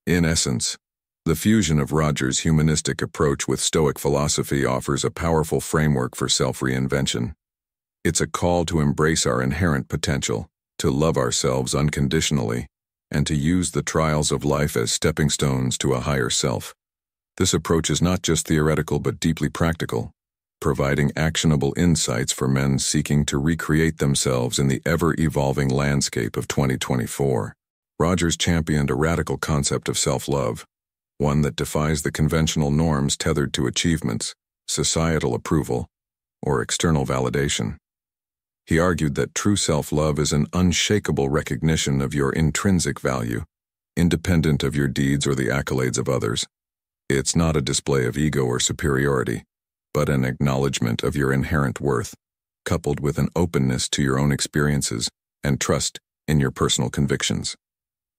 In essence, the fusion of Rogers' humanistic approach with Stoic philosophy offers a powerful framework for self-reinvention. It's a call to embrace our inherent potential, to love ourselves unconditionally, and to use the trials of life as stepping stones to a higher self. This approach is not just theoretical but deeply practical, providing actionable insights for men seeking to recreate themselves in the ever-evolving landscape of 2024. Rogers championed a radical concept of self-love, one that defies the conventional norms tethered to achievements, societal approval, or external validation. He argued that true self-love is an unshakable recognition of your intrinsic value, independent of your deeds or the accolades of others. It's not a display of ego or superiority, but an acknowledgement of your inherent worth, coupled with an openness to your own experiences and trust in your personal convictions.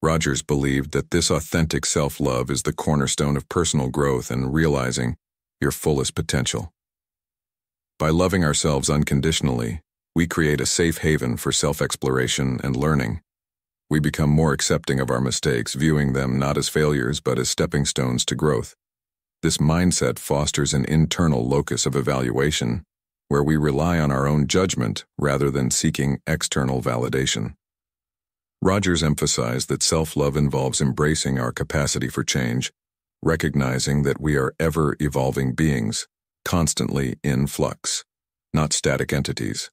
Rogers believed that this authentic self-love is the cornerstone of personal growth and realizing your fullest potential. By loving ourselves unconditionally, we create a safe haven for self-exploration and learning. We become more accepting of our mistakes, viewing them not as failures but as stepping stones to growth. This mindset fosters an internal locus of evaluation, where we rely on our own judgment rather than seeking external validation. Rogers emphasized that self-love involves embracing our capacity for change, recognizing that we are ever-evolving beings, constantly in flux, not static entities.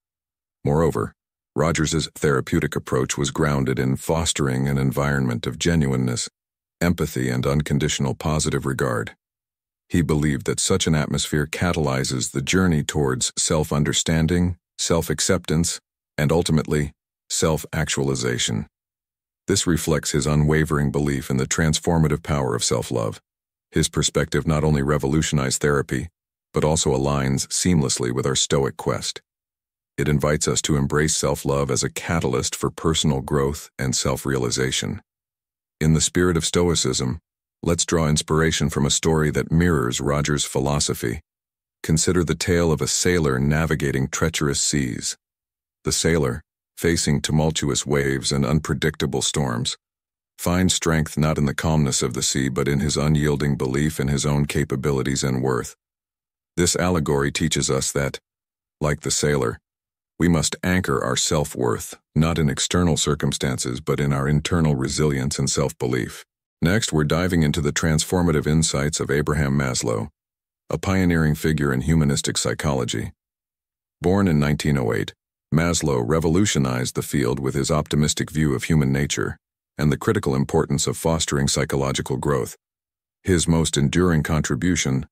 Moreover, Rogers's therapeutic approach was grounded in fostering an environment of genuineness, empathy, and unconditional positive regard. He believed that such an atmosphere catalyzes the journey towards self-understanding, self-acceptance, and ultimately, self-actualization. This reflects his unwavering belief in the transformative power of self-love. His perspective not only revolutionized therapy, but also aligns seamlessly with our Stoic quest. It invites us to embrace self-love as a catalyst for personal growth and self-realization. In the spirit of Stoicism, let's draw inspiration from a story that mirrors Rogers' philosophy. Consider the tale of a sailor navigating treacherous seas. The sailor, facing tumultuous waves and unpredictable storms, finds strength not in the calmness of the sea but in his unyielding belief in his own capabilities and worth. This allegory teaches us that, like the sailor, we must anchor our self-worth, not in external circumstances, but in our internal resilience and self-belief. Next, we're diving into the transformative insights of Abraham Maslow, a pioneering figure in humanistic psychology. Born in 1908, Maslow revolutionized the field with his optimistic view of human nature and the critical importance of fostering psychological growth. His most enduring contribution,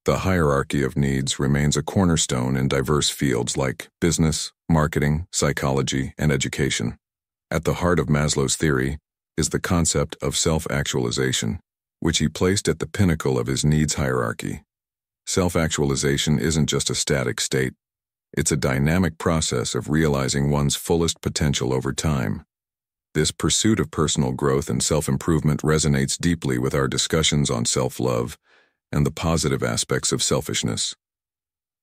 the hierarchy of needs, remains a cornerstone in diverse fields like business, marketing, psychology, and education. At the heart of Maslow's theory is the concept of self-actualization, which he placed at the pinnacle of his needs hierarchy. Self-actualization isn't just a static state, it's a dynamic process of realizing one's fullest potential over time. This pursuit of personal growth and self-improvement resonates deeply with our discussions on self-love and the positive aspects of selfishness.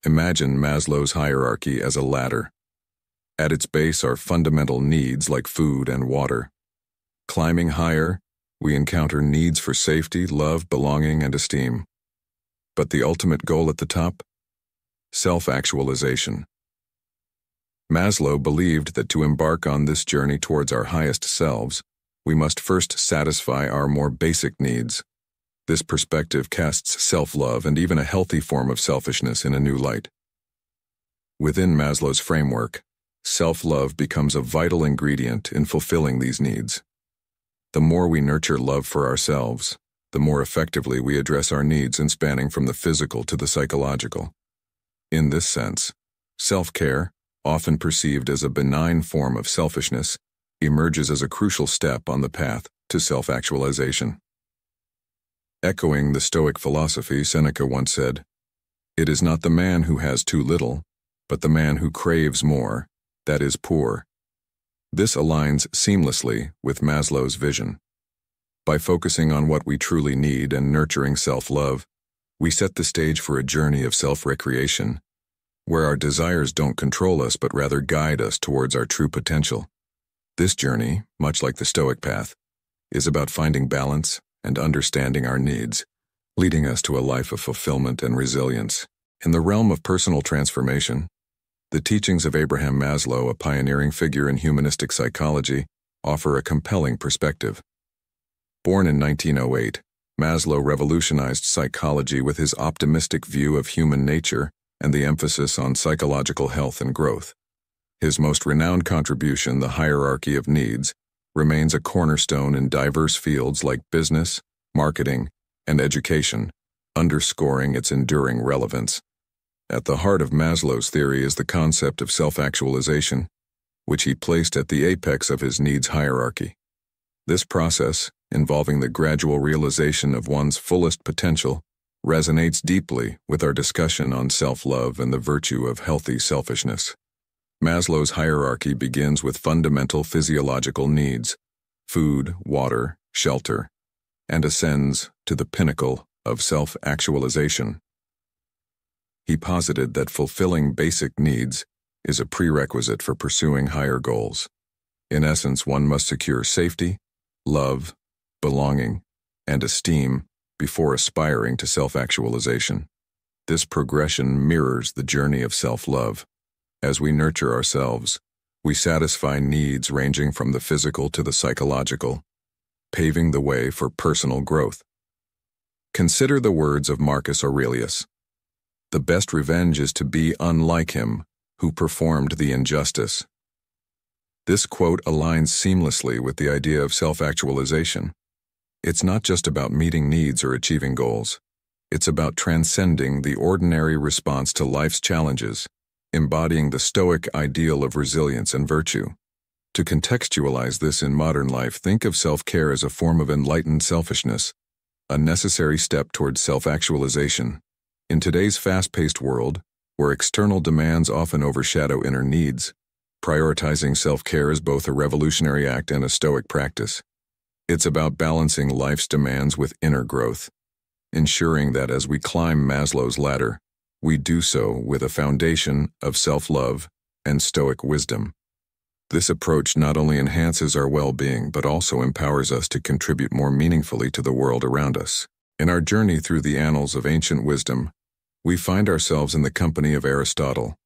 Imagine Maslow's hierarchy as a ladder. At its base are fundamental needs like food and water. Climbing higher, we encounter needs for safety, love, belonging, and esteem. But the ultimate goal at the top? Self-actualization. Maslow believed that to embark on this journey towards our highest selves, we must first satisfy our more basic needs. This perspective casts self-love and even a healthy form of selfishness in a new light. Within Maslow's framework, self-love becomes a vital ingredient in fulfilling these needs. The more we nurture love for ourselves, the more effectively we address our needs in spanning from the physical to the psychological. In this sense, self-care, often perceived as a benign form of selfishness, emerges as a crucial step on the path to self-actualization. Echoing the Stoic philosophy, Seneca once said, "It is not the man who has too little, but the man who craves more, that is poor." This aligns seamlessly with Maslow's vision. By focusing on what we truly need and nurturing self-love, we set the stage for a journey of self-recreation, where our desires don't control us but rather guide us towards our true potential. This journey, much like the Stoic path, is about finding balance and understanding our needs, leading us to a life of fulfillment and resilience. In the realm of personal transformation, the teachings of Abraham Maslow, a pioneering figure in humanistic psychology, offer a compelling perspective. Born in 1908, Maslow revolutionized psychology with his optimistic view of human nature and the emphasis on psychological health and growth. His most renowned contribution, the hierarchy of needs, remains a cornerstone in diverse fields like business, marketing, and education, underscoring its enduring relevance. At the heart of Maslow's theory is the concept of self-actualization, which he placed at the apex of his needs hierarchy. This process, involving the gradual realization of one's fullest potential, resonates deeply with our discussion on self-love and the virtue of healthy selfishness. Maslow's hierarchy begins with fundamental physiological needs, food, water, shelter, and ascends to the pinnacle of self-actualization. He posited that fulfilling basic needs is a prerequisite for pursuing higher goals. In essence, one must secure safety, love, belonging, and esteem before aspiring to self-actualization. This progression mirrors the journey of self-love. As we nurture ourselves, we satisfy needs ranging from the physical to the psychological, paving the way for personal growth. Consider the words of Marcus Aurelius. "The best revenge is to be unlike him who performed the injustice." This quote aligns seamlessly with the idea of self-actualization. It's not just about meeting needs or achieving goals. It's about transcending the ordinary response to life's challenges, embodying the Stoic ideal of resilience and virtue. To contextualize this in modern life, think of self-care as a form of enlightened selfishness, a necessary step towards self-actualization. In today's fast-paced world, where external demands often overshadow inner needs, prioritizing self-care is both a revolutionary act and a Stoic practice. It's about balancing life's demands with inner growth, ensuring that as we climb Maslow's ladder, we do so with a foundation of self-love and Stoic wisdom. This approach not only enhances our well-being but also empowers us to contribute more meaningfully to the world around us. In our journey through the annals of ancient wisdom, we find ourselves in the company of Aristotle,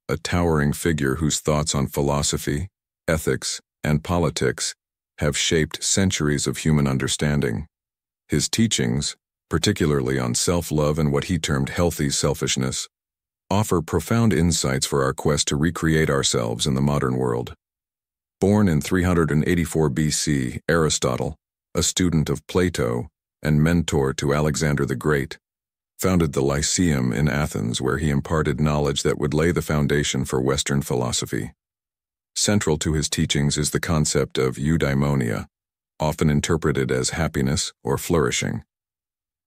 a towering figure whose thoughts on philosophy, ethics, and politics have shaped centuries of human understanding. His teachings, particularly on self-love and what he termed healthy selfishness, offer profound insights for our quest to recreate ourselves in the modern world. Born in 384 BC, Aristotle, a student of Plato and mentor to Alexander the Great, founded the Lyceum in Athens, where he imparted knowledge that would lay the foundation for Western philosophy. Central to his teachings is the concept of eudaimonia, often interpreted as happiness or flourishing.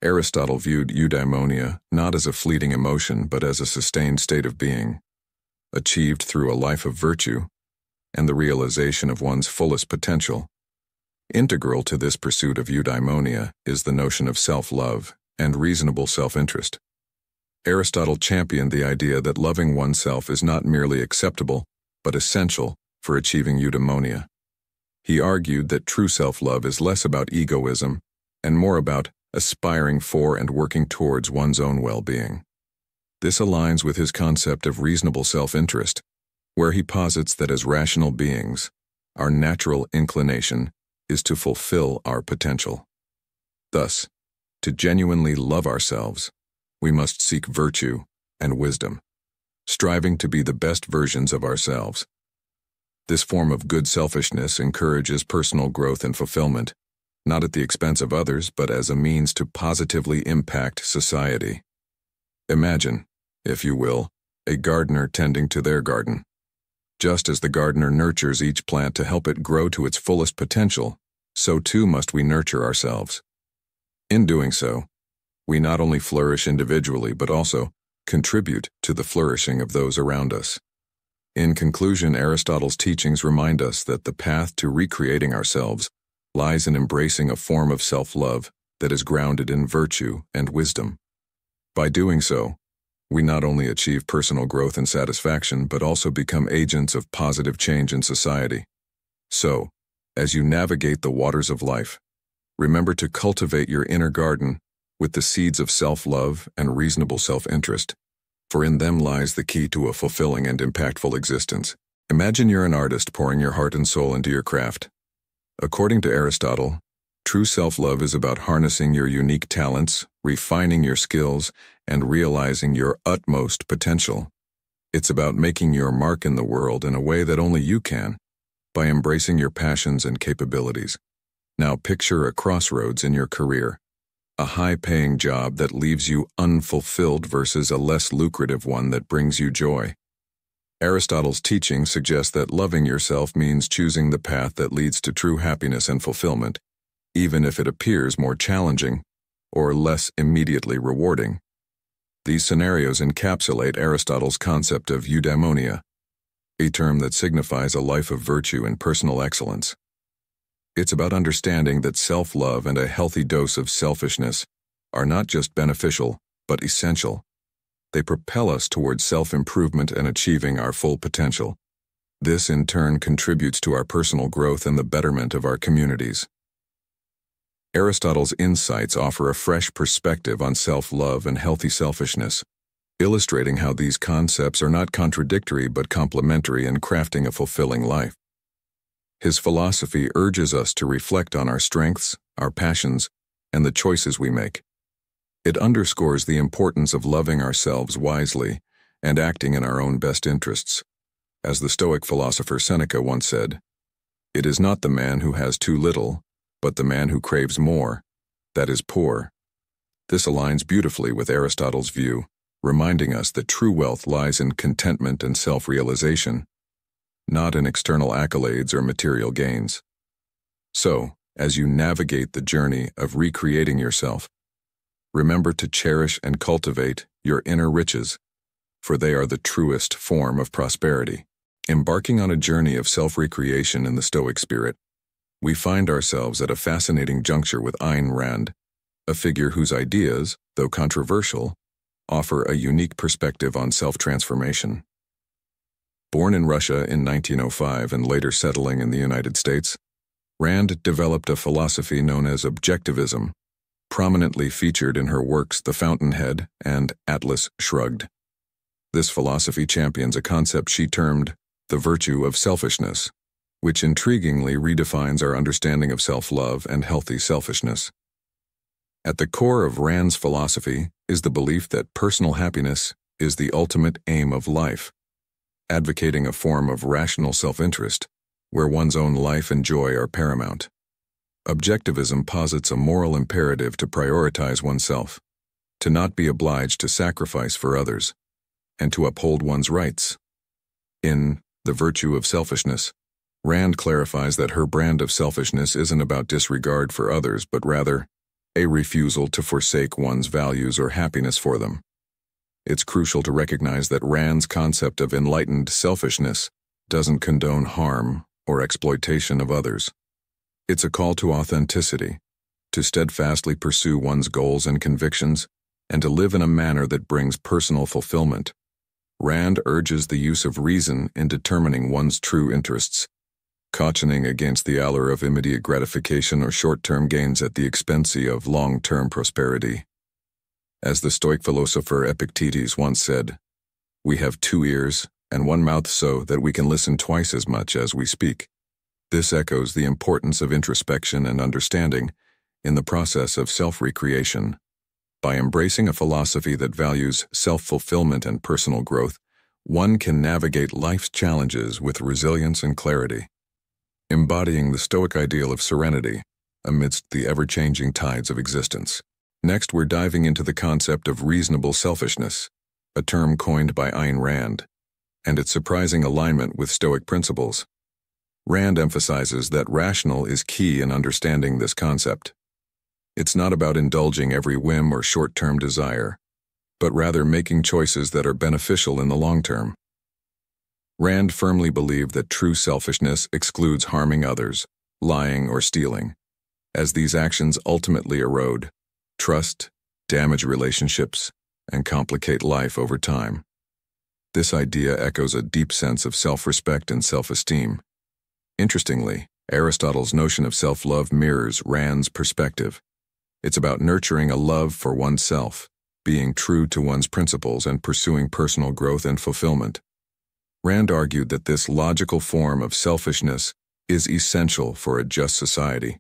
Aristotle viewed eudaimonia not as a fleeting emotion but as a sustained state of being, achieved through a life of virtue and the realization of one's fullest potential. Integral to this pursuit of eudaimonia is the notion of self-love and reasonable self-interest. Aristotle championed the idea that loving oneself is not merely acceptable, but essential for achieving eudaimonia. He argued that true self-love is less about egoism and more about aspiring for and working towards one's own well-being. This aligns with his concept of reasonable self-interest, where he posits that as rational beings, our natural inclination is to fulfill our potential. Thus, to genuinely love ourselves, we must seek virtue and wisdom, striving to be the best versions of ourselves. This form of good selfishness encourages personal growth and fulfillment, not at the expense of others, but as a means to positively impact society. Imagine, if you will, a gardener tending to their garden. Just as the gardener nurtures each plant to help it grow to its fullest potential, so too must we nurture ourselves. In doing so, we not only flourish individually but also contribute to the flourishing of those around us. In conclusion, Aristotle's teachings remind us that the path to recreating ourselves lies in embracing a form of self-love that is grounded in virtue and wisdom. By doing so, we not only achieve personal growth and satisfaction, but also become agents of positive change in society. So, as you navigate the waters of life, remember to cultivate your inner garden with the seeds of self-love and reasonable self-interest, for in them lies the key to a fulfilling and impactful existence. Imagine you're an artist pouring your heart and soul into your craft. According to Aristotle, true self-love is about harnessing your unique talents, refining your skills, and realizing your utmost potential. It's about making your mark in the world in a way that only you can, by embracing your passions and capabilities. Now picture a crossroads in your career, a high-paying job that leaves you unfulfilled versus a less lucrative one that brings you joy. Aristotle's teaching suggests that loving yourself means choosing the path that leads to true happiness and fulfillment, even if it appears more challenging or less immediately rewarding. These scenarios encapsulate Aristotle's concept of eudaimonia, a term that signifies a life of virtue and personal excellence. It's about understanding that self-love and a healthy dose of selfishness are not just beneficial, but essential. They propel us towards self-improvement and achieving our full potential. This, in turn, contributes to our personal growth and the betterment of our communities. Aristotle's insights offer a fresh perspective on self-love and healthy selfishness, illustrating how these concepts are not contradictory but complementary in crafting a fulfilling life. His philosophy urges us to reflect on our strengths, our passions, and the choices we make. It underscores the importance of loving ourselves wisely and acting in our own best interests. As the Stoic philosopher Seneca once said, "It is not the man who has too little, but the man who craves more, that is poor." This aligns beautifully with Aristotle's view, reminding us that true wealth lies in contentment and self-realization, not in external accolades or material gains. So, as you navigate the journey of recreating yourself, remember to cherish and cultivate your inner riches, for they are the truest form of prosperity. Embarking on a journey of self-recreation in the Stoic spirit, we find ourselves at a fascinating juncture with Ayn Rand, a figure whose ideas, though controversial, offer a unique perspective on self-transformation. Born in Russia in 1905 and later settling in the United States, Rand developed a philosophy known as objectivism, prominently featured in her works The Fountainhead and Atlas Shrugged. This philosophy champions a concept she termed the virtue of selfishness, which intriguingly redefines our understanding of self-love and healthy selfishness. At the core of Rand's philosophy is the belief that personal happiness is the ultimate aim of life, advocating a form of rational self-interest, where one's own life and joy are paramount. Objectivism posits a moral imperative to prioritize oneself, to not be obliged to sacrifice for others, and to uphold one's rights. In The Virtue of Selfishness, Rand clarifies that her brand of selfishness isn't about disregard for others, but rather a refusal to forsake one's values or happiness for them. It's crucial to recognize that Rand's concept of enlightened selfishness doesn't condone harm or exploitation of others. It's a call to authenticity, to steadfastly pursue one's goals and convictions, and to live in a manner that brings personal fulfillment. Rand urges the use of reason in determining one's true interests, cautioning against the allure of immediate gratification or short-term gains at the expense of long-term prosperity. As the Stoic philosopher Epictetus once said, "We have 2 ears and 1 mouth so that we can listen twice as much as we speak." This echoes the importance of introspection and understanding in the process of self-recreation. By embracing a philosophy that values self-fulfillment and personal growth, one can navigate life's challenges with resilience and clarity, embodying the Stoic ideal of serenity amidst the ever-changing tides of existence. Next, we're diving into the concept of reasonable selfishness, a term coined by Ayn Rand, and its surprising alignment with Stoic principles. Rand emphasizes that rational is key in understanding this concept. It's not about indulging every whim or short-term desire, but rather making choices that are beneficial in the long term. Rand firmly believed that true selfishness excludes harming others, lying, or stealing, as these actions ultimately erode trust, damage relationships, and complicate life over time. This idea echoes a deep sense of self-respect and self-esteem. Interestingly, Aristotle's notion of self-love mirrors Rand's perspective. It's about nurturing a love for oneself, being true to one's principles, and pursuing personal growth and fulfillment. Rand argued that this logical form of selfishness is essential for a just society.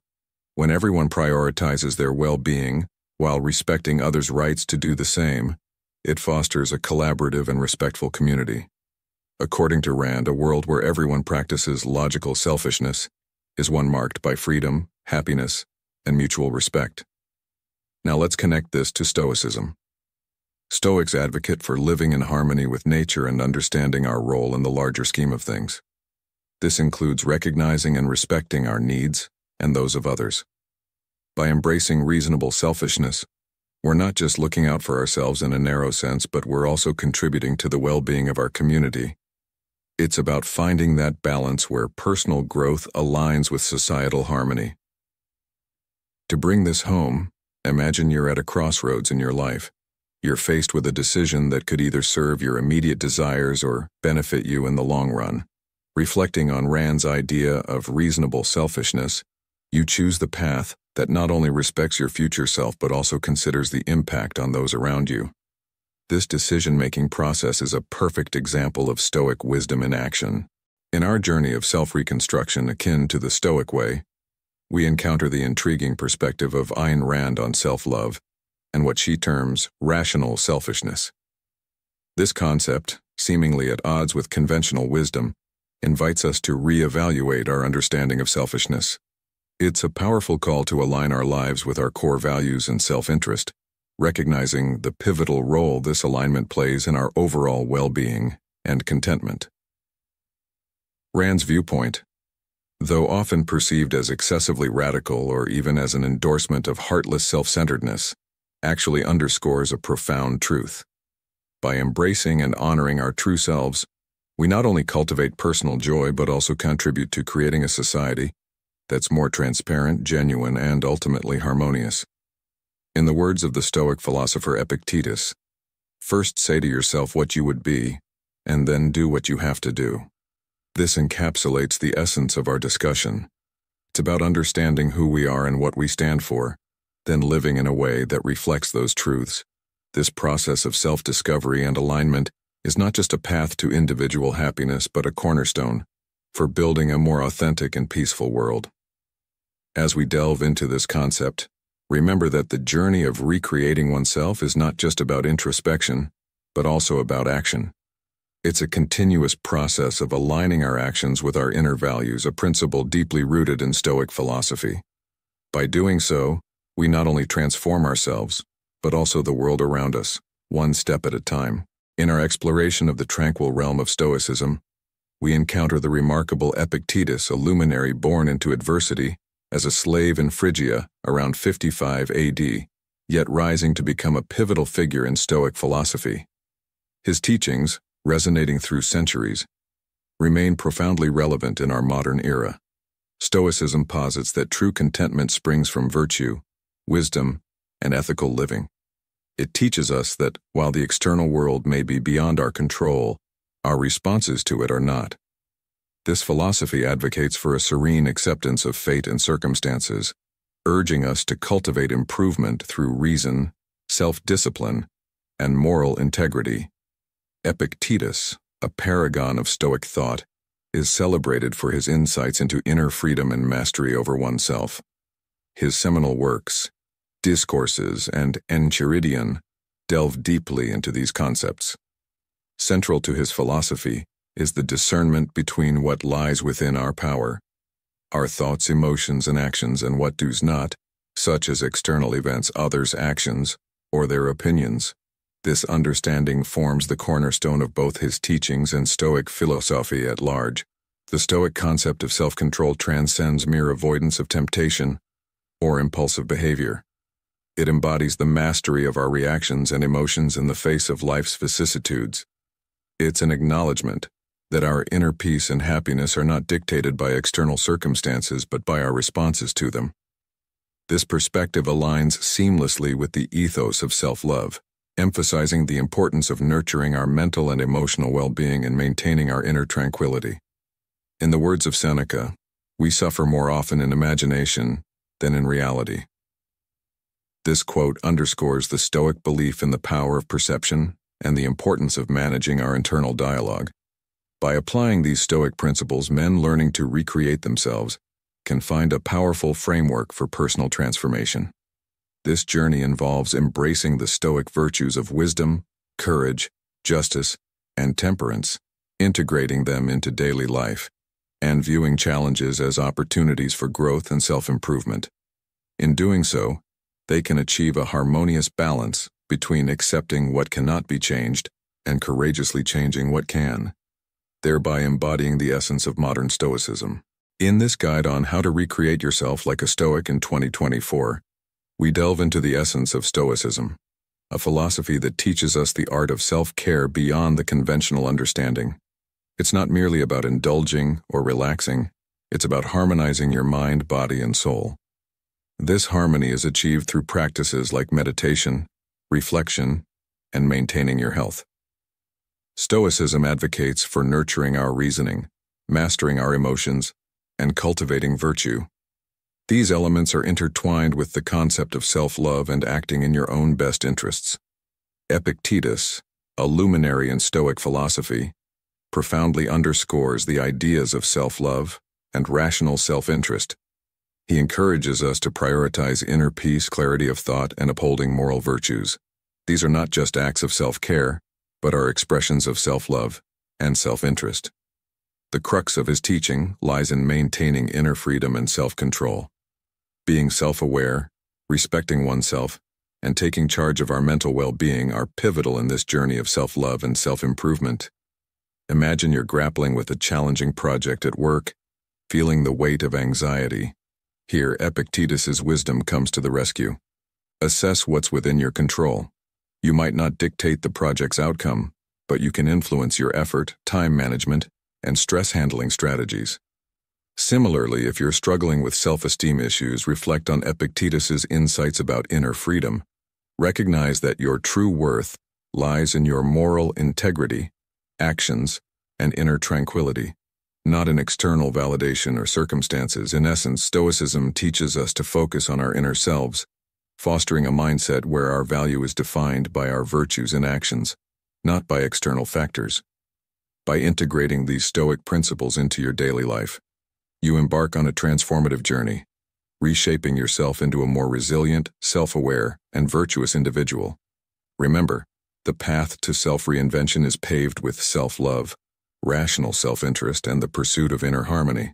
When everyone prioritizes their well-being while respecting others' rights to do the same, it fosters a collaborative and respectful community. According to Rand, a world where everyone practices logical selfishness is one marked by freedom, happiness, and mutual respect. Now let's connect this to Stoicism. Stoics advocate for living in harmony with nature and understanding our role in the larger scheme of things. This includes recognizing and respecting our needs and those of others. By embracing reasonable selfishness, we're not just looking out for ourselves in a narrow sense, but we're also contributing to the well-being of our community. It's about finding that balance where personal growth aligns with societal harmony. To bring this home, imagine you're at a crossroads in your life. You're faced with a decision that could either serve your immediate desires or benefit you in the long run. Reflecting on Rand's idea of reasonable selfishness, you choose the path that not only respects your future self but also considers the impact on those around you. This decision-making process is a perfect example of Stoic wisdom in action. In our journey of self-reconstruction akin to the Stoic way, we encounter the intriguing perspective of Ayn Rand on self-love and what she terms rational selfishness. This concept, seemingly at odds with conventional wisdom, invites us to reevaluate our understanding of selfishness. It's a powerful call to align our lives with our core values and self-interest, recognizing the pivotal role this alignment plays in our overall well-being and contentment. Rand's viewpoint, though often perceived as excessively radical or even as an endorsement of heartless self-centeredness, actually underscores a profound truth. By embracing and honoring our true selves, we not only cultivate personal joy but also contribute to creating a society that's more transparent, genuine, and ultimately harmonious. In the words of the Stoic philosopher Epictetus, first say to yourself what you would be, and then do what you have to do. This encapsulates the essence of our discussion. It's about understanding who we are and what we stand for, then living in a way that reflects those truths. This process of self-discovery and alignment is not just a path to individual happiness but a cornerstone for building a more authentic and peaceful world. As we delve into this concept, remember that the journey of recreating oneself is not just about introspection, but also about action. It's a continuous process of aligning our actions with our inner values, a principle deeply rooted in Stoic philosophy. By doing so, we not only transform ourselves, but also the world around us, one step at a time. In our exploration of the tranquil realm of Stoicism, we encounter the remarkable Epictetus, a luminary born into adversity as a slave in Phrygia around 55 AD, yet rising to become a pivotal figure in Stoic philosophy. His teachings, resonating through centuries, remain profoundly relevant in our modern era. Stoicism posits that true contentment springs from virtue, wisdom, and ethical living. It teaches us that while the external world may be beyond our control, our responses to it are not. This philosophy advocates for a serene acceptance of fate and circumstances, urging us to cultivate improvement through reason, self-discipline, and moral integrity. Epictetus, a paragon of Stoic thought, is celebrated for his insights into inner freedom and mastery over oneself. His seminal works, Discourses and Enchiridion, delve deeply into these concepts. Central to his philosophy is the discernment between what lies within our power, our thoughts, emotions, and actions, and what does not, such as external events, others' actions, or their opinions. This understanding forms the cornerstone of both his teachings and Stoic philosophy at large. The Stoic concept of self-control transcends mere avoidance of temptation or impulsive behavior. It embodies the mastery of our reactions and emotions in the face of life's vicissitudes. It's an acknowledgement that our inner peace and happiness are not dictated by external circumstances but by our responses to them. This perspective aligns seamlessly with the ethos of self-love, emphasizing the importance of nurturing our mental and emotional well-being and maintaining our inner tranquility. In the words of Seneca, we suffer more often in imagination than in reality. This quote underscores the Stoic belief in the power of perception and the importance of managing our internal dialogue. By applying these Stoic principles, men learning to recreate themselves can find a powerful framework for personal transformation. This journey involves embracing the Stoic virtues of wisdom, courage, justice, and temperance, integrating them into daily life, and viewing challenges as opportunities for growth and self-improvement. In doing so, they can achieve a harmonious balance between accepting what cannot be changed and courageously changing what can, thereby embodying the essence of modern Stoicism. In this guide on how to recreate yourself like a Stoic in 2024, we delve into the essence of Stoicism, a philosophy that teaches us the art of self-care beyond the conventional understanding. It's not merely about indulging or relaxing, it's about harmonizing your mind, body, and soul. This harmony is achieved through practices like meditation, reflection, and maintaining your health. Stoicism advocates for nurturing our reasoning, mastering our emotions, and cultivating virtue. These elements are intertwined with the concept of self-love and acting in your own best interests. Epictetus, a luminary in Stoic philosophy, profoundly underscores the ideas of self-love and rational self-interest. He encourages us to prioritize inner peace, clarity of thought, and upholding moral virtues. These are not just acts of self-care, but are expressions of self-love and self-interest. The crux of his teaching lies in maintaining inner freedom and self-control. Being self-aware, respecting oneself, and taking charge of our mental well-being are pivotal in this journey of self-love and self-improvement. Imagine you're grappling with a challenging project at work, feeling the weight of anxiety. Here, Epictetus's wisdom comes to the rescue. Assess what's within your control. You might not dictate the project's outcome, but you can influence your effort, time management, and stress handling strategies. Similarly, if you're struggling with self-esteem issues, reflect on Epictetus's insights about inner freedom. Recognize that your true worth lies in your moral integrity, actions, and inner tranquility, not in external validation or circumstances. In essence, Stoicism teaches us to focus on our inner selves, fostering a mindset where our value is defined by our virtues and actions, not by external factors. By integrating these Stoic principles into your daily life, you embark on a transformative journey, reshaping yourself into a more resilient, self-aware, and virtuous individual. Remember, the path to self-reinvention is paved with self-love, rational self-interest, and the pursuit of inner harmony.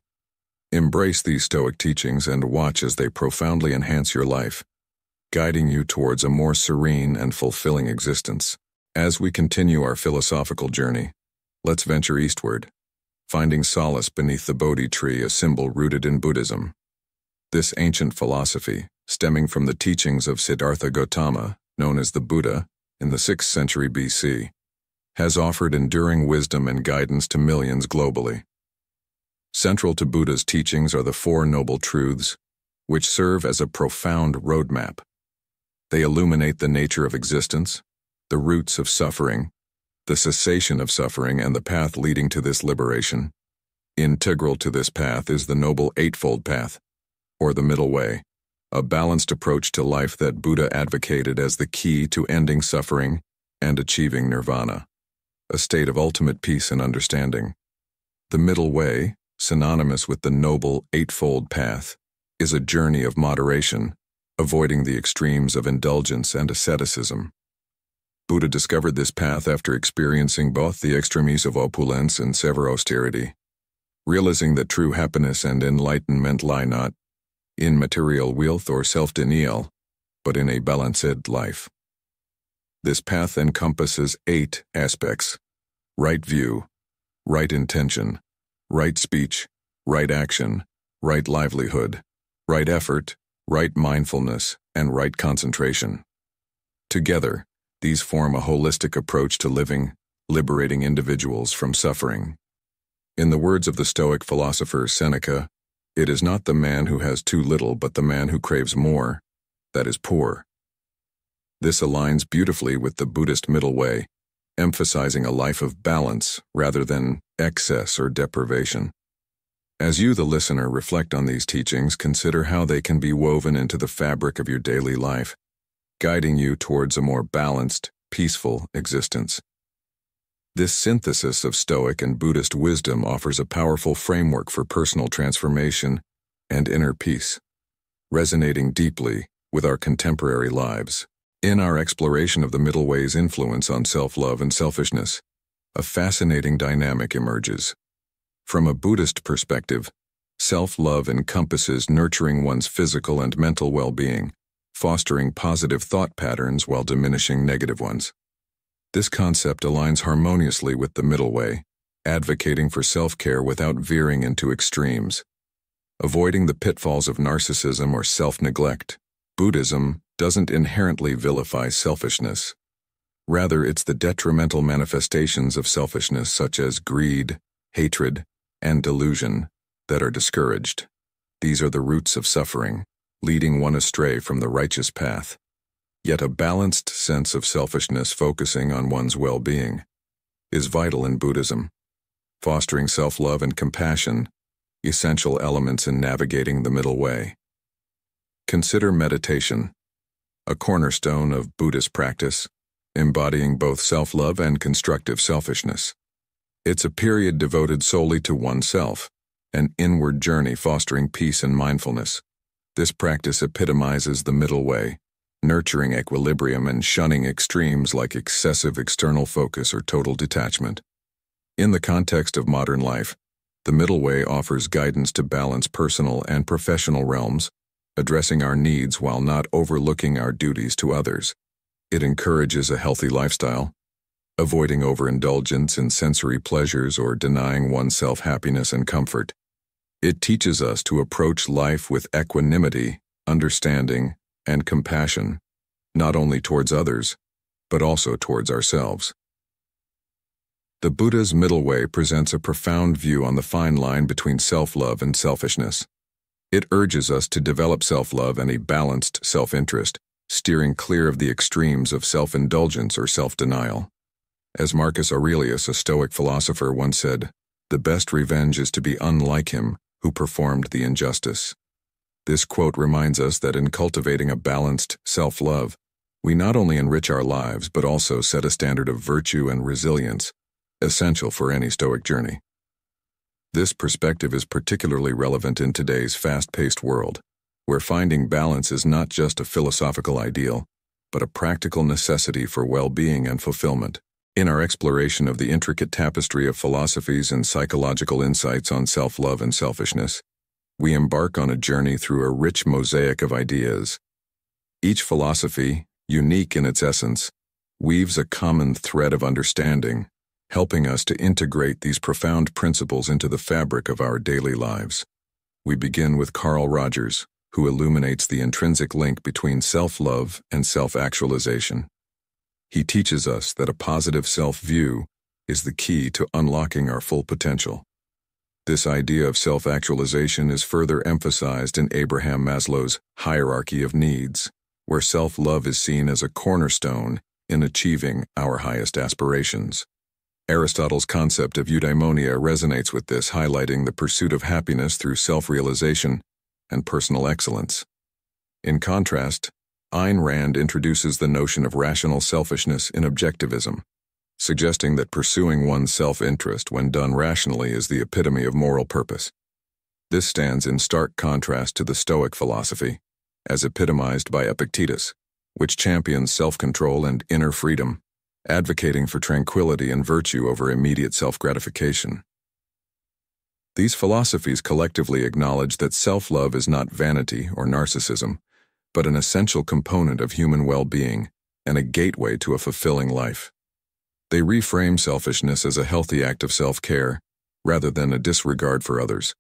Embrace these Stoic teachings and watch as they profoundly enhance your life, guiding you towards a more serene and fulfilling existence. As we continue our philosophical journey, let's venture eastward, finding solace beneath the Bodhi tree, a symbol rooted in Buddhism. This ancient philosophy, stemming from the teachings of Siddhartha Gautama, known as the Buddha, in the 6th century BC, has offered enduring wisdom and guidance to millions globally. Central to Buddha's teachings are the Four Noble Truths, which serve as a profound roadmap. They illuminate the nature of existence, the roots of suffering, the cessation of suffering, and the path leading to this liberation. Integral to this path is the Noble Eightfold Path, or the Middle Way, a balanced approach to life that Buddha advocated as the key to ending suffering and achieving nirvana, a state of ultimate peace and understanding. The Middle Way, synonymous with the Noble Eightfold Path, is a journey of moderation, avoiding the extremes of indulgence and asceticism. Buddha discovered this path after experiencing both the extremes of opulence and severe austerity, realizing that true happiness and enlightenment lie not in material wealth or self-denial, but in a balanced life. This path encompasses 8 aspects: right view, right intention, right speech, right action, right livelihood, right effort, right mindfulness, and right concentration. Together, these form a holistic approach to living, liberating individuals from suffering. In the words of the Stoic philosopher Seneca, "It is not the man who has too little, but the man who craves more, that is poor." This aligns beautifully with the Buddhist middle way, emphasizing a life of balance rather than excess or deprivation. As you, the listener, reflect on these teachings, consider how they can be woven into the fabric of your daily life, guiding you towards a more balanced, peaceful existence. This synthesis of Stoic and Buddhist wisdom offers a powerful framework for personal transformation and inner peace, resonating deeply with our contemporary lives. In our exploration of the middle way's influence on self-love and selfishness, a fascinating dynamic emerges. From a Buddhist perspective, self-love encompasses nurturing one's physical and mental well-being, fostering positive thought patterns while diminishing negative ones. This concept aligns harmoniously with the middle way, advocating for self-care without veering into extremes. Avoiding the pitfalls of narcissism or self-neglect, Buddhism doesn't inherently vilify selfishness. Rather, it's the detrimental manifestations of selfishness such as greed, hatred, and delusion that are discouraged. These are the roots of suffering, leading one astray from the righteous path. Yet a balanced sense of selfishness focusing on one's well-being is vital in Buddhism, fostering self-love and compassion, essential elements in navigating the middle way. Consider meditation, a cornerstone of Buddhist practice, embodying both self-love and constructive selfishness. It's a period devoted solely to oneself, an inward journey fostering peace and mindfulness. This practice epitomizes the middle way, nurturing equilibrium and shunning extremes like excessive external focus or total detachment. In the context of modern life, the middle way offers guidance to balance personal and professional realms, addressing our needs while not overlooking our duties to others. It encourages a healthy lifestyle, avoiding overindulgence in sensory pleasures or denying oneself happiness and comfort. It teaches us to approach life with equanimity, understanding, and compassion, not only towards others, but also towards ourselves. The Buddha's middle way presents a profound view on the fine line between self-love and selfishness. It urges us to develop self-love and a balanced self-interest, steering clear of the extremes of self-indulgence or self-denial. As Marcus Aurelius, a Stoic philosopher, once said, "The best revenge is to be unlike him who performed the injustice." This quote reminds us that in cultivating a balanced self-love, we not only enrich our lives but also set a standard of virtue and resilience, essential for any Stoic journey. This perspective is particularly relevant in today's fast-paced world, where finding balance is not just a philosophical ideal, but a practical necessity for well-being and fulfillment. In our exploration of the intricate tapestry of philosophies and psychological insights on self-love and selfishness, we embark on a journey through a rich mosaic of ideas. Each philosophy, unique in its essence, weaves a common thread of understanding, helping us to integrate these profound principles into the fabric of our daily lives. We begin with Carl Rogers, who illuminates the intrinsic link between self-love and self-actualization. He teaches us that a positive self-view is the key to unlocking our full potential. This idea of self-actualization is further emphasized in Abraham Maslow's hierarchy of needs, where self-love is seen as a cornerstone in achieving our highest aspirations. Aristotle's concept of eudaimonia resonates with this, highlighting the pursuit of happiness through self-realization and personal excellence. In contrast, Ayn Rand introduces the notion of rational selfishness in objectivism, suggesting that pursuing one's self-interest when done rationally is the epitome of moral purpose. This stands in stark contrast to the Stoic philosophy, as epitomized by Epictetus, which champions self-control and inner freedom, advocating for tranquility and virtue over immediate self-gratification. These philosophies collectively acknowledge that self-love is not vanity or narcissism, but an essential component of human well-being, and a gateway to a fulfilling life. They reframe selfishness as a healthy act of self-care, rather than a disregard for others.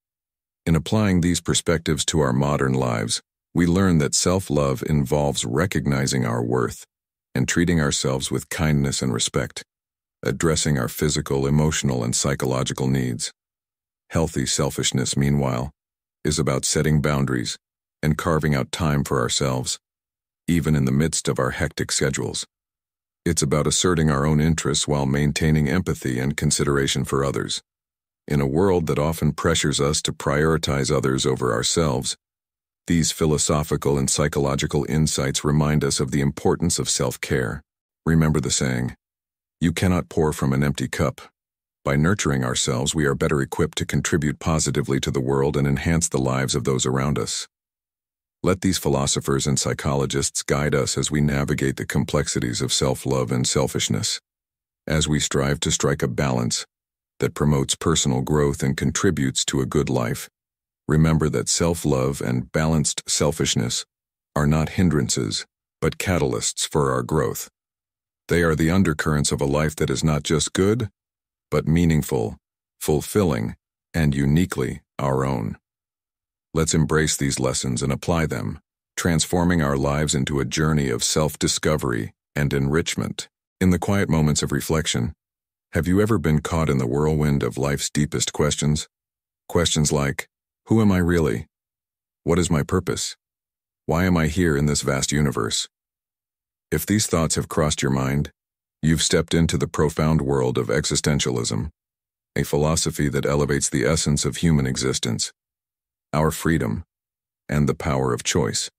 In applying these perspectives to our modern lives, we learn that self-love involves recognizing our worth and treating ourselves with kindness and respect, addressing our physical, emotional, and psychological needs. Healthy selfishness, meanwhile, is about setting boundaries and carving out time for ourselves, even in the midst of our hectic schedules. It's about asserting our own interests while maintaining empathy and consideration for others. In a world that often pressures us to prioritize others over ourselves, these philosophical and psychological insights remind us of the importance of self-care. Remember the saying, "You cannot pour from an empty cup." By nurturing ourselves, we are better equipped to contribute positively to the world and enhance the lives of those around us. Let these philosophers and psychologists guide us as we navigate the complexities of self-love and selfishness. As we strive to strike a balance that promotes personal growth and contributes to a good life, remember that self-love and balanced selfishness are not hindrances, but catalysts for our growth. They are the undercurrents of a life that is not just good, but meaningful, fulfilling, and uniquely our own. Let's embrace these lessons and apply them, transforming our lives into a journey of self-discovery and enrichment. In the quiet moments of reflection, have you ever been caught in the whirlwind of life's deepest questions? Questions like, who am I really? What is my purpose? Why am I here in this vast universe? If these thoughts have crossed your mind, you've stepped into the profound world of existentialism, a philosophy that elevates the essence of human existence, our freedom, and the power of choice.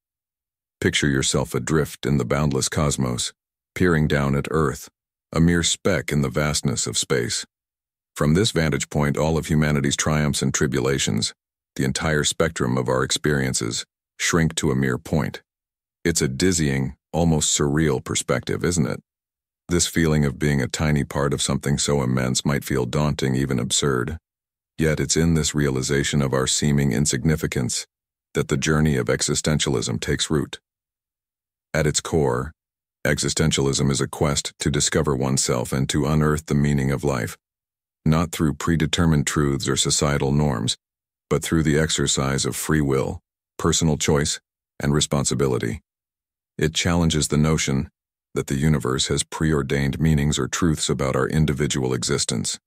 Picture yourself adrift in the boundless cosmos, peering down at Earth, a mere speck in the vastness of space. From this vantage point, all of humanity's triumphs and tribulations, the entire spectrum of our experiences, shrink to a mere point. It's a dizzying, almost surreal perspective, isn't it? This feeling of being a tiny part of something so immense might feel daunting, even absurd. Yet it's in this realization of our seeming insignificance that the journey of existentialism takes root. At its core, existentialism is a quest to discover oneself and to unearth the meaning of life, not through predetermined truths or societal norms, but through the exercise of free will, personal choice, and responsibility. It challenges the notion that the universe has preordained meanings or truths about our individual existence.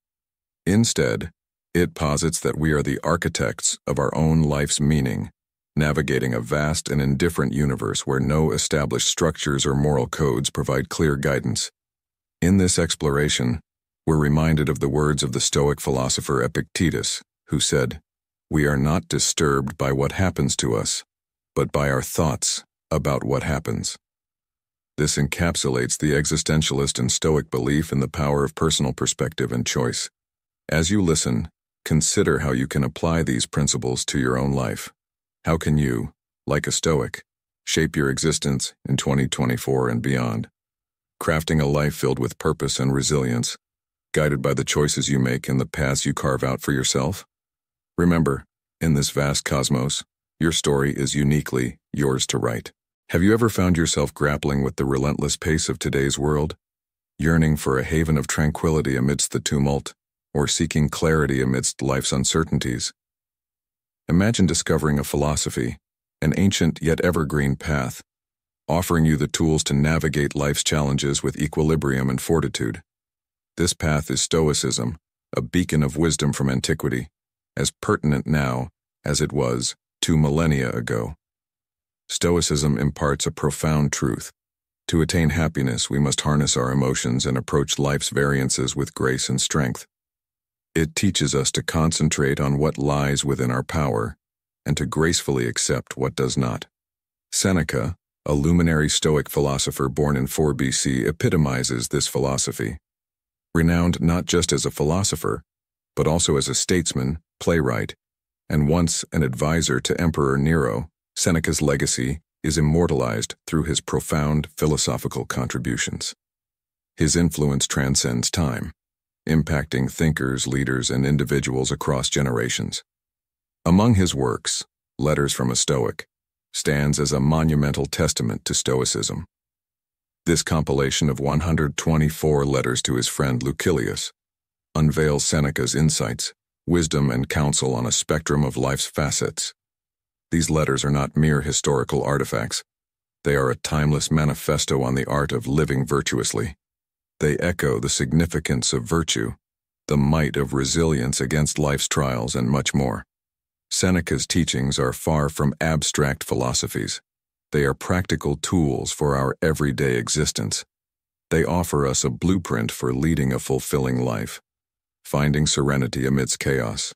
Instead, it posits that we are the architects of our own life's meaning, navigating a vast and indifferent universe where no established structures or moral codes provide clear guidance. In this exploration, we're reminded of the words of the Stoic philosopher Epictetus, who said, "We are not disturbed by what happens to us, but by our thoughts about what happens." This encapsulates the existentialist and Stoic belief in the power of personal perspective and choice. As you listen, consider how you can apply these principles to your own life. How can you, like a Stoic, shape your existence in 2024 and beyond, crafting a life filled with purpose and resilience, guided by the choices you make and the paths you carve out for yourself? Remember, in this vast cosmos, your story is uniquely yours to write. Have you ever found yourself grappling with the relentless pace of today's world, yearning for a haven of tranquility amidst the tumult, or seeking clarity amidst life's uncertainties? Imagine discovering a philosophy, an ancient yet evergreen path, offering you the tools to navigate life's challenges with equilibrium and fortitude. This path is Stoicism, a beacon of wisdom from antiquity, as pertinent now as it was 2 millennia ago. Stoicism imparts a profound truth. To attain happiness, we must harness our emotions and approach life's variances with grace and strength. It teaches us to concentrate on what lies within our power and to gracefully accept what does not. Seneca, a luminary Stoic philosopher born in 4 BC, epitomizes this philosophy. Renowned not just as a philosopher, but also as a statesman, playwright, and once an advisor to Emperor Nero, Seneca's legacy is immortalized through his profound philosophical contributions. His influence transcends time, impacting thinkers, leaders, and individuals across generations. Among his works, Letters from a Stoic stands as a monumental testament to Stoicism. This compilation of 124 letters to his friend Lucilius unveils Seneca's insights, wisdom, and counsel on a spectrum of life's facets. These letters are not mere historical artifacts. They are a timeless manifesto on the art of living virtuously. They echo the significance of virtue, the might of resilience against life's trials, and much more. Seneca's teachings are far from abstract philosophies. They are practical tools for our everyday existence. They offer us a blueprint for leading a fulfilling life, finding serenity amidst chaos.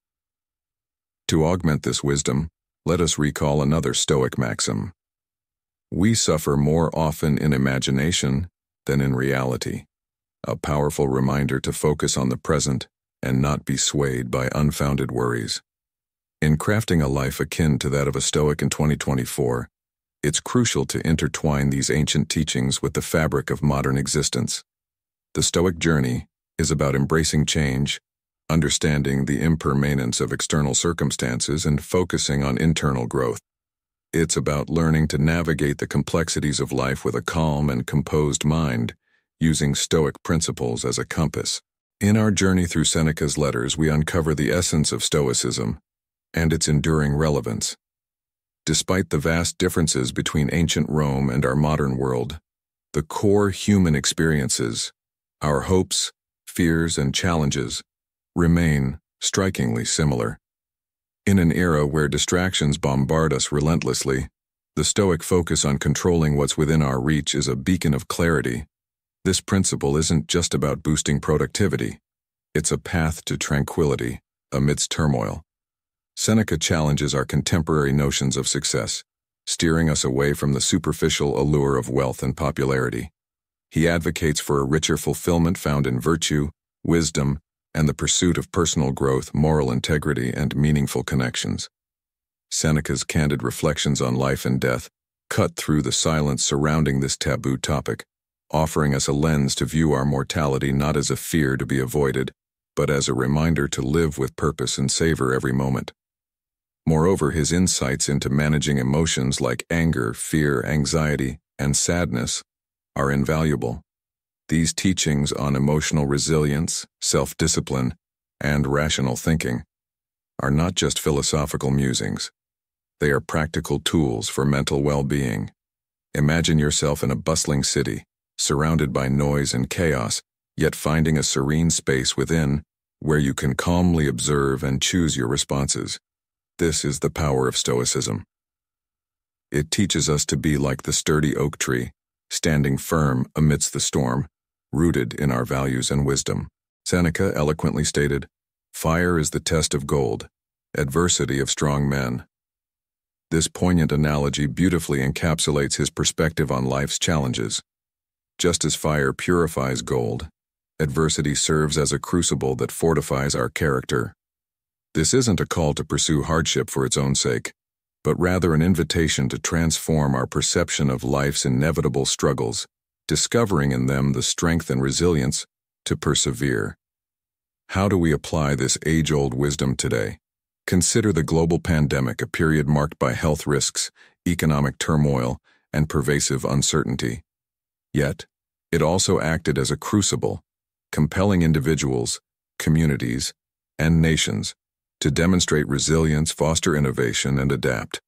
To augment this wisdom, let us recall another Stoic maxim. We suffer more often in imagination than in reality. A powerful reminder to focus on the present and not be swayed by unfounded worries. In crafting a life akin to that of a Stoic in 2024, it's crucial to intertwine these ancient teachings with the fabric of modern existence. The Stoic journey is about embracing change, understanding the impermanence of external circumstances, and focusing on internal growth. It's about learning to navigate the complexities of life with a calm and composed mind, using Stoic principles as a compass. In our journey through Seneca's letters, we uncover the essence of Stoicism and its enduring relevance. Despite the vast differences between ancient Rome and our modern world, the core human experiences, our hopes, fears, and challenges, remain strikingly similar. In an era where distractions bombard us relentlessly, the Stoic focus on controlling what's within our reach is a beacon of clarity. This principle isn't just about boosting productivity. It's a path to tranquility amidst turmoil. Seneca challenges our contemporary notions of success, steering us away from the superficial allure of wealth and popularity. He advocates for a richer fulfillment found in virtue, wisdom, and the pursuit of personal growth, moral integrity, and meaningful connections. Seneca's candid reflections on life and death cut through the silence surrounding this taboo topic, offering us a lens to view our mortality not as a fear to be avoided, but as a reminder to live with purpose and savor every moment. Moreover, his insights into managing emotions like anger, fear, anxiety, and sadness are invaluable. These teachings on emotional resilience, self-discipline, and rational thinking are not just philosophical musings. They are practical tools for mental well-being. Imagine yourself in a bustling city, surrounded by noise and chaos, yet finding a serene space within where you can calmly observe and choose your responses. This is the power of Stoicism. It teaches us to be like the sturdy oak tree, standing firm amidst the storm, rooted in our values and wisdom. Seneca eloquently stated, "Fire is the test of gold, adversity of strong men." This poignant analogy beautifully encapsulates his perspective on life's challenges. Just as fire purifies gold, adversity serves as a crucible that fortifies our character. This isn't a call to pursue hardship for its own sake, but rather an invitation to transform our perception of life's inevitable struggles, discovering in them the strength and resilience to persevere. How do we apply this age-old wisdom today? Consider the global pandemic, a period marked by health risks, economic turmoil, and pervasive uncertainty. Yet, it also acted as a crucible, compelling individuals, communities, and nations to demonstrate resilience, foster innovation, and adapt.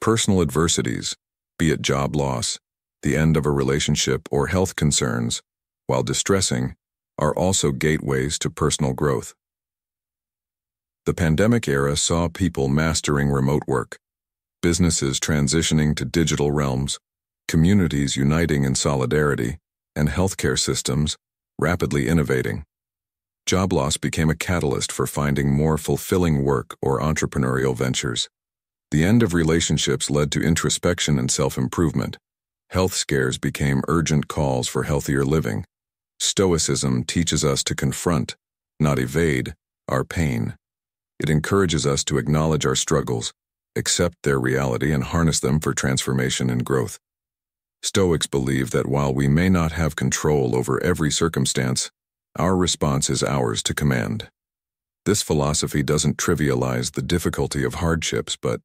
Personal adversities, be it job loss, the end of a relationship, or health concerns, while distressing, are also gateways to personal growth. The pandemic era saw people mastering remote work, businesses transitioning to digital realms, communities uniting in solidarity, and healthcare systems rapidly innovating. Job loss became a catalyst for finding more fulfilling work or entrepreneurial ventures. The end of relationships led to introspection and self-improvement. Health scares became urgent calls for healthier living. Stoicism teaches us to confront, not evade, our pain. It encourages us to acknowledge our struggles, accept their reality, and harness them for transformation and growth. Stoics believe that while we may not have control over every circumstance, our response is ours to command. This philosophy doesn't trivialize the difficulty of hardships, but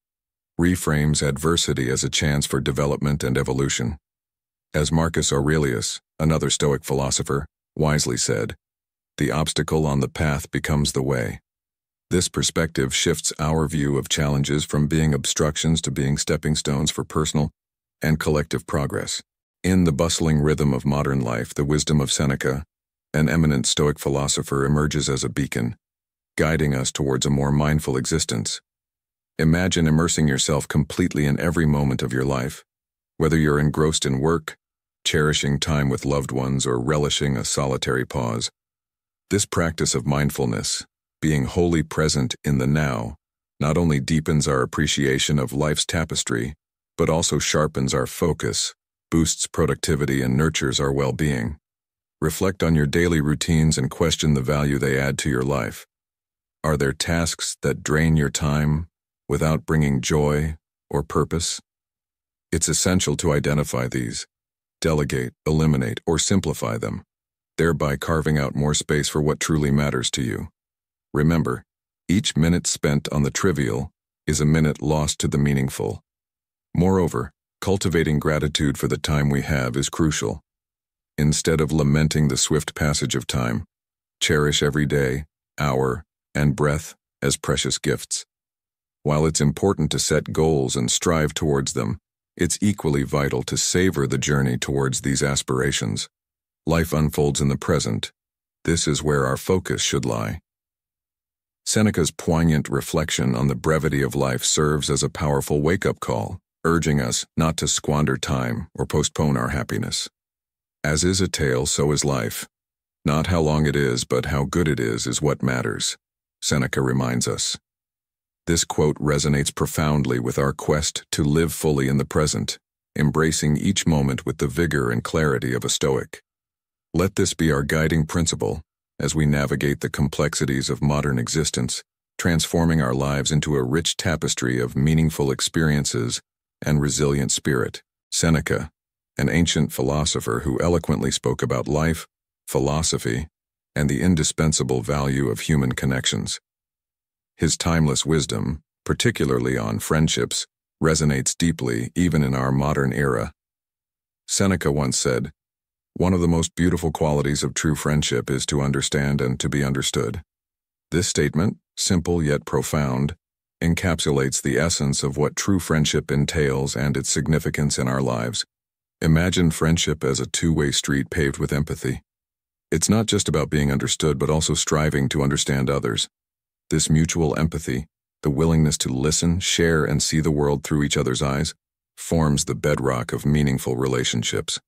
reframes adversity as a chance for development and evolution. As Marcus Aurelius, another Stoic philosopher, wisely said, "The obstacle on the path becomes the way." This perspective shifts our view of challenges from being obstructions to being stepping stones for personal and collective progress. In the bustling rhythm of modern life, the wisdom of Seneca, an eminent Stoic philosopher, emerges as a beacon, guiding us towards a more mindful existence. Imagine immersing yourself completely in every moment of your life, whether you're engrossed in work, cherishing time with loved ones, or relishing a solitary pause. This practice of mindfulness, being wholly present in the now, not only deepens our appreciation of life's tapestry, but also sharpens our focus, boosts productivity, and nurtures our well-being. Reflect on your daily routines and question the value they add to your life. Are there tasks that drain your time without bringing joy or purpose? It's essential to identify these, delegate, eliminate, or simplify them, thereby carving out more space for what truly matters to you. Remember, each minute spent on the trivial is a minute lost to the meaningful. Moreover, cultivating gratitude for the time we have is crucial. Instead of lamenting the swift passage of time, cherish every day, hour, and breath as precious gifts. While it's important to set goals and strive towards them, it's equally vital to savor the journey towards these aspirations. Life unfolds in the present. This is where our focus should lie. Seneca's poignant reflection on the brevity of life serves as a powerful wake-up call, urging us not to squander time or postpone our happiness. As is a tale, so is life. Not how long it is, but how good it is what matters, Seneca reminds us. This quote resonates profoundly with our quest to live fully in the present, embracing each moment with the vigor and clarity of a Stoic. Let this be our guiding principle as we navigate the complexities of modern existence, transforming our lives into a rich tapestry of meaningful experiences and resilient spirit. Seneca, an ancient philosopher who eloquently spoke about life, philosophy, and the indispensable value of human connections. His timeless wisdom, particularly on friendships, resonates deeply even in our modern era. Seneca once said, "One of the most beautiful qualities of true friendship is to understand and to be understood." This statement, simple yet profound, encapsulates the essence of what true friendship entails and its significance in our lives. Imagine friendship as a two-way street paved with empathy. It's not just about being understood, but also striving to understand others. This mutual empathy, the willingness to listen, share, and see the world through each other's eyes, forms the bedrock of meaningful relationships.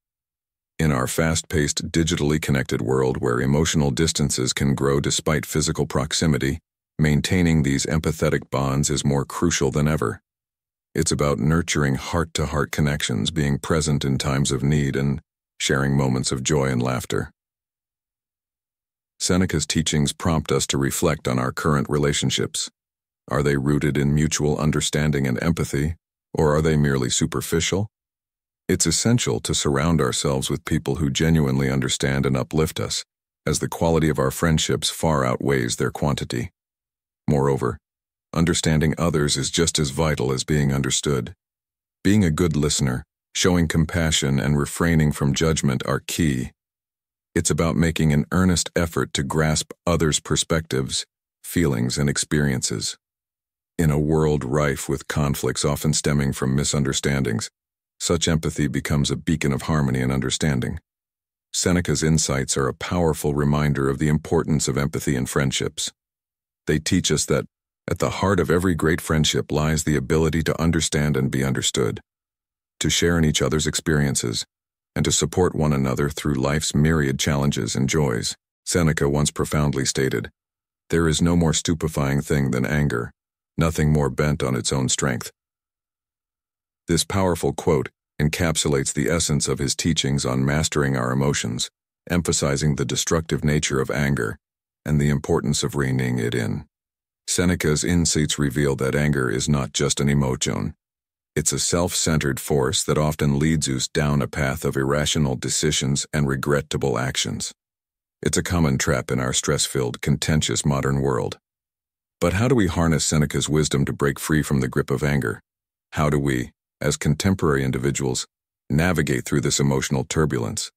In our fast-paced, digitally connected world where emotional distances can grow despite physical proximity, maintaining these empathetic bonds is more crucial than ever. It's about nurturing heart-to-heart connections, being present in times of need, and sharing moments of joy and laughter. Seneca's teachings prompt us to reflect on our current relationships. Are they rooted in mutual understanding and empathy, or are they merely superficial? It's essential to surround ourselves with people who genuinely understand and uplift us, as the quality of our friendships far outweighs their quantity. Moreover, understanding others is just as vital as being understood. Being a good listener, showing compassion, and refraining from judgment are key. It's about making an earnest effort to grasp others' perspectives, feelings, and experiences. In a world rife with conflicts often stemming from misunderstandings, such empathy becomes a beacon of harmony and understanding. Seneca's insights are a powerful reminder of the importance of empathy in friendships. They teach us that at the heart of every great friendship lies the ability to understand and be understood, to share in each other's experiences, and to support one another through life's myriad challenges and joys. Seneca once profoundly stated, "There is no more stupefying thing than anger, nothing more bent on its own strength." This powerful quote encapsulates the essence of his teachings on mastering our emotions, emphasizing the destructive nature of anger and the importance of reining it in. Seneca's insights reveal that anger is not just an emotion. It's a self-centered force that often leads us down a path of irrational decisions and regrettable actions. It's a common trap in our stress-filled, contentious modern world. But how do we harness Seneca's wisdom to break free from the grip of anger? How do we, as contemporary individuals, navigate through this emotional turbulence.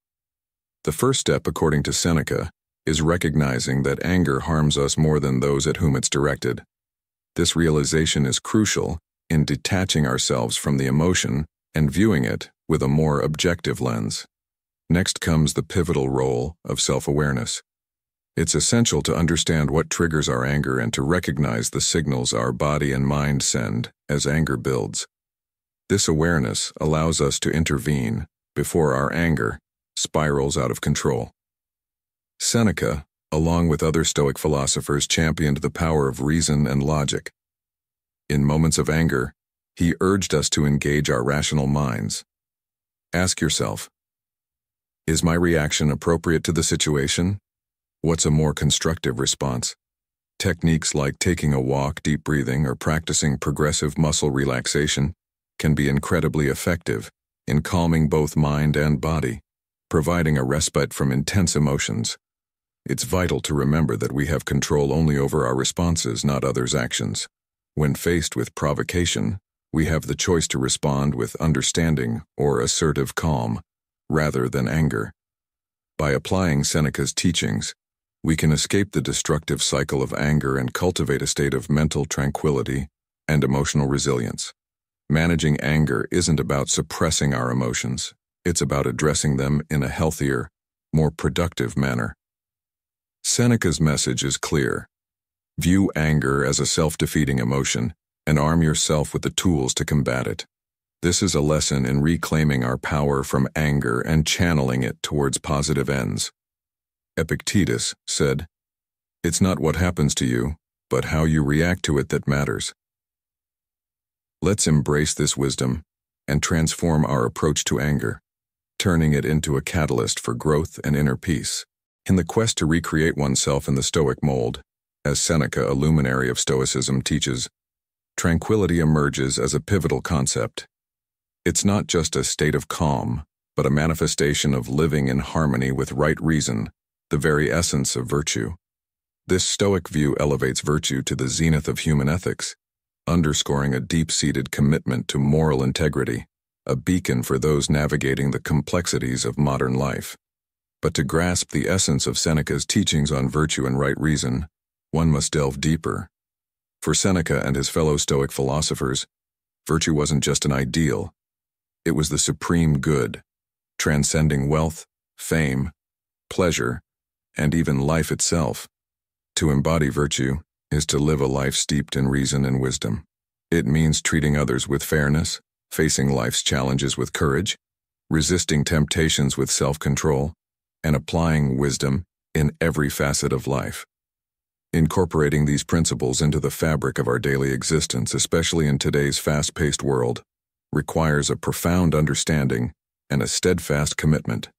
The first step, according to Seneca, is recognizing that anger harms us more than those at whom it's directed. This realization is crucial in detaching ourselves from the emotion and viewing it with a more objective lens. Next comes the pivotal role of self-awareness. It's essential to understand what triggers our anger and to recognize the signals our body and mind send as anger builds. This awareness allows us to intervene before our anger spirals out of control. Seneca, along with other Stoic philosophers, championed the power of reason and logic. In moments of anger, he urged us to engage our rational minds. Ask yourself, is my reaction appropriate to the situation? What's a more constructive response? Techniques like taking a walk, deep breathing, or practicing progressive muscle relaxation can be incredibly effective in calming both mind and body, providing a respite from intense emotions. It's vital to remember that we have control only over our responses, not others' actions. When faced with provocation, we have the choice to respond with understanding or assertive calm, rather than anger. By applying Seneca's teachings, we can escape the destructive cycle of anger and cultivate a state of mental tranquility and emotional resilience. Managing anger isn't about suppressing our emotions. It's about addressing them in a healthier, more productive manner. Seneca's message is clear. View anger as a self-defeating emotion and arm yourself with the tools to combat it. This is a lesson in reclaiming our power from anger and channeling it towards positive ends. Epictetus said, "It's not what happens to you, but how you react to it that matters." Let's embrace this wisdom and transform our approach to anger, turning it into a catalyst for growth and inner peace. In the quest to recreate oneself in the Stoic mold, as Seneca, a luminary of Stoicism, teaches, tranquility emerges as a pivotal concept. It's not just a state of calm, but a manifestation of living in harmony with right reason, the very essence of virtue. This Stoic view elevates virtue to the zenith of human ethics, underscoring a deep-seated commitment to moral integrity, a beacon for those navigating the complexities of modern life. But to grasp the essence of Seneca's teachings on virtue and right reason, one must delve deeper. For Seneca and his fellow Stoic philosophers, virtue wasn't just an ideal. It was the supreme good, transcending wealth, fame, pleasure, and even life itself. To embody virtue is to live a life steeped in reason and wisdom. It means treating others with fairness, facing life's challenges with courage, resisting temptations with self-control, and applying wisdom in every facet of life. Incorporating these principles into the fabric of our daily existence, especially in today's fast-paced world, requires a profound understanding and a steadfast commitment.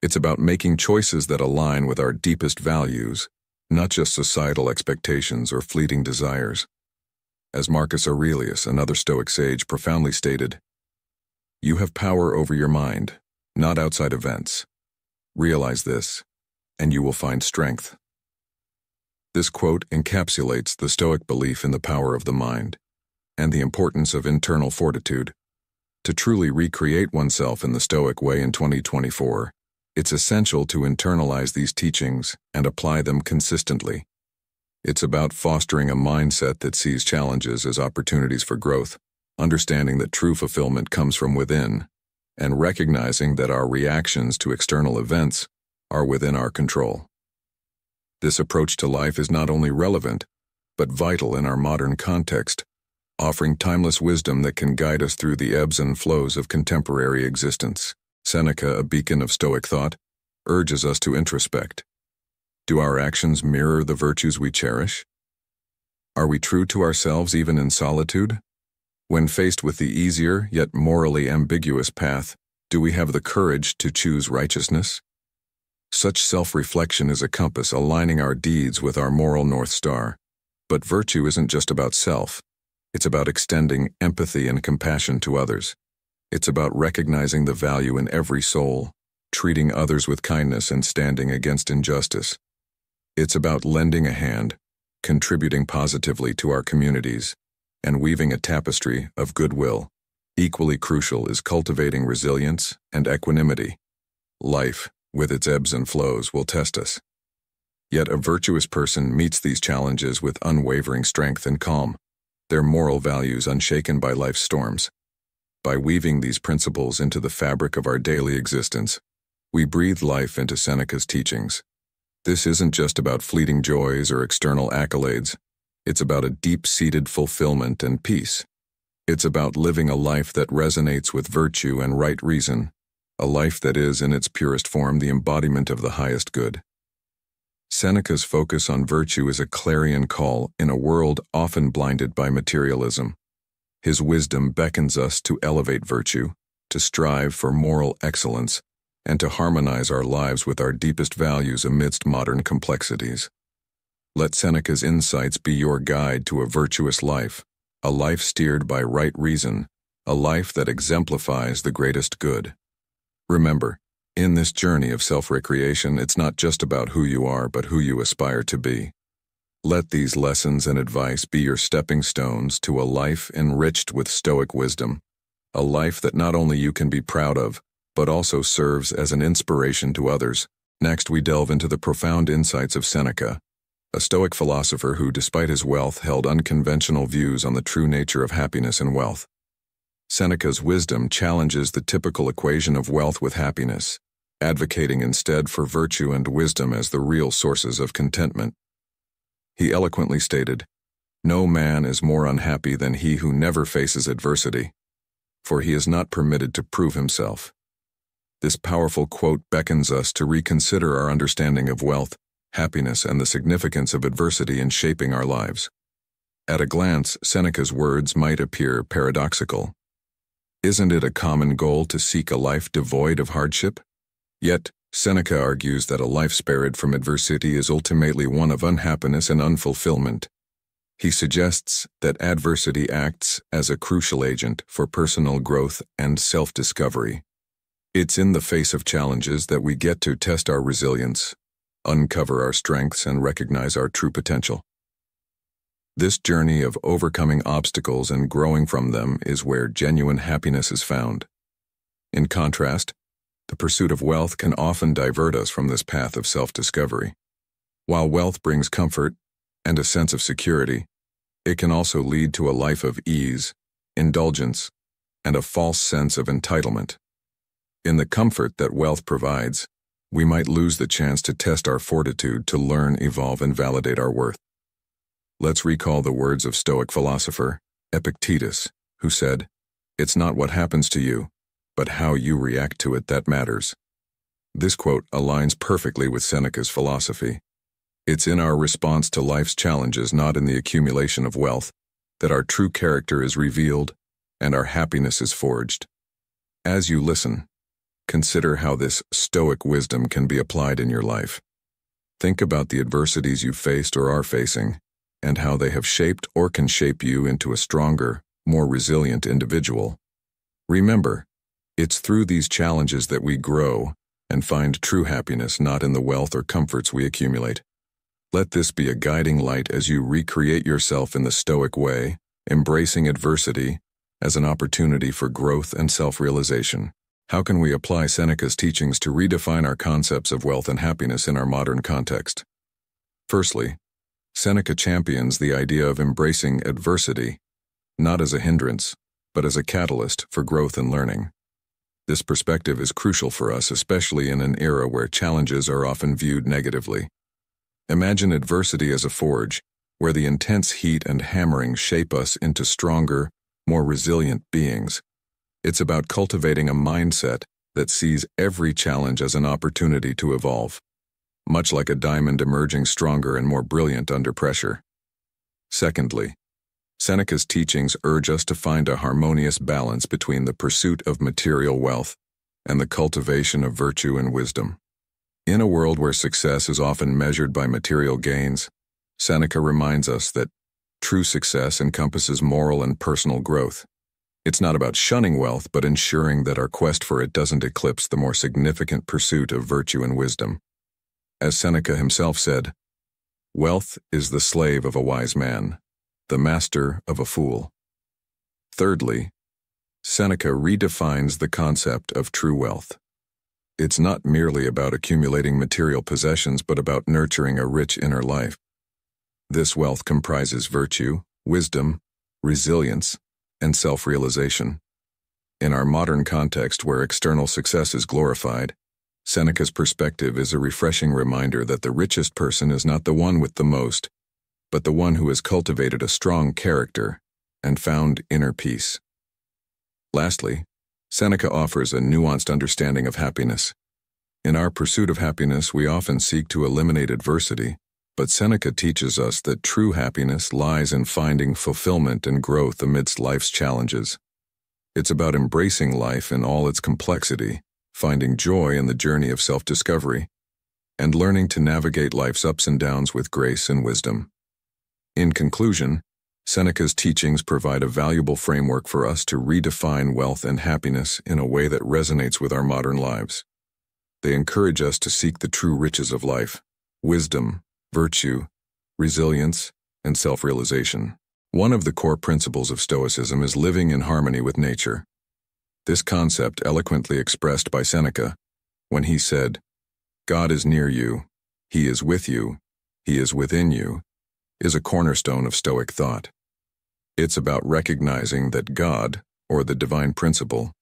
It's about making choices that align with our deepest values, not just societal expectations or fleeting desires. As Marcus Aurelius, another Stoic sage, profoundly stated, "You have power over your mind, not outside events. Realize this, and you will find strength." This quote encapsulates the Stoic belief in the power of the mind and the importance of internal fortitude. To truly recreate oneself in the Stoic way in 2024, it's essential to internalize these teachings and apply them consistently. It's about fostering a mindset that sees challenges as opportunities for growth, understanding that true fulfillment comes from within, and recognizing that our reactions to external events are within our control. This approach to life is not only relevant, but vital in our modern context, offering timeless wisdom that can guide us through the ebbs and flows of contemporary existence. Seneca, a beacon of Stoic thought, urges us to introspect. Do our actions mirror the virtues we cherish? Are we true to ourselves even in solitude? When faced with the easier yet morally ambiguous path, do we have the courage to choose righteousness? Such self-reflection is a compass aligning our deeds with our moral North Star. But virtue isn't just about self. It's about extending empathy and compassion to others. It's about recognizing the value in every soul, treating others with kindness and standing against injustice. It's about lending a hand, contributing positively to our communities, and weaving a tapestry of goodwill. Equally crucial is cultivating resilience and equanimity. Life, with its ebbs and flows, will test us. Yet a virtuous person meets these challenges with unwavering strength and calm, their moral values unshaken by life's storms. By weaving these principles into the fabric of our daily existence, we breathe life into Seneca's teachings. This isn't just about fleeting joys or external accolades. It's about a deep-seated fulfillment and peace. It's about living a life that resonates with virtue and right reason, a life that is, in its purest form, the embodiment of the highest good. Seneca's focus on virtue is a clarion call in a world often blinded by materialism. His wisdom beckons us to elevate virtue, to strive for moral excellence, and to harmonize our lives with our deepest values amidst modern complexities. Let Seneca's insights be your guide to a virtuous life, a life steered by right reason, a life that exemplifies the greatest good. Remember, in this journey of self-recreation, it's not just about who you are, but who you aspire to be. Let these lessons and advice be your stepping stones to a life enriched with Stoic wisdom, a life that not only you can be proud of, but also serves as an inspiration to others. Next, we delve into the profound insights of Seneca, a Stoic philosopher who, despite his wealth, held unconventional views on the true nature of happiness and wealth. Seneca's wisdom challenges the typical equation of wealth with happiness, advocating instead for virtue and wisdom as the real sources of contentment. He eloquently stated, "No man is more unhappy than he who never faces adversity, for he is not permitted to prove himself." This powerful quote beckons us to reconsider our understanding of wealth, happiness, and the significance of adversity in shaping our lives. At a glance, Seneca's words might appear paradoxical. Isn't it a common goal to seek a life devoid of hardship? Yet, Seneca argues that a life spared from adversity is ultimately one of unhappiness and unfulfillment. He suggests that adversity acts as a crucial agent for personal growth and self-discovery. It's in the face of challenges that we get to test our resilience, uncover our strengths, and recognize our true potential. This journey of overcoming obstacles and growing from them is where genuine happiness is found. In contrast, the pursuit of wealth can often divert us from this path of self-discovery. While wealth brings comfort and a sense of security, it can also lead to a life of ease, indulgence, and a false sense of entitlement. In the comfort that wealth provides, we might lose the chance to test our fortitude, to learn, evolve, and validate our worth. Let's recall the words of Stoic philosopher Epictetus, who said, "It's not what happens to you, but how you react to it that matters." This quote aligns perfectly with Seneca's philosophy. It's in our response to life's challenges, not in the accumulation of wealth, that our true character is revealed and our happiness is forged. As you listen, consider how this Stoic wisdom can be applied in your life. Think about the adversities you've faced or are facing, and how they have shaped or can shape you into a stronger, more resilient individual. Remember, it's through these challenges that we grow and find true happiness, not in the wealth or comforts we accumulate. Let this be a guiding light as you recreate yourself in the Stoic way, embracing adversity as an opportunity for growth and self-realization. How can we apply Seneca's teachings to redefine our concepts of wealth and happiness in our modern context? Firstly, Seneca champions the idea of embracing adversity, not as a hindrance, but as a catalyst for growth and learning. This perspective is crucial for us, especially in an era where challenges are often viewed negatively. Imagine adversity as a forge, where the intense heat and hammering shape us into stronger, more resilient beings. It's about cultivating a mindset that sees every challenge as an opportunity to evolve, much like a diamond emerging stronger and more brilliant under pressure. Secondly, Seneca's teachings urge us to find a harmonious balance between the pursuit of material wealth and the cultivation of virtue and wisdom. In a world where success is often measured by material gains, Seneca reminds us that true success encompasses moral and personal growth. It's not about shunning wealth, but ensuring that our quest for it doesn't eclipse the more significant pursuit of virtue and wisdom. As Seneca himself said, "Wealth is the slave of a wise man, the master of a fool." Thirdly, Seneca redefines the concept of true wealth. It's not merely about accumulating material possessions but about nurturing a rich inner life. This wealth comprises virtue, wisdom, resilience, and self-realization. In our modern context where external success is glorified, Seneca's perspective is a refreshing reminder that the richest person is not the one with the most, but the one who has cultivated a strong character and found inner peace. Lastly, Seneca offers a nuanced understanding of happiness. In our pursuit of happiness, we often seek to eliminate adversity, but Seneca teaches us that true happiness lies in finding fulfillment and growth amidst life's challenges. It's about embracing life in all its complexity, finding joy in the journey of self-discovery, and learning to navigate life's ups and downs with grace and wisdom. In conclusion, Seneca's teachings provide a valuable framework for us to redefine wealth and happiness in a way that resonates with our modern lives. They encourage us to seek the true riches of life: wisdom, virtue, resilience, and self-realization. One of the core principles of Stoicism is living in harmony with nature. This concept, eloquently expressed by Seneca, when he said, "God is near you, He is with you, He is within you," is a cornerstone of Stoic thought. It's about recognizing that God, or the divine principle,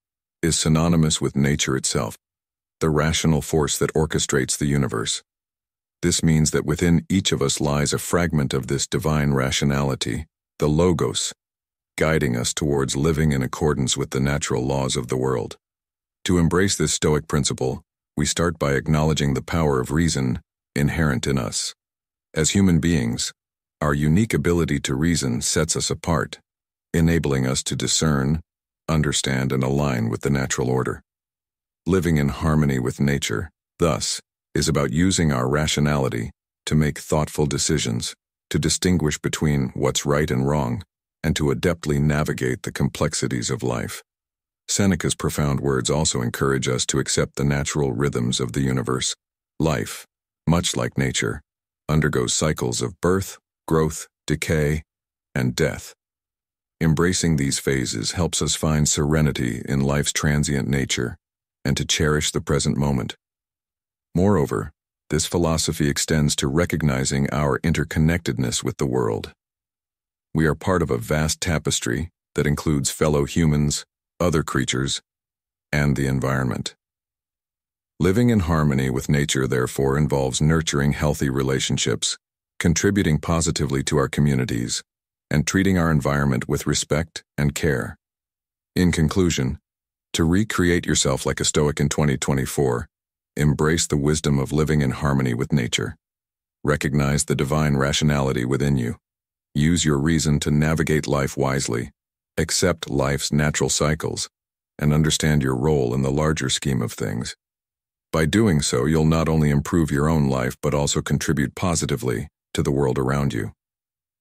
is synonymous with nature itself, the rational force that orchestrates the universe. This means that within each of us lies a fragment of this divine rationality, the logos, guiding us towards living in accordance with the natural laws of the world. To embrace this Stoic principle, we start by acknowledging the power of reason inherent in us. As human beings, our unique ability to reason sets us apart, enabling us to discern, understand, and align with the natural order. Living in harmony with nature, thus, is about using our rationality to make thoughtful decisions, to distinguish between what's right and wrong, and to adeptly navigate the complexities of life. Seneca's profound words also encourage us to accept the natural rhythms of the universe. Life, much like nature, undergoes cycles of birth, growth, decay, and death. Embracing these phases helps us find serenity in life's transient nature and to cherish the present moment. Moreover, this philosophy extends to recognizing our interconnectedness with the world. We are part of a vast tapestry that includes fellow humans, other creatures, and the environment. Living in harmony with nature, therefore, involves nurturing healthy relationships, contributing positively to our communities, and treating our environment with respect and care. In conclusion, to recreate yourself like a Stoic in 2024, embrace the wisdom of living in harmony with nature. Recognize the divine rationality within you. Use your reason to navigate life wisely, accept life's natural cycles, and understand your role in the larger scheme of things. By doing so, you'll not only improve your own life but also contribute positively to the world around you.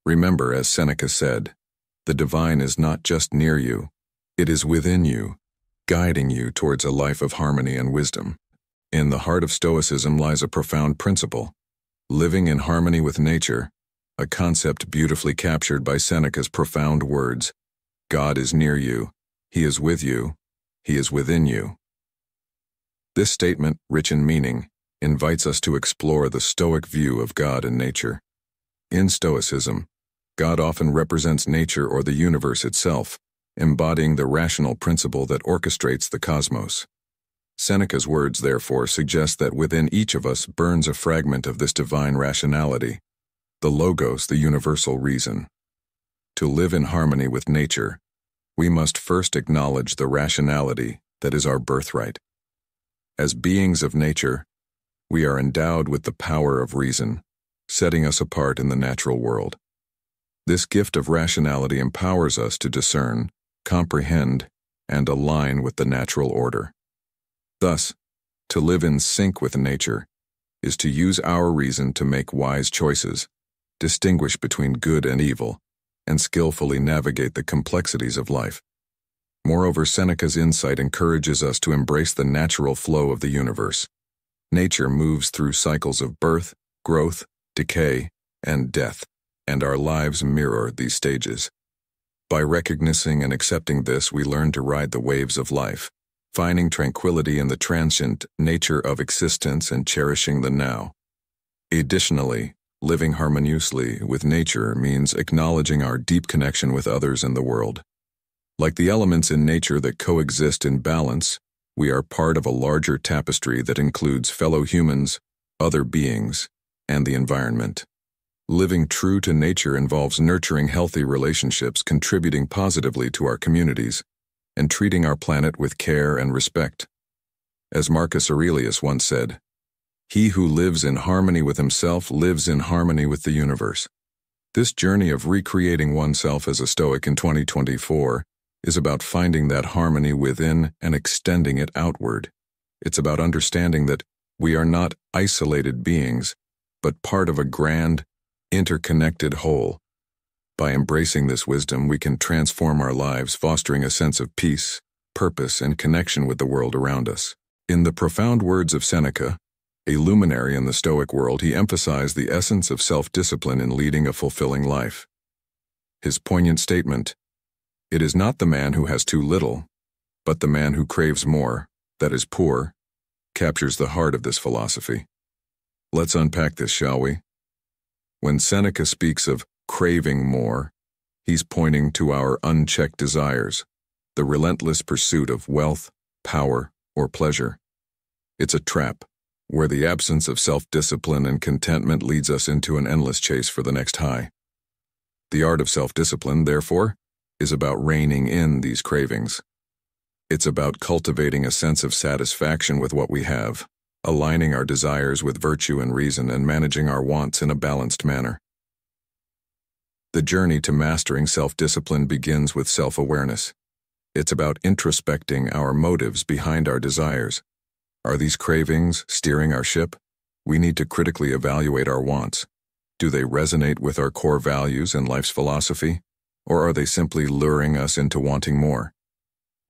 Remember, as Seneca said, the divine is not just near you, it is within you, guiding you towards a life of harmony and wisdom. In the heart of Stoicism lies a profound principle: living in harmony with nature, a concept beautifully captured by Seneca's profound words: God is near you, He is with you, He is within you. This statement, rich in meaning, invites us to explore the Stoic view of God and nature. In Stoicism, God often represents nature or the universe itself, embodying the rational principle that orchestrates the cosmos. Seneca's words, therefore, suggest that within each of us burns a fragment of this divine rationality, the logos, the universal reason. To live in harmony with nature, we must first acknowledge the rationality that is our birthright. As beings of nature, we are endowed with the power of reason, setting us apart in the natural world. This gift of rationality empowers us to discern, comprehend, and align with the natural order. Thus, to live in sync with nature is to use our reason to make wise choices, distinguish between good and evil, and skillfully navigate the complexities of life. Moreover, Seneca's insight encourages us to embrace the natural flow of the universe. Nature moves through cycles of birth, growth, decay, and death, and our lives mirror these stages. By recognizing and accepting this, we learn to ride the waves of life, finding tranquility in the transient nature of existence and cherishing the now. Additionally, living harmoniously with nature means acknowledging our deep connection with others and the world. Like the elements in nature that coexist in balance, we are part of a larger tapestry that includes fellow humans, other beings, and the environment. Living true to nature involves nurturing healthy relationships, contributing positively to our communities, and treating our planet with care and respect. As Marcus Aurelius once said, "He who lives in harmony with himself lives in harmony with the universe." This journey of recreating oneself as a Stoic in 2024 is about finding that harmony within and extending it outward. It's about understanding that we are not isolated beings, but part of a grand, interconnected whole. By embracing this wisdom, we can transform our lives, fostering a sense of peace, purpose, and connection with the world around us. In the profound words of Seneca, a luminary in the Stoic world, he emphasized the essence of self-discipline in leading a fulfilling life. His poignant statement, "It is not the man who has too little, but the man who craves more, that is poor," captures the heart of this philosophy. Let's unpack this, shall we? When Seneca speaks of craving more, he's pointing to our unchecked desires, the relentless pursuit of wealth, power, or pleasure. It's a trap, where the absence of self-discipline and contentment leads us into an endless chase for the next high. The art of self-discipline, therefore, is about reining in these cravings. It's about cultivating a sense of satisfaction with what we have, aligning our desires with virtue and reason, and managing our wants in a balanced manner. The journey to mastering self-discipline begins with self-awareness. It's about introspecting our motives behind our desires. Are these cravings steering our ship? We need to critically evaluate our wants. Do they resonate with our core values and life's philosophy? Or are they simply luring us into wanting more?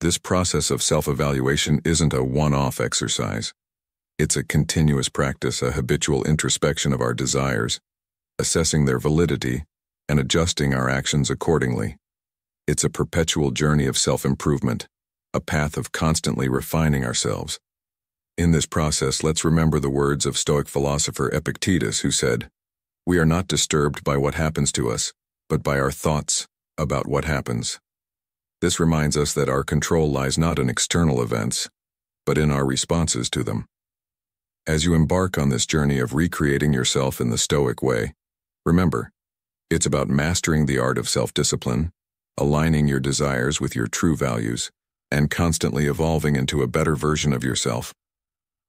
This process of self-evaluation isn't a one-off exercise. It's a continuous practice, a habitual introspection of our desires, assessing their validity, and adjusting our actions accordingly. It's a perpetual journey of self-improvement, a path of constantly refining ourselves. In this process, let's remember the words of Stoic philosopher Epictetus, who said, "We are not disturbed by what happens to us, but by our thoughts about what happens." This reminds us that our control lies not in external events, but in our responses to them. As you embark on this journey of recreating yourself in the Stoic way, remember, it's about mastering the art of self-discipline, aligning your desires with your true values, and constantly evolving into a better version of yourself.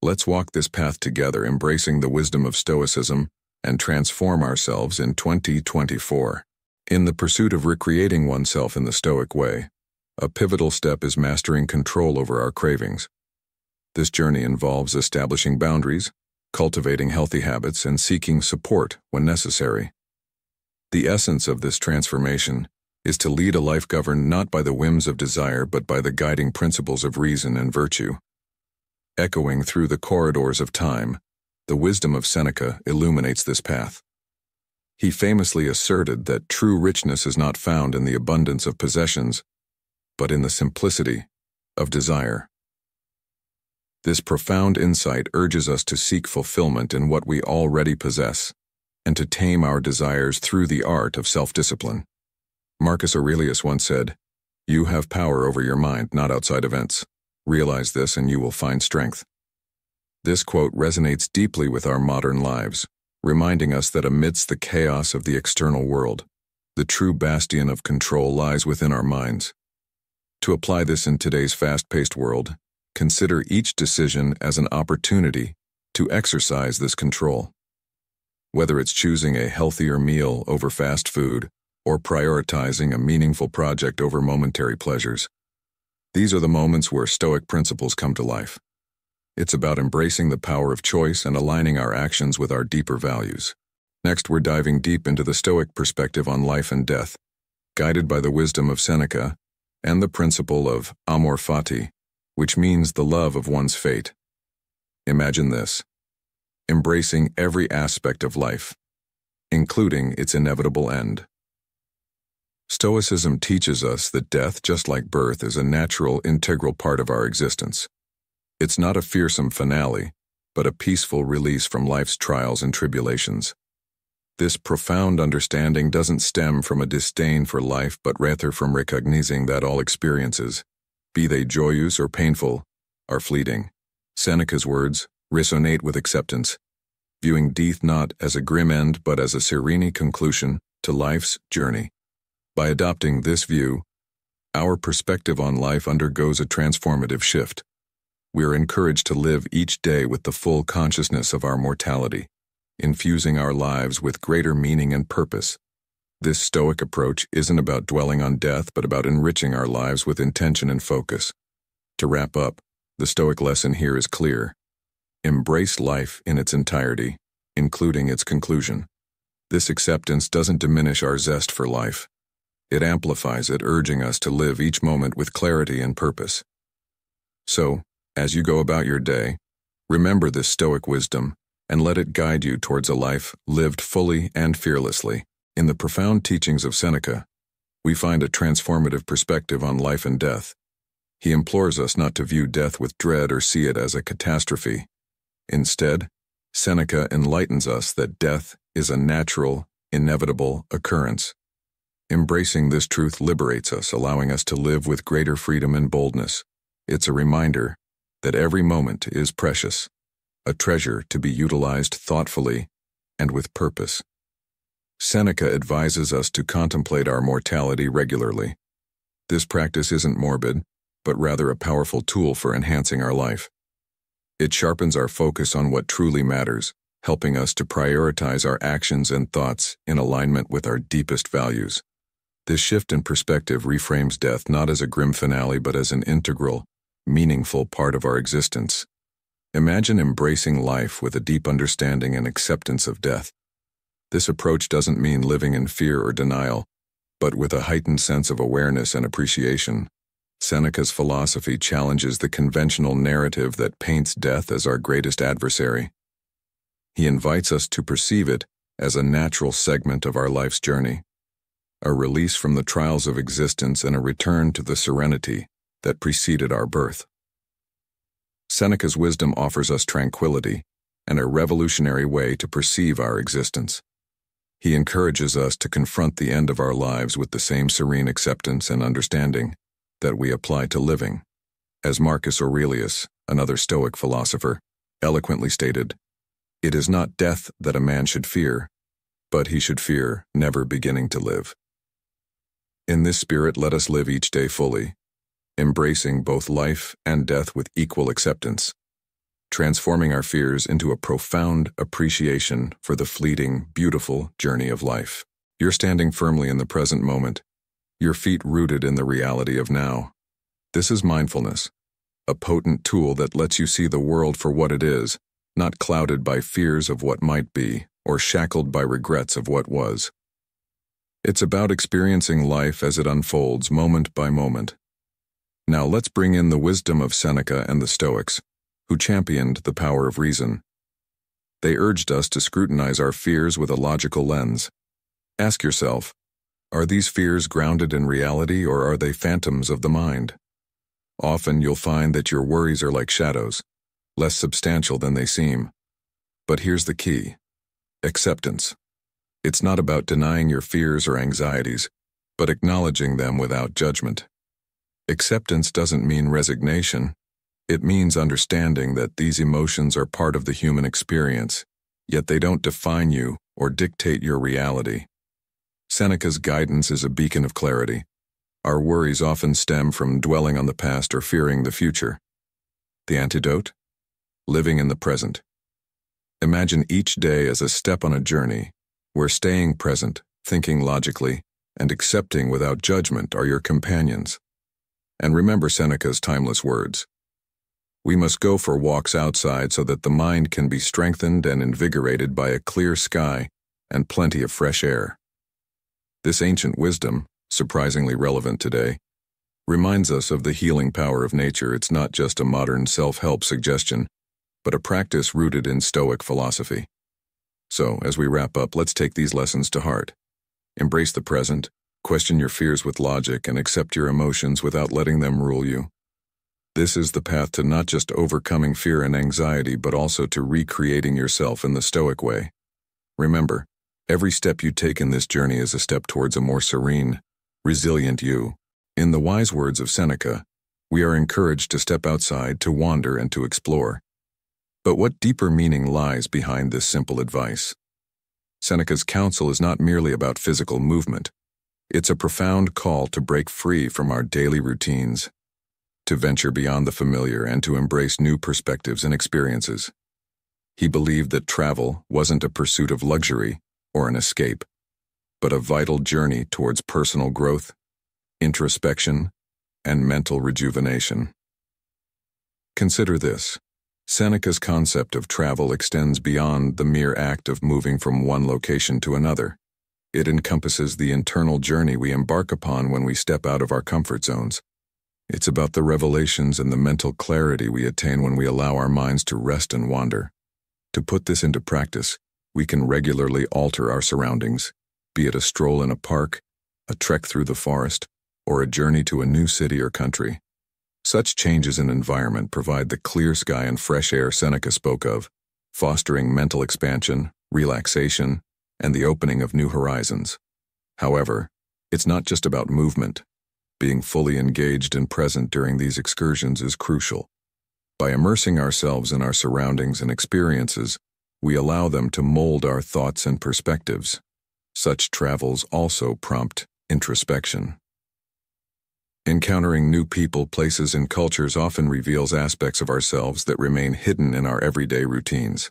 Let's walk this path together, embracing the wisdom of Stoicism, and transform ourselves in 2024. In the pursuit of recreating oneself in the Stoic way, a pivotal step is mastering control over our cravings. This journey involves establishing boundaries, cultivating healthy habits, and seeking support when necessary. The essence of this transformation is to lead a life governed not by the whims of desire but by the guiding principles of reason and virtue. Echoing through the corridors of time, the wisdom of Seneca illuminates this path. He famously asserted that true richness is not found in the abundance of possessions, but in the simplicity of desire. This profound insight urges us to seek fulfillment in what we already possess, and to tame our desires through the art of self-discipline. Marcus Aurelius once said, "You have power over your mind, not outside events. Realize this and you will find strength." This quote resonates deeply with our modern lives, reminding us that amidst the chaos of the external world, the true bastion of control lies within our minds. To apply this in today's fast-paced world, consider each decision as an opportunity to exercise this control. Whether it's choosing a healthier meal over fast food or prioritizing a meaningful project over momentary pleasures, these are the moments where Stoic principles come to life. It's about embracing the power of choice and aligning our actions with our deeper values. Next, we're diving deep into the Stoic perspective on life and death, guided by the wisdom of Seneca and the principle of amor fati, which means the love of one's fate. Imagine this: embracing every aspect of life, including its inevitable end. Stoicism teaches us that death, just like birth, is a natural, integral part of our existence. It's not a fearsome finale, but a peaceful release from life's trials and tribulations. This profound understanding doesn't stem from a disdain for life, but rather from recognizing that all experiences, be they joyous or painful, are fleeting. Seneca's words resonate with acceptance, viewing death not as a grim end but as a serene conclusion to life's journey. By adopting this view, our perspective on life undergoes a transformative shift. We are encouraged to live each day with the full consciousness of our mortality, infusing our lives with greater meaning and purpose. This Stoic approach isn't about dwelling on death, but about enriching our lives with intention and focus. To wrap up, the Stoic lesson here is clear. Embrace life in its entirety, including its conclusion. This acceptance doesn't diminish our zest for life. It amplifies it, urging us to live each moment with clarity and purpose. So, as you go about your day, remember this Stoic wisdom and let it guide you towards a life lived fully and fearlessly. In the profound teachings of Seneca, we find a transformative perspective on life and death. He implores us not to view death with dread or see it as a catastrophe. Instead, Seneca enlightens us that death is a natural, inevitable occurrence. Embracing this truth liberates us, allowing us to live with greater freedom and boldness. It's a reminder that every moment is precious, a treasure to be utilized thoughtfully and with purpose. Seneca advises us to contemplate our mortality regularly. This practice isn't morbid, but rather a powerful tool for enhancing our life. It sharpens our focus on what truly matters, helping us to prioritize our actions and thoughts in alignment with our deepest values. This shift in perspective reframes death not as a grim finale, but as an integral, meaningful part of our existence. Imagine embracing life with a deep understanding and acceptance of death. This approach doesn't mean living in fear or denial, but with a heightened sense of awareness and appreciation. Seneca's philosophy challenges the conventional narrative that paints death as our greatest adversary. He invites us to perceive it as a natural segment of our life's journey, a release from the trials of existence and a return to the serenity that preceded our birth. Seneca's wisdom offers us tranquility and a revolutionary way to perceive our existence. He encourages us to confront the end of our lives with the same serene acceptance and understanding that we apply to living. As Marcus Aurelius, another Stoic philosopher, eloquently stated, "It is not death that a man should fear, but he should fear never beginning to live." In this spirit, let us live each day fully, embracing both life and death with equal acceptance, transforming our fears into a profound appreciation for the fleeting, beautiful journey of life. You're standing firmly in the present moment, your feet rooted in the reality of now. This is mindfulness, a potent tool that lets you see the world for what it is, not clouded by fears of what might be or shackled by regrets of what was. It's about experiencing life as it unfolds moment by moment. Now let's bring in the wisdom of Seneca and the Stoics, who championed the power of reason. They urged us to scrutinize our fears with a logical lens. Ask yourself, are these fears grounded in reality, or are they phantoms of the mind? Often you'll find that your worries are like shadows, less substantial than they seem. But here's the key: acceptance. It's not about denying your fears or anxieties, but acknowledging them without judgment. Acceptance doesn't mean resignation. It means understanding that these emotions are part of the human experience, yet they don't define you or dictate your reality. Seneca's guidance is a beacon of clarity. Our worries often stem from dwelling on the past or fearing the future. The antidote? Living in the present. Imagine each day as a step on a journey, where staying present, thinking logically, and accepting without judgment are your companions. And remember Seneca's timeless words: "We must go for walks outside so that the mind can be strengthened and invigorated by a clear sky and plenty of fresh air." This ancient wisdom, surprisingly relevant today, reminds us of the healing power of nature. It's not just a modern self-help suggestion, but a practice rooted in Stoic philosophy. So, as we wrap up, let's take these lessons to heart. Embrace the present, Question your fears with logic and accept your emotions without letting them rule you. This is the path to not just overcoming fear and anxiety, but also to recreating yourself in the Stoic way. Remember, every step you take in this journey is a step towards a more serene, resilient you. In the wise words of Seneca, we are encouraged to step outside, to wander, and to explore. But what deeper meaning lies behind this simple advice? Seneca's counsel is not merely about physical movement. It's a profound call to break free from our daily routines, to venture beyond the familiar and to embrace new perspectives and experiences. He believed that travel wasn't a pursuit of luxury or an escape, but a vital journey towards personal growth, introspection, and mental rejuvenation. Consider this. Seneca's concept of travel extends beyond the mere act of moving from one location to another. It encompasses the internal journey we embark upon when we step out of our comfort zones. It's about the revelations and the mental clarity we attain when we allow our minds to rest and wander. To put this into practice, we can regularly alter our surroundings, be it a stroll in a park, a trek through the forest, or a journey to a new city or country. Such changes in environment provide the clear sky and fresh air Seneca spoke of, fostering mental expansion, relaxation, and the opening of new horizons. However, it's not just about movement. Being fully engaged and present during these excursions is crucial. By immersing ourselves in our surroundings and experiences, we allow them to mold our thoughts and perspectives. Such travels also prompt introspection. Encountering new people, places, and cultures often reveals aspects of ourselves that remain hidden in our everyday routines.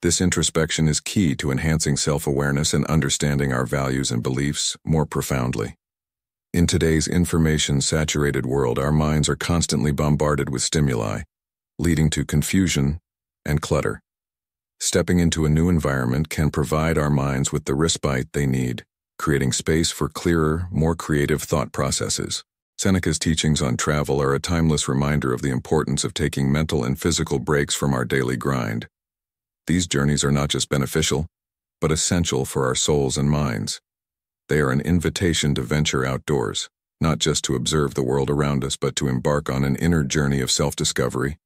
This introspection is key to enhancing self-awareness and understanding our values and beliefs more profoundly. In today's information-saturated world, our minds are constantly bombarded with stimuli, leading to confusion and clutter. Stepping into a new environment can provide our minds with the respite they need, creating space for clearer, more creative thought processes. Seneca's teachings on travel are a timeless reminder of the importance of taking mental and physical breaks from our daily grind. These journeys are not just beneficial, but essential for our souls and minds. They are an invitation to venture outdoors, not just to observe the world around us, but to embark on an inner journey of self-discovery,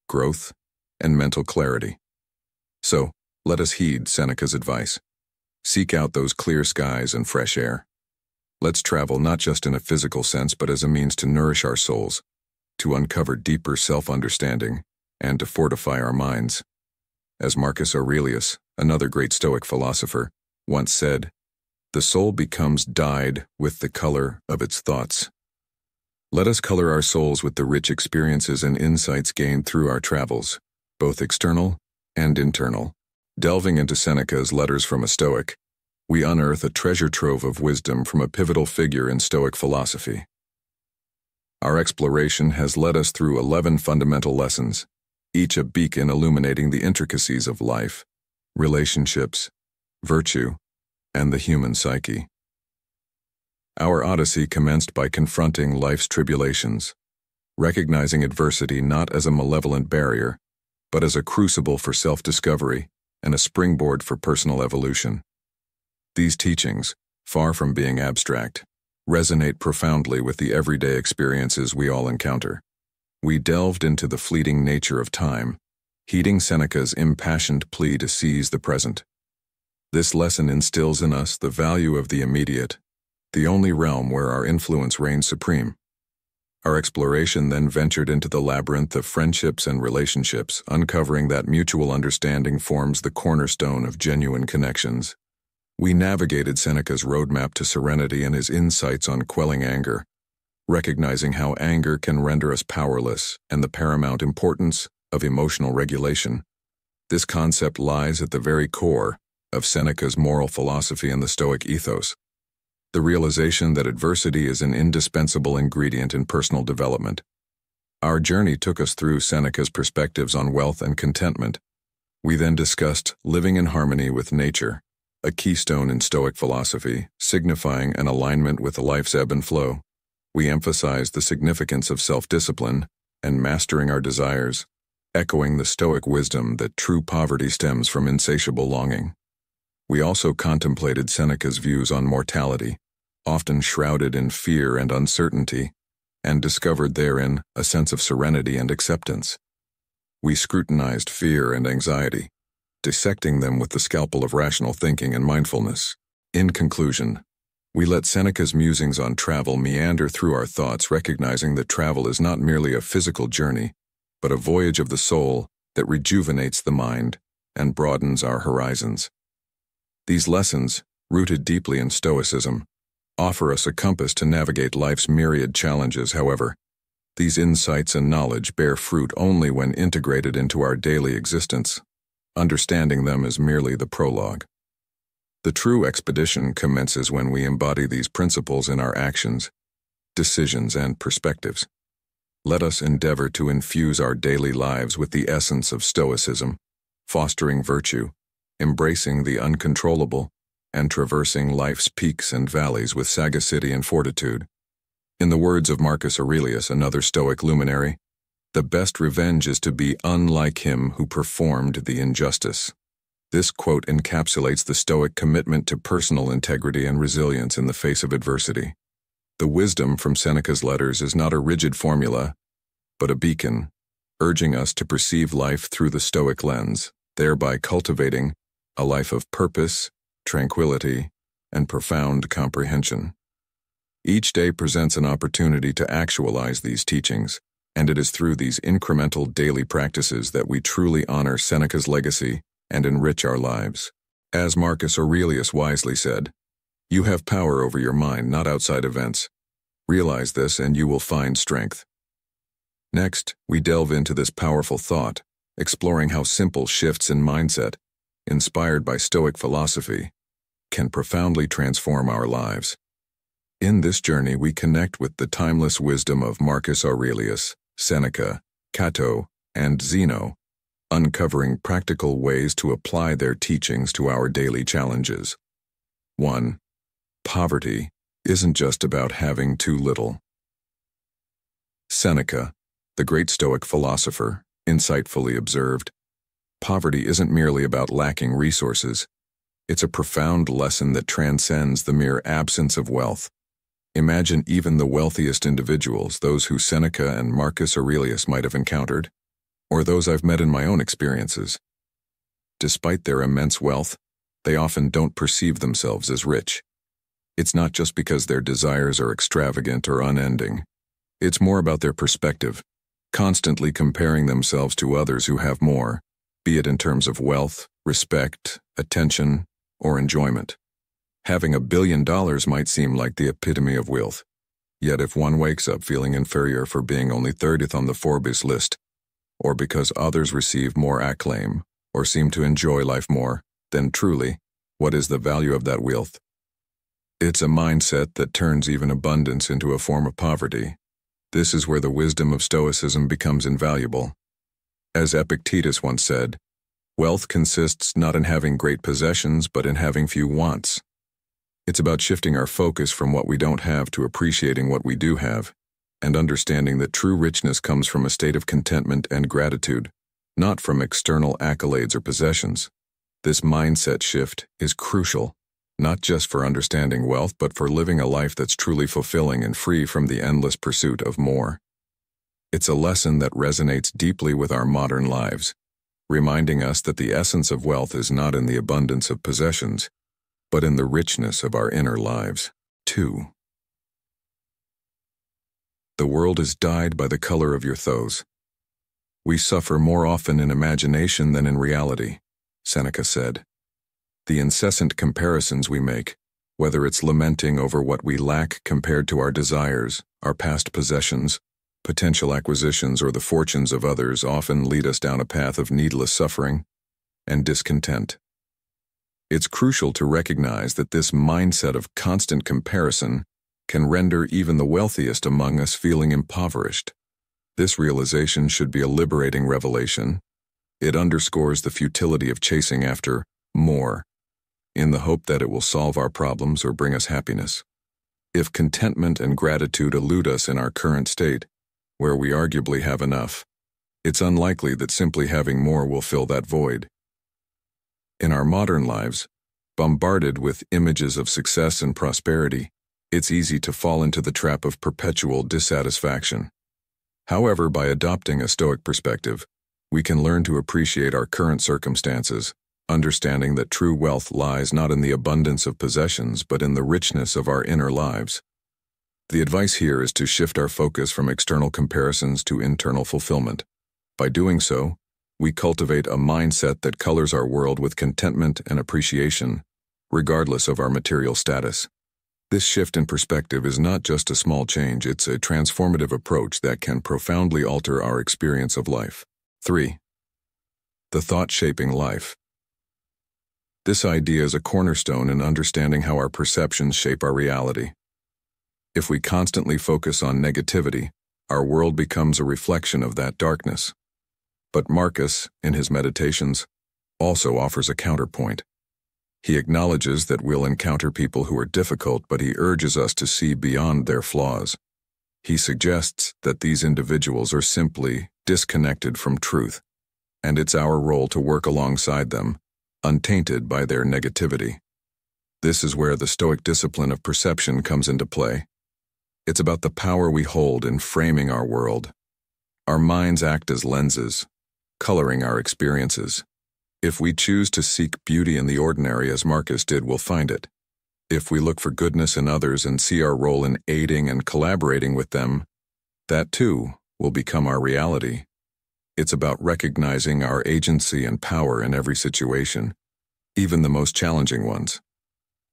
growth, and mental clarity. So, let us heed Seneca's advice. Seek out those clear skies and fresh air. Let's travel not just in a physical sense, but as a means to nourish our souls, to uncover deeper self-understanding, and to fortify our minds. As Marcus Aurelius, another great Stoic philosopher, once said, "The soul becomes dyed with the color of its thoughts." Let us color our souls with the rich experiences and insights gained through our travels, both external and internal. Delving into Seneca's Letters from a Stoic, we unearth a treasure trove of wisdom from a pivotal figure in Stoic philosophy. Our exploration has led us through 11 fundamental lessons, each a beacon illuminating the intricacies of life, relationships, virtue, and the human psyche. Our odyssey commenced by confronting life's tribulations, recognizing adversity not as a malevolent barrier, but as a crucible for self-discovery and a springboard for personal evolution. These teachings, far from being abstract, resonate profoundly with the everyday experiences we all encounter. We delved into the fleeting nature of time, heeding Seneca's impassioned plea to seize the present. This lesson instills in us the value of the immediate, the only realm where our influence reigns supreme. Our exploration then ventured into the labyrinth of friendships and relationships, uncovering that mutual understanding forms the cornerstone of genuine connections. We navigated Seneca's roadmap to serenity and his insights on quelling anger, recognizing how anger can render us powerless and the paramount importance of emotional regulation. This concept lies at the very core of Seneca's moral philosophy and the Stoic ethos. The realization that adversity is an indispensable ingredient in personal development. Our journey took us through Seneca's perspectives on wealth and contentment. We then discussed living in harmony with nature, a keystone in Stoic philosophy, signifying an alignment with life's ebb and flow. We emphasized the significance of self-discipline and mastering our desires, echoing the Stoic wisdom that true poverty stems from insatiable longing. We also contemplated Seneca's views on mortality, often shrouded in fear and uncertainty, and discovered therein a sense of serenity and acceptance. We scrutinized fear and anxiety, dissecting them with the scalpel of rational thinking and mindfulness. In conclusion, we let Seneca's musings on travel meander through our thoughts, recognizing that travel is not merely a physical journey, but a voyage of the soul that rejuvenates the mind and broadens our horizons. These lessons, rooted deeply in Stoicism, offer us a compass to navigate life's myriad challenges. However, these insights and knowledge bear fruit only when integrated into our daily existence. Understanding them is merely the prologue. The true expedition commences when we embody these principles in our actions, decisions, and perspectives. Let us endeavor to infuse our daily lives with the essence of Stoicism, fostering virtue, embracing the uncontrollable, and traversing life's peaks and valleys with sagacity and fortitude. In the words of Marcus Aurelius, another Stoic luminary, "The best revenge is to be unlike him who performed the injustice." This quote encapsulates the Stoic commitment to personal integrity and resilience in the face of adversity. The wisdom from Seneca's letters is not a rigid formula, but a beacon, urging us to perceive life through the Stoic lens, thereby cultivating a life of purpose, tranquility, and profound comprehension. Each day presents an opportunity to actualize these teachings, and it is through these incremental daily practices that we truly honor Seneca's legacy and enrich our lives. As Marcus Aurelius wisely said, "You have power over your mind, not outside events. Realize this and you will find strength." Next, we delve into this powerful thought, exploring how simple shifts in mindset, inspired by Stoic philosophy, can profoundly transform our lives. In this journey, we connect with the timeless wisdom of Marcus Aurelius, Seneca, Cato, and Zeno, uncovering practical ways to apply their teachings to our daily challenges. 1. Poverty isn't just about having too little. Seneca, the great Stoic philosopher, insightfully observed, "Poverty isn't merely about lacking resources. It's a profound lesson that transcends the mere absence of wealth." Imagine even the wealthiest individuals, those who Seneca and Marcus Aurelius might have encountered, or those I've met in my own experiences. Despite their immense wealth, they often don't perceive themselves as rich. It's not just because their desires are extravagant or unending. It's more about their perspective, constantly comparing themselves to others who have more, be it in terms of wealth, respect, attention, or enjoyment. Having $1 billion might seem like the epitome of wealth, yet if one wakes up feeling inferior for being only 30th on the Forbes list, or because others receive more acclaim or seem to enjoy life more, then truly, what is the value of that wealth? It's a mindset that turns even abundance into a form of poverty. This is where the wisdom of Stoicism becomes invaluable. As Epictetus once said, "Wealth consists not in having great possessions, but in having few wants." It's about shifting our focus from what we don't have to appreciating what we do have, and understanding that true richness comes from a state of contentment and gratitude, not from external accolades or possessions. This mindset shift is crucial, not just for understanding wealth, but for living a life that's truly fulfilling and free from the endless pursuit of more. It's a lesson that resonates deeply with our modern lives, reminding us that the essence of wealth is not in the abundance of possessions, but in the richness of our inner lives. 2. The world is dyed by the color of your thoughts. We suffer more often in imagination than in reality, Seneca said. The incessant comparisons we make, whether it's lamenting over what we lack compared to our desires, our past possessions, potential acquisitions, or the fortunes of others, often lead us down a path of needless suffering and discontent. It's crucial to recognize that this mindset of constant comparison can render even the wealthiest among us feeling impoverished. This realization should be a liberating revelation. It underscores the futility of chasing after more, in the hope that it will solve our problems or bring us happiness. If contentment and gratitude elude us in our current state, where we arguably have enough, it's unlikely that simply having more will fill that void. In our modern lives, bombarded with images of success and prosperity, It's easy to fall into the trap of perpetual dissatisfaction. However, by adopting a Stoic perspective, we can learn to appreciate our current circumstances, understanding that true wealth lies not in the abundance of possessions but in the richness of our inner lives. The advice here is to shift our focus from external comparisons to internal fulfillment. By doing so, we cultivate a mindset that colors our world with contentment and appreciation, regardless of our material status. This shift in perspective is not just a small change, it's a transformative approach that can profoundly alter our experience of life. 3. The thought shaping life. This idea is a cornerstone in understanding how our perceptions shape our reality. If we constantly focus on negativity, our world becomes a reflection of that darkness. But Marcus, in his meditations, also offers a counterpoint. He acknowledges that we'll encounter people who are difficult, but he urges us to see beyond their flaws. He suggests that these individuals are simply disconnected from truth, and it's our role to work alongside them, untainted by their negativity. This is where the Stoic discipline of perception comes into play. It's about the power we hold in framing our world. Our minds act as lenses, coloring our experiences. If we choose to seek beauty in the ordinary as Marcus did, we'll find it. If we look for goodness in others and see our role in aiding and collaborating with them, that too will become our reality. It's about recognizing our agency and power in every situation, even the most challenging ones.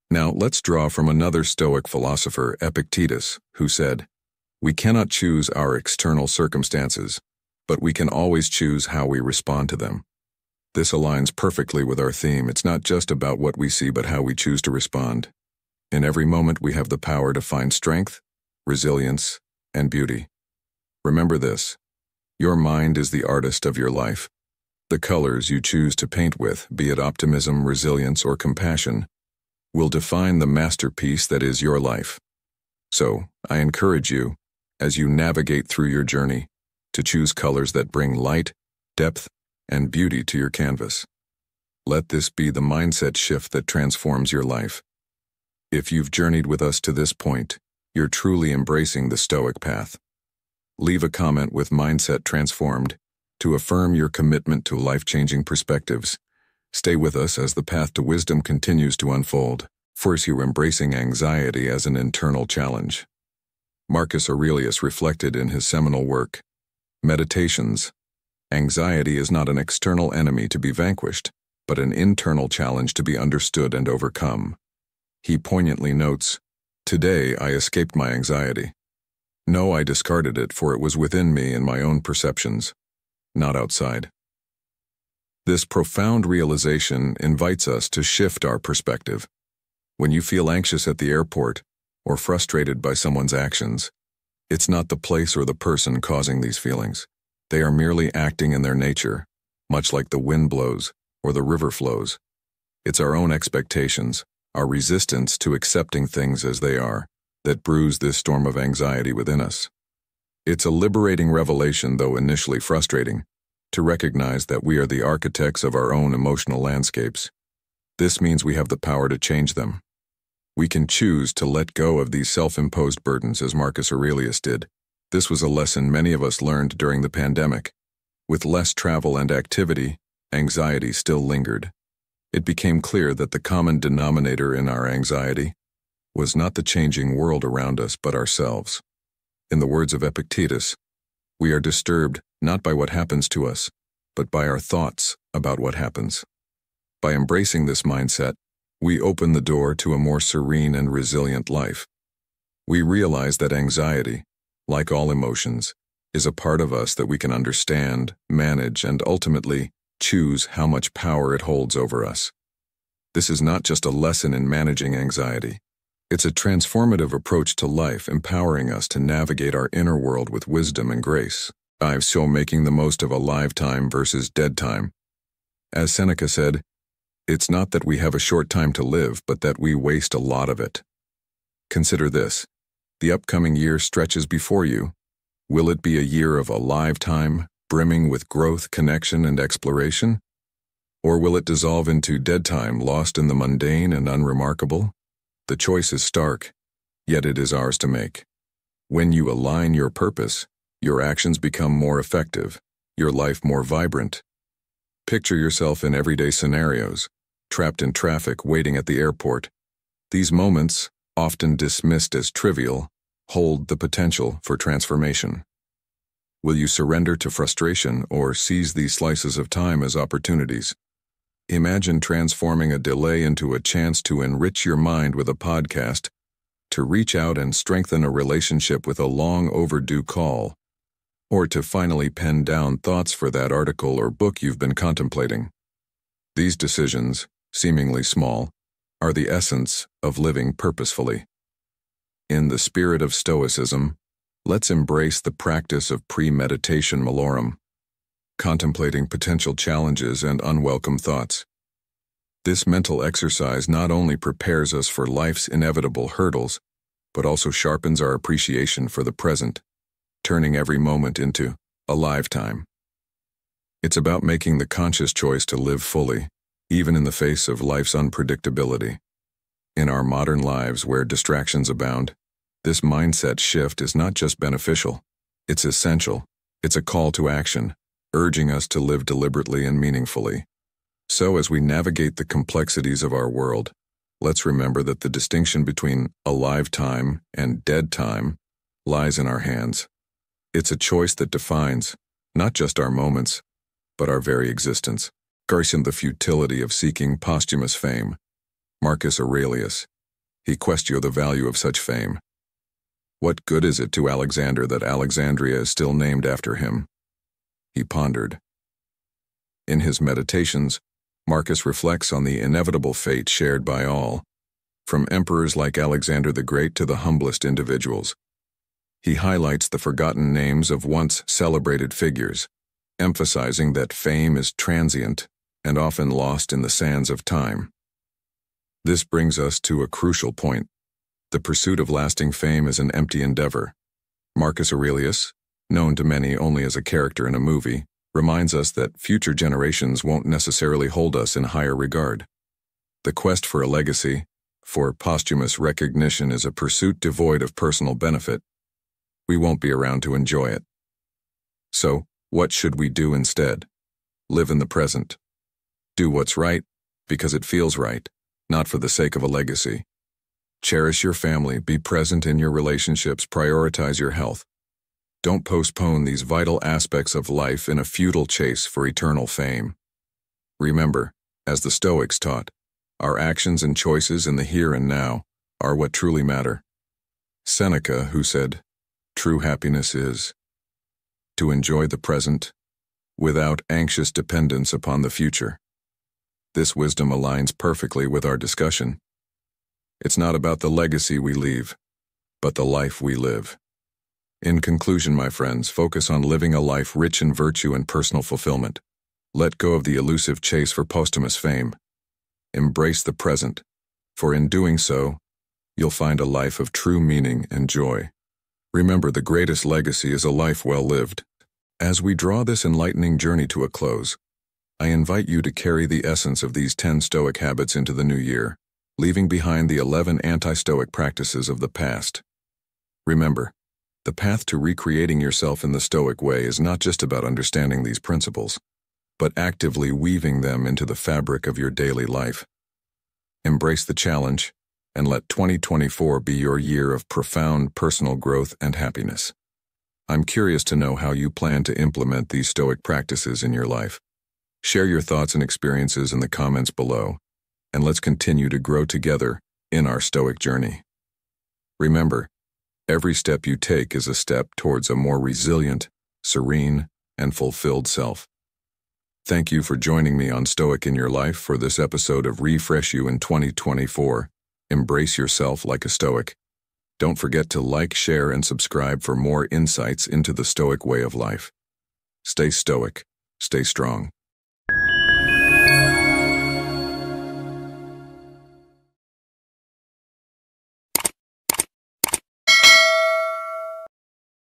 Now, let's draw from another Stoic philosopher, Epictetus, who said, "We cannot choose our external circumstances, but we can always choose how we respond to them." This aligns perfectly with our theme. It's not just about what we see, but how we choose to respond. In every moment, we have the power to find strength, resilience, and beauty. Remember this: your mind is the artist of your life. The colors you choose to paint with, be it optimism, resilience, or compassion, will define the masterpiece that is your life. So, I encourage you, as you navigate through your journey, to choose colors that bring light, depth, and beauty to your canvas. Let this be the mindset shift that transforms your life. If you've journeyed with us to this point, you're truly embracing the Stoic path. Leave a comment with "Mindset Transformed" to affirm your commitment to life-changing perspectives. Stay with us as the path to wisdom continues to unfold. First, you're embracing anxiety as an internal challenge. Marcus Aurelius reflected in his seminal work, Meditations, "Anxiety is not an external enemy to be vanquished, but an internal challenge to be understood and overcome." He poignantly notes, "Today I escaped my anxiety. No, I discarded it, for it was within me and my own perceptions, not outside." This profound realization invites us to shift our perspective. When you feel anxious at the airport or frustrated by someone's actions, it's not the place or the person causing these feelings. They are merely acting in their nature, much like the wind blows or the river flows. It's our own expectations, our resistance to accepting things as they are, that brews this storm of anxiety within us. It's a liberating revelation, though initially frustrating, to recognize that we are the architects of our own emotional landscapes. This means we have the power to change them. We can choose to let go of these self-imposed burdens as Marcus Aurelius did. This was a lesson many of us learned during the pandemic. With less travel and activity, anxiety still lingered. It became clear that the common denominator in our anxiety was not the changing world around us, but ourselves. In the words of Epictetus, we are disturbed not by what happens to us, but by our thoughts about what happens. By embracing this mindset, we open the door to a more serene and resilient life. We realize that anxiety, like all emotions, is a part of us that we can understand, manage, and ultimately choose how much power it holds over us. This is not just a lesson in managing anxiety. It's a transformative approach to life, empowering us to navigate our inner world with wisdom and grace. So making the most of a live time versus dead time. As Seneca said, it's not that we have a short time to live, but that we waste a lot of it. Consider this. The upcoming year stretches before you. Will it be a year of a live time, brimming with growth, connection, and exploration? Or will it dissolve into dead time, lost in the mundane and unremarkable? The choice is stark. yet it is ours to make. When you align your purpose, your actions become more effective, your life more vibrant. Picture yourself in everyday scenarios, trapped in traffic waiting at the airport. These moments, often dismissed as trivial, hold the potential for transformation. Will you surrender to frustration or seize these slices of time as opportunities? Imagine transforming a delay into a chance to enrich your mind with a podcast, to reach out and strengthen a relationship with a long overdue call, or to finally pen down thoughts for that article or book you've been contemplating. These decisions, seemingly small, are the essence of living purposefully. In the spirit of Stoicism, let's embrace the practice of premeditation malorum, contemplating potential challenges and unwelcome thoughts. This mental exercise not only prepares us for life's inevitable hurdles, but also sharpens our appreciation for the present, turning every moment into a lifetime. It's about making the conscious choice to live fully, even in the face of life's unpredictability. In our modern lives where distractions abound, this mindset shift is not just beneficial, it's essential. It's a call to action, urging us to live deliberately and meaningfully. So as we navigate the complexities of our world, let's remember that the distinction between alive time and dead time lies in our hands. It's a choice that defines not just our moments, but our very existence. Questioned the futility of seeking posthumous fame. Marcus Aurelius. He questioned the value of such fame. What good is it to Alexander that Alexandria is still named after him? He pondered. In his meditations, Marcus reflects on the inevitable fate shared by all, from emperors like Alexander the Great to the humblest individuals. He highlights the forgotten names of once celebrated figures, emphasizing that fame is transient and often lost in the sands of time. This brings us to a crucial point. The pursuit of lasting fame is an empty endeavor. Marcus Aurelius, known to many only as a character in a movie, reminds us that future generations won't necessarily hold us in higher regard. The quest for a legacy, for posthumous recognition, is a pursuit devoid of personal benefit. We won't be around to enjoy it. So, what should we do instead? Live in the present. Do what's right because it feels right, not for the sake of a legacy. Cherish your family, be present in your relationships, prioritize your health. Don't postpone these vital aspects of life in a futile chase for eternal fame. Remember, as the Stoics taught, our actions and choices in the here and now are what truly matter. Seneca, who said, "True happiness is to enjoy the present without anxious dependence upon the future." This wisdom aligns perfectly with our discussion. It's not about the legacy we leave, but the life we live. In conclusion, my friends, focus on living a life rich in virtue and personal fulfillment. Let go of the elusive chase for posthumous fame. Embrace the present, for in doing so, you'll find a life of true meaning and joy. Remember, the greatest legacy is a life well lived. As we draw this enlightening journey to a close, I invite you to carry the essence of these 10 Stoic habits into the new year, leaving behind the 11 anti-Stoic practices of the past. Remember, the path to recreating yourself in the Stoic way is not just about understanding these principles, but actively weaving them into the fabric of your daily life. Embrace the challenge, and let 2024 be your year of profound personal growth and happiness. I'm curious to know how you plan to implement these Stoic practices in your life. Share your thoughts and experiences in the comments below, and let's continue to grow together in our Stoic journey. Remember, every step you take is a step towards a more resilient, serene, and fulfilled self. Thank you for joining me on Stoic in Your Life for this episode of Refresh You in 2024. Embrace yourself like a Stoic. Don't forget to like, share, and subscribe for more insights into the Stoic way of life. Stay Stoic, stay strong.